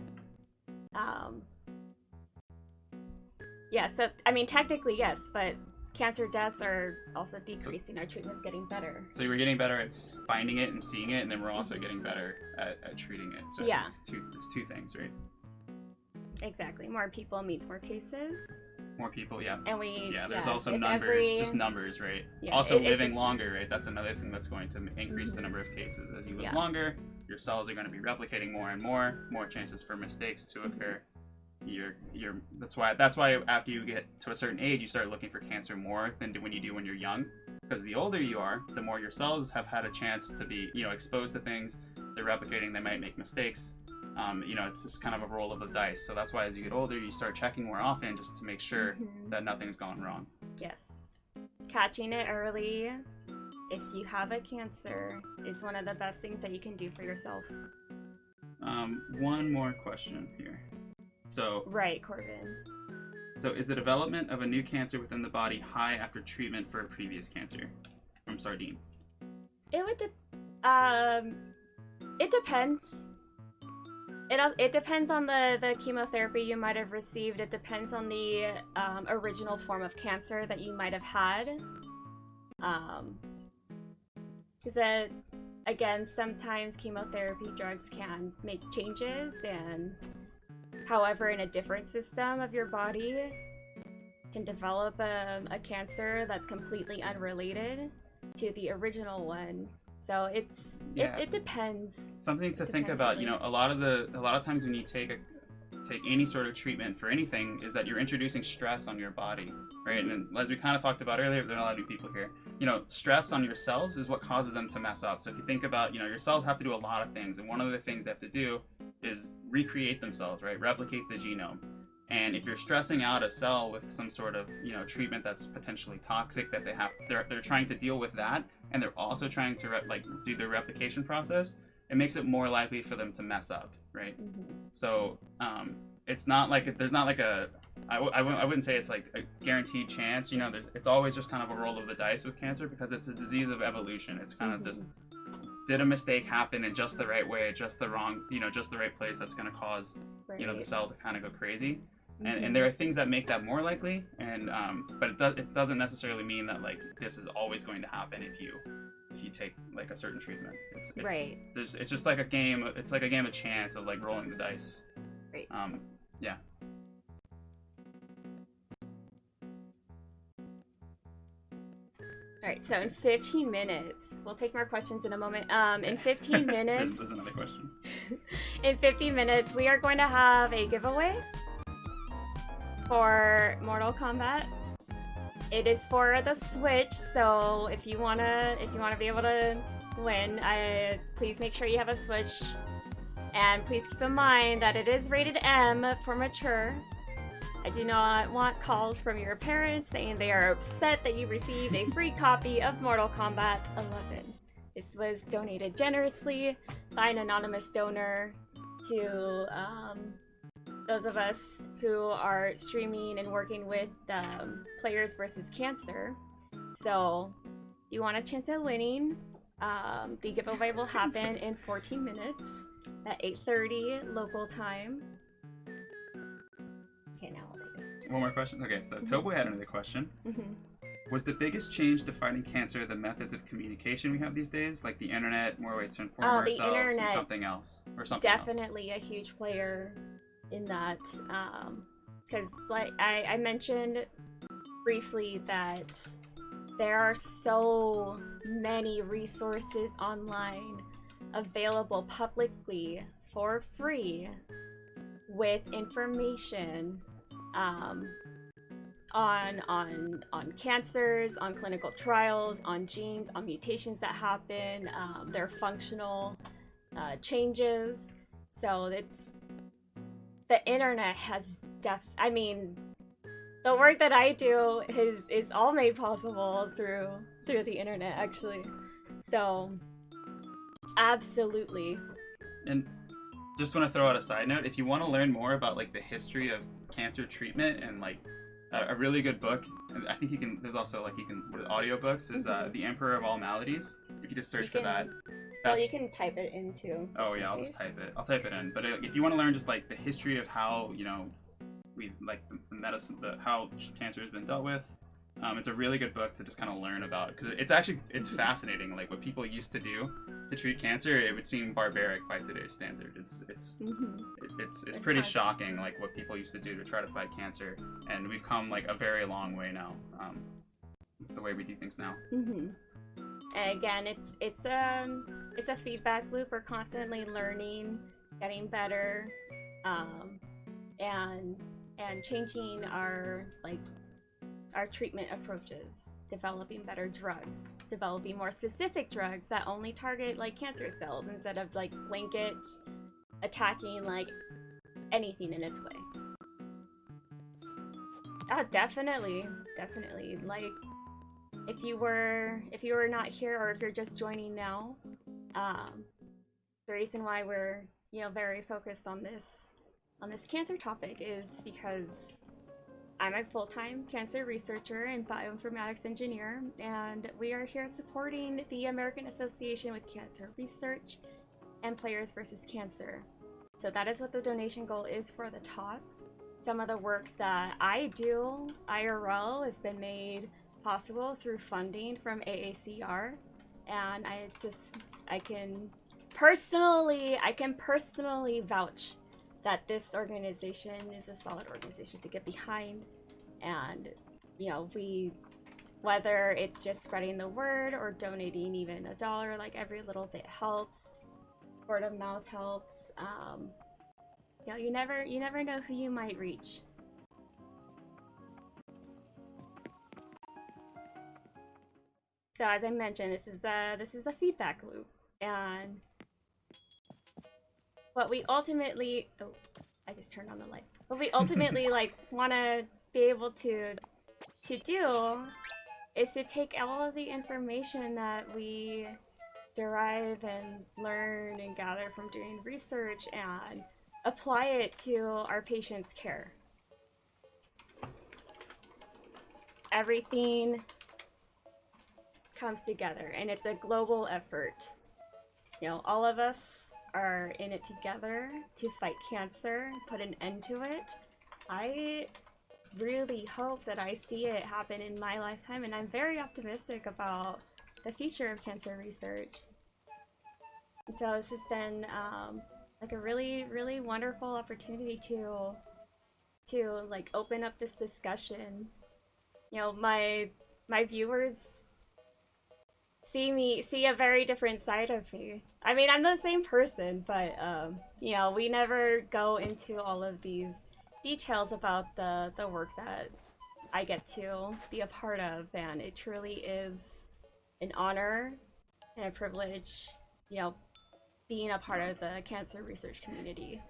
yeah, so I mean, technically yes, but cancer deaths are also decreasing. Our treatment's getting better. So we're getting better at finding it and seeing it, and then we're also getting better at treating it. So yeah, it's two things, right? Exactly. More people means more cases. More people, yeah. And there's also numbers, just numbers, right? Yeah, also living just longer, right? That's another thing that's going to increase the number of cases. As you live longer, your cells are going to be replicating more and more chances for mistakes to occur. That's why after you get to a certain age, you start looking for cancer more than when you do when you're young. Because the older you are, the more your cells have had a chance to be, you know, exposed to things. They're replicating, they might make mistakes. You know, it's just kind of a roll of the dice. So that's why as you get older, you start checking more often just to make sure that nothing's gone wrong. Yes. Catching it early, if you have a cancer, is one of the best things that you can do for yourself. One more question here. So, Right, Corbin. so is the development of a new cancer within the body high after treatment for a previous cancer? From Sardine. It would it depends. It depends on the chemotherapy you might have received. It depends on the original form of cancer that you might have had. Because again, sometimes chemotherapy drugs can make changes, and however, in a different system of your body, can develop a cancer that's completely unrelated to the original one. So it depends. Something to think Depends, about, really. you know, a lot of times when you take any sort of treatment for anything is that you're introducing stress on your body, right? And as we kind of talked about earlier, there are a lot of new people here. You know, stress on your cells is what causes them to mess up. So if you think about, you know, your cells have to do a lot of things, and one of the things they have to do is recreate themselves, right? Replicate the genome. And if you're stressing out a cell with some sort of, you know, treatment that's potentially toxic, that they're trying to deal with that, and they're also trying to do the replication process, it makes it more likely for them to mess up, right? Mm-hmm. So it's not like there's not like I wouldn't say it's like a guaranteed chance, you know. It's always just kind of a roll of the dice with cancer, because it's a disease of evolution. It's kind of just, did a mistake happen in just the right way, just the wrong, you know, just the right place, that's going to cause, you know, the cell to kind of go crazy. And there are things that make that more likely, and but it doesn't necessarily mean that like this is always going to happen if you take like a certain treatment. It's just like a game. It's like a game of chance of like rolling the dice. Right. Yeah. All right, so in 15 minutes, we'll take more questions in a moment. In 15 minutes, There's another question. in 15 minutes, we are going to have a giveaway for Mortal Kombat. It is for the Switch, so if you wanna be able to win, please make sure you have a Switch, and please keep in mind that it is rated M for mature. I do not want calls from your parents saying they are upset that you received a free copy of Mortal Kombat 11. This was donated generously by an anonymous donor to those of us who are streaming and working with Players versus Cancer. So, if you want a chance at winning, the giveaway will happen in 14 minutes at 8:30 local time. Okay, now I'll take it. One more question. Okay, so Tobo had another question. Was the biggest change to fighting cancer the methods of communication we have these days, like the internet, more ways to inform ourselves, and something else, or something definitely a huge player in that, because like I mentioned briefly that there are so many resources online available publicly for free with information on cancers, on clinical trials, on genes, on mutations that happen, their functional changes. So the internet has I mean, the work that I do is all made possible through the internet, actually. So absolutely. And just want to throw out a side note, if you want to learn more about like the history of cancer treatment, and like a really good book, and I think there's also like with audiobooks, is The Emperor of All Maladies. If you just search for that. Well, you can type it in too. Oh yeah, I'll just type it. I'll type it in. But if you want to learn just like the history of how, you know, we like the medicine, how cancer has been dealt with, it's a really good book to just kind of learn about, because it's fascinating. Like what people used to do to treat cancer, it would seem barbaric by today's standard. It's pretty shocking, like what people used to do to try to fight cancer, and we've come like a very long way now. The way we do things now. And again, it's a feedback loop. We're constantly learning, getting better, and changing our treatment approaches, developing better drugs, developing more specific drugs that only target like cancer cells instead of like blanket attacking like anything in its way. Definitely. Like if you were not here, or if you're just joining now, the reason why we're very focused on this cancer topic is because I'm a full-time cancer researcher and bioinformatics engineer, and we are here supporting the American Association with Cancer Research and Players versus Cancer. So that is what the donation goal is for the talk. Some of the work that I do IRL has been made possible through funding from AACR, and I can personally vouch that this organization is a solid organization to get behind. And whether it's just spreading the word or donating even $1, like every little bit helps. Word of mouth helps. You never know who you might reach. So as I mentioned, this is a feedback loop, and what we ultimately I just turned on the light. What we ultimately want to be able to do is to take all of the information that we derive and learn and gather from doing research and apply it to our patients' care. Everything comes together, and it's a global effort. All of us are in it together to fight cancer, put an end to it. I really hope that I see it happen in my lifetime, and I'm very optimistic about the future of cancer research. And so this has been a really, really wonderful opportunity to open up this discussion. My viewers see a very different side of me. I mean, I'm the same person, but we never go into all of these details about the work that I get to be a part of, and it truly is an honor and a privilege, being a part of the cancer research community.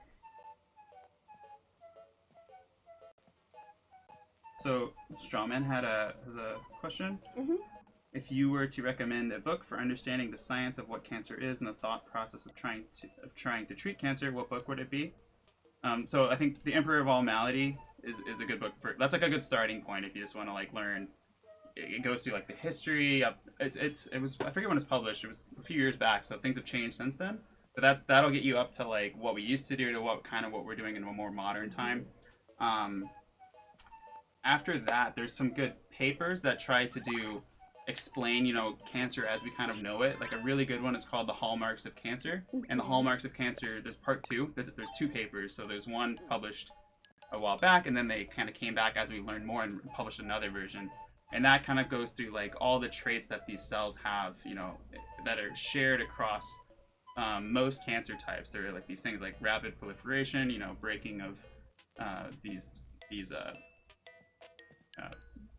So Strawman has a question. Mm-hmm. If you were to recommend a book for understanding the science of what cancer is and the thought process of trying to treat cancer, what book would it be? So I think The Emperor of All Malady is a good book that's like a good starting point if you just want to learn. It goes through the history. It was, I forget when it was published. It was a few years back, so things have changed since then. But that'll get you up to what we used to do to what we're doing in a more modern time. After that, there's some good papers that try to explain cancer as we kind of know it. A really good one is called The Hallmarks of Cancer. And The Hallmarks of Cancer, there's part 2. There's 2 papers. So there's one published a while back, and then they kind of came back as we learned more and published another version. And that kind of goes through all the traits that these cells have, that are shared across most cancer types. There are these things like rapid proliferation, breaking of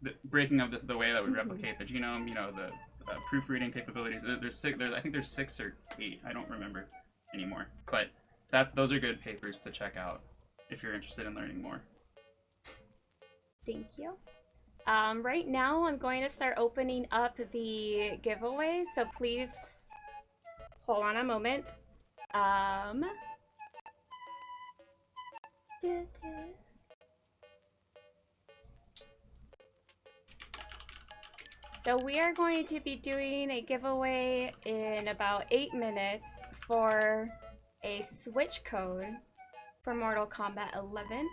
the breaking of the way that we replicate the genome, the proofreading capabilities. I think there's 6 or 8. I don't remember anymore. But those are good papers to check out if you're interested in learning more. Thank you. Right now, I'm going to start opening up the giveaway, so please hold on a moment. So we are going to be doing a giveaway in about 8 minutes for a switch code for Mortal Kombat 11.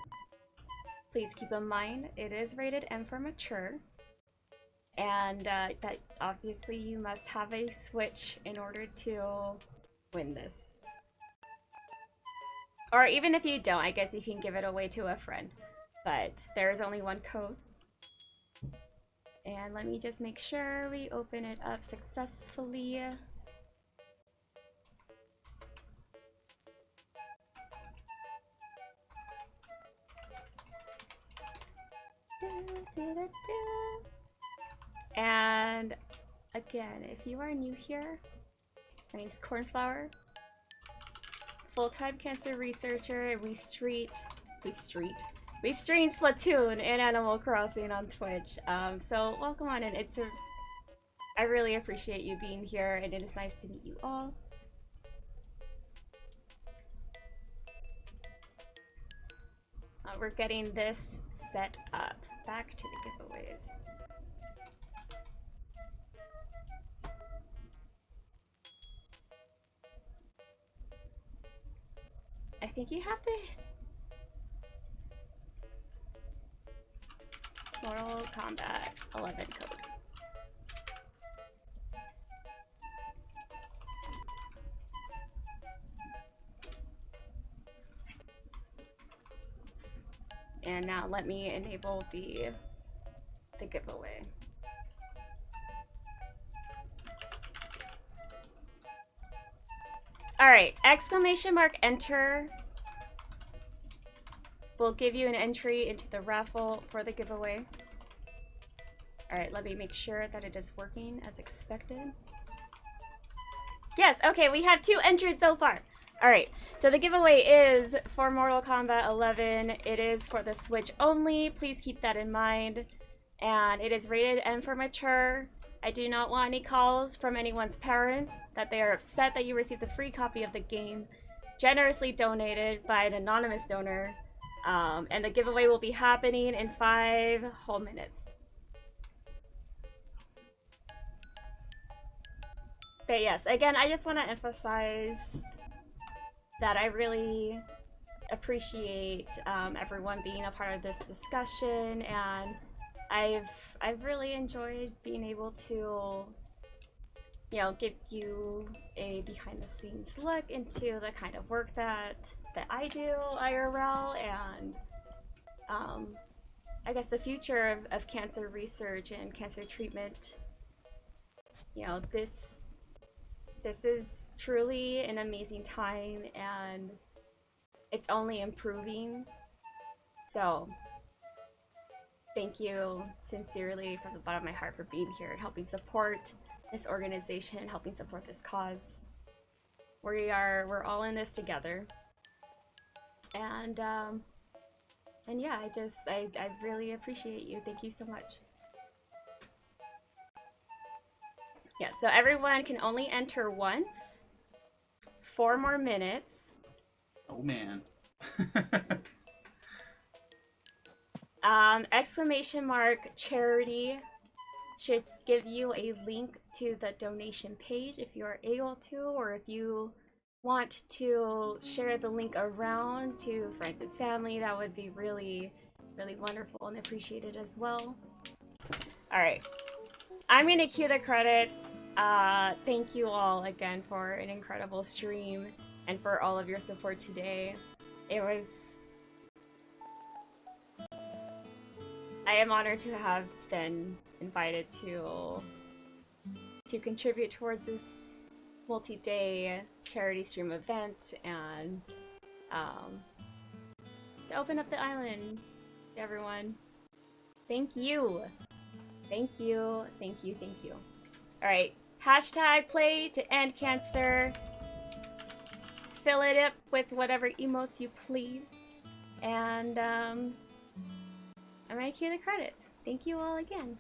Please keep in mind, it is rated M for mature, and that obviously you must have a Switch in order to win this. Or even if you don't, I guess you can give it away to a friend, but there is only one code. And let me just make sure we open it up successfully. And again, if you are new here, my name's Cornflower, full-time cancer researcher. We stream Splatoon and Animal Crossing on Twitch. So welcome on in. I really appreciate you being here, and it is nice to meet you all. We're getting this set up. Back to the giveaways. I think you have to Mortal Kombat 11 code. And now let me enable the giveaway. All right, exclamation mark enter will give you an entry into the raffle for the giveaway. All right, let me make sure that it is working as expected. Yes, okay, we have 2 entered so far. All right, so the giveaway is for Mortal Kombat 11. It is for the Switch only. Please keep that in mind. And it is rated M for mature. I do not want any calls from anyone's parents that they are upset that you received a free copy of the game, generously donated by an anonymous donor. And the giveaway will be happening in 5 whole minutes. But yes, again, I just want to emphasize that I really appreciate everyone being a part of this discussion, and I've really enjoyed being able to, you know, give you a behind-the-scenes look into the kind of work that I do IRL, and I guess the future of cancer research and cancer treatment. You know, this is truly an amazing time, and it's only improving. So thank you sincerely from the bottom of my heart for being here and helping support this organization, helping support this cause. We're all in this together. And yeah, I really appreciate you. Thank you so much. Yeah, so everyone can only enter once. 4 more minutes. Oh man. Exclamation mark charity should give you a link to the donation page if you are able to, or if you want to share the link around to friends and family, that would be really, really wonderful and appreciated as well. All right, I'm gonna cue the credits. Thank you all again for an incredible stream and for all of your support today. I am honored to have been invited to contribute towards this multi-day charity stream event, and to open up the island to everyone. Thank you. Thank you, thank you, thank you. All right, hashtag play to end cancer. Fill it up with whatever emotes you please. And I'm gonna cue the credits. Thank you all again.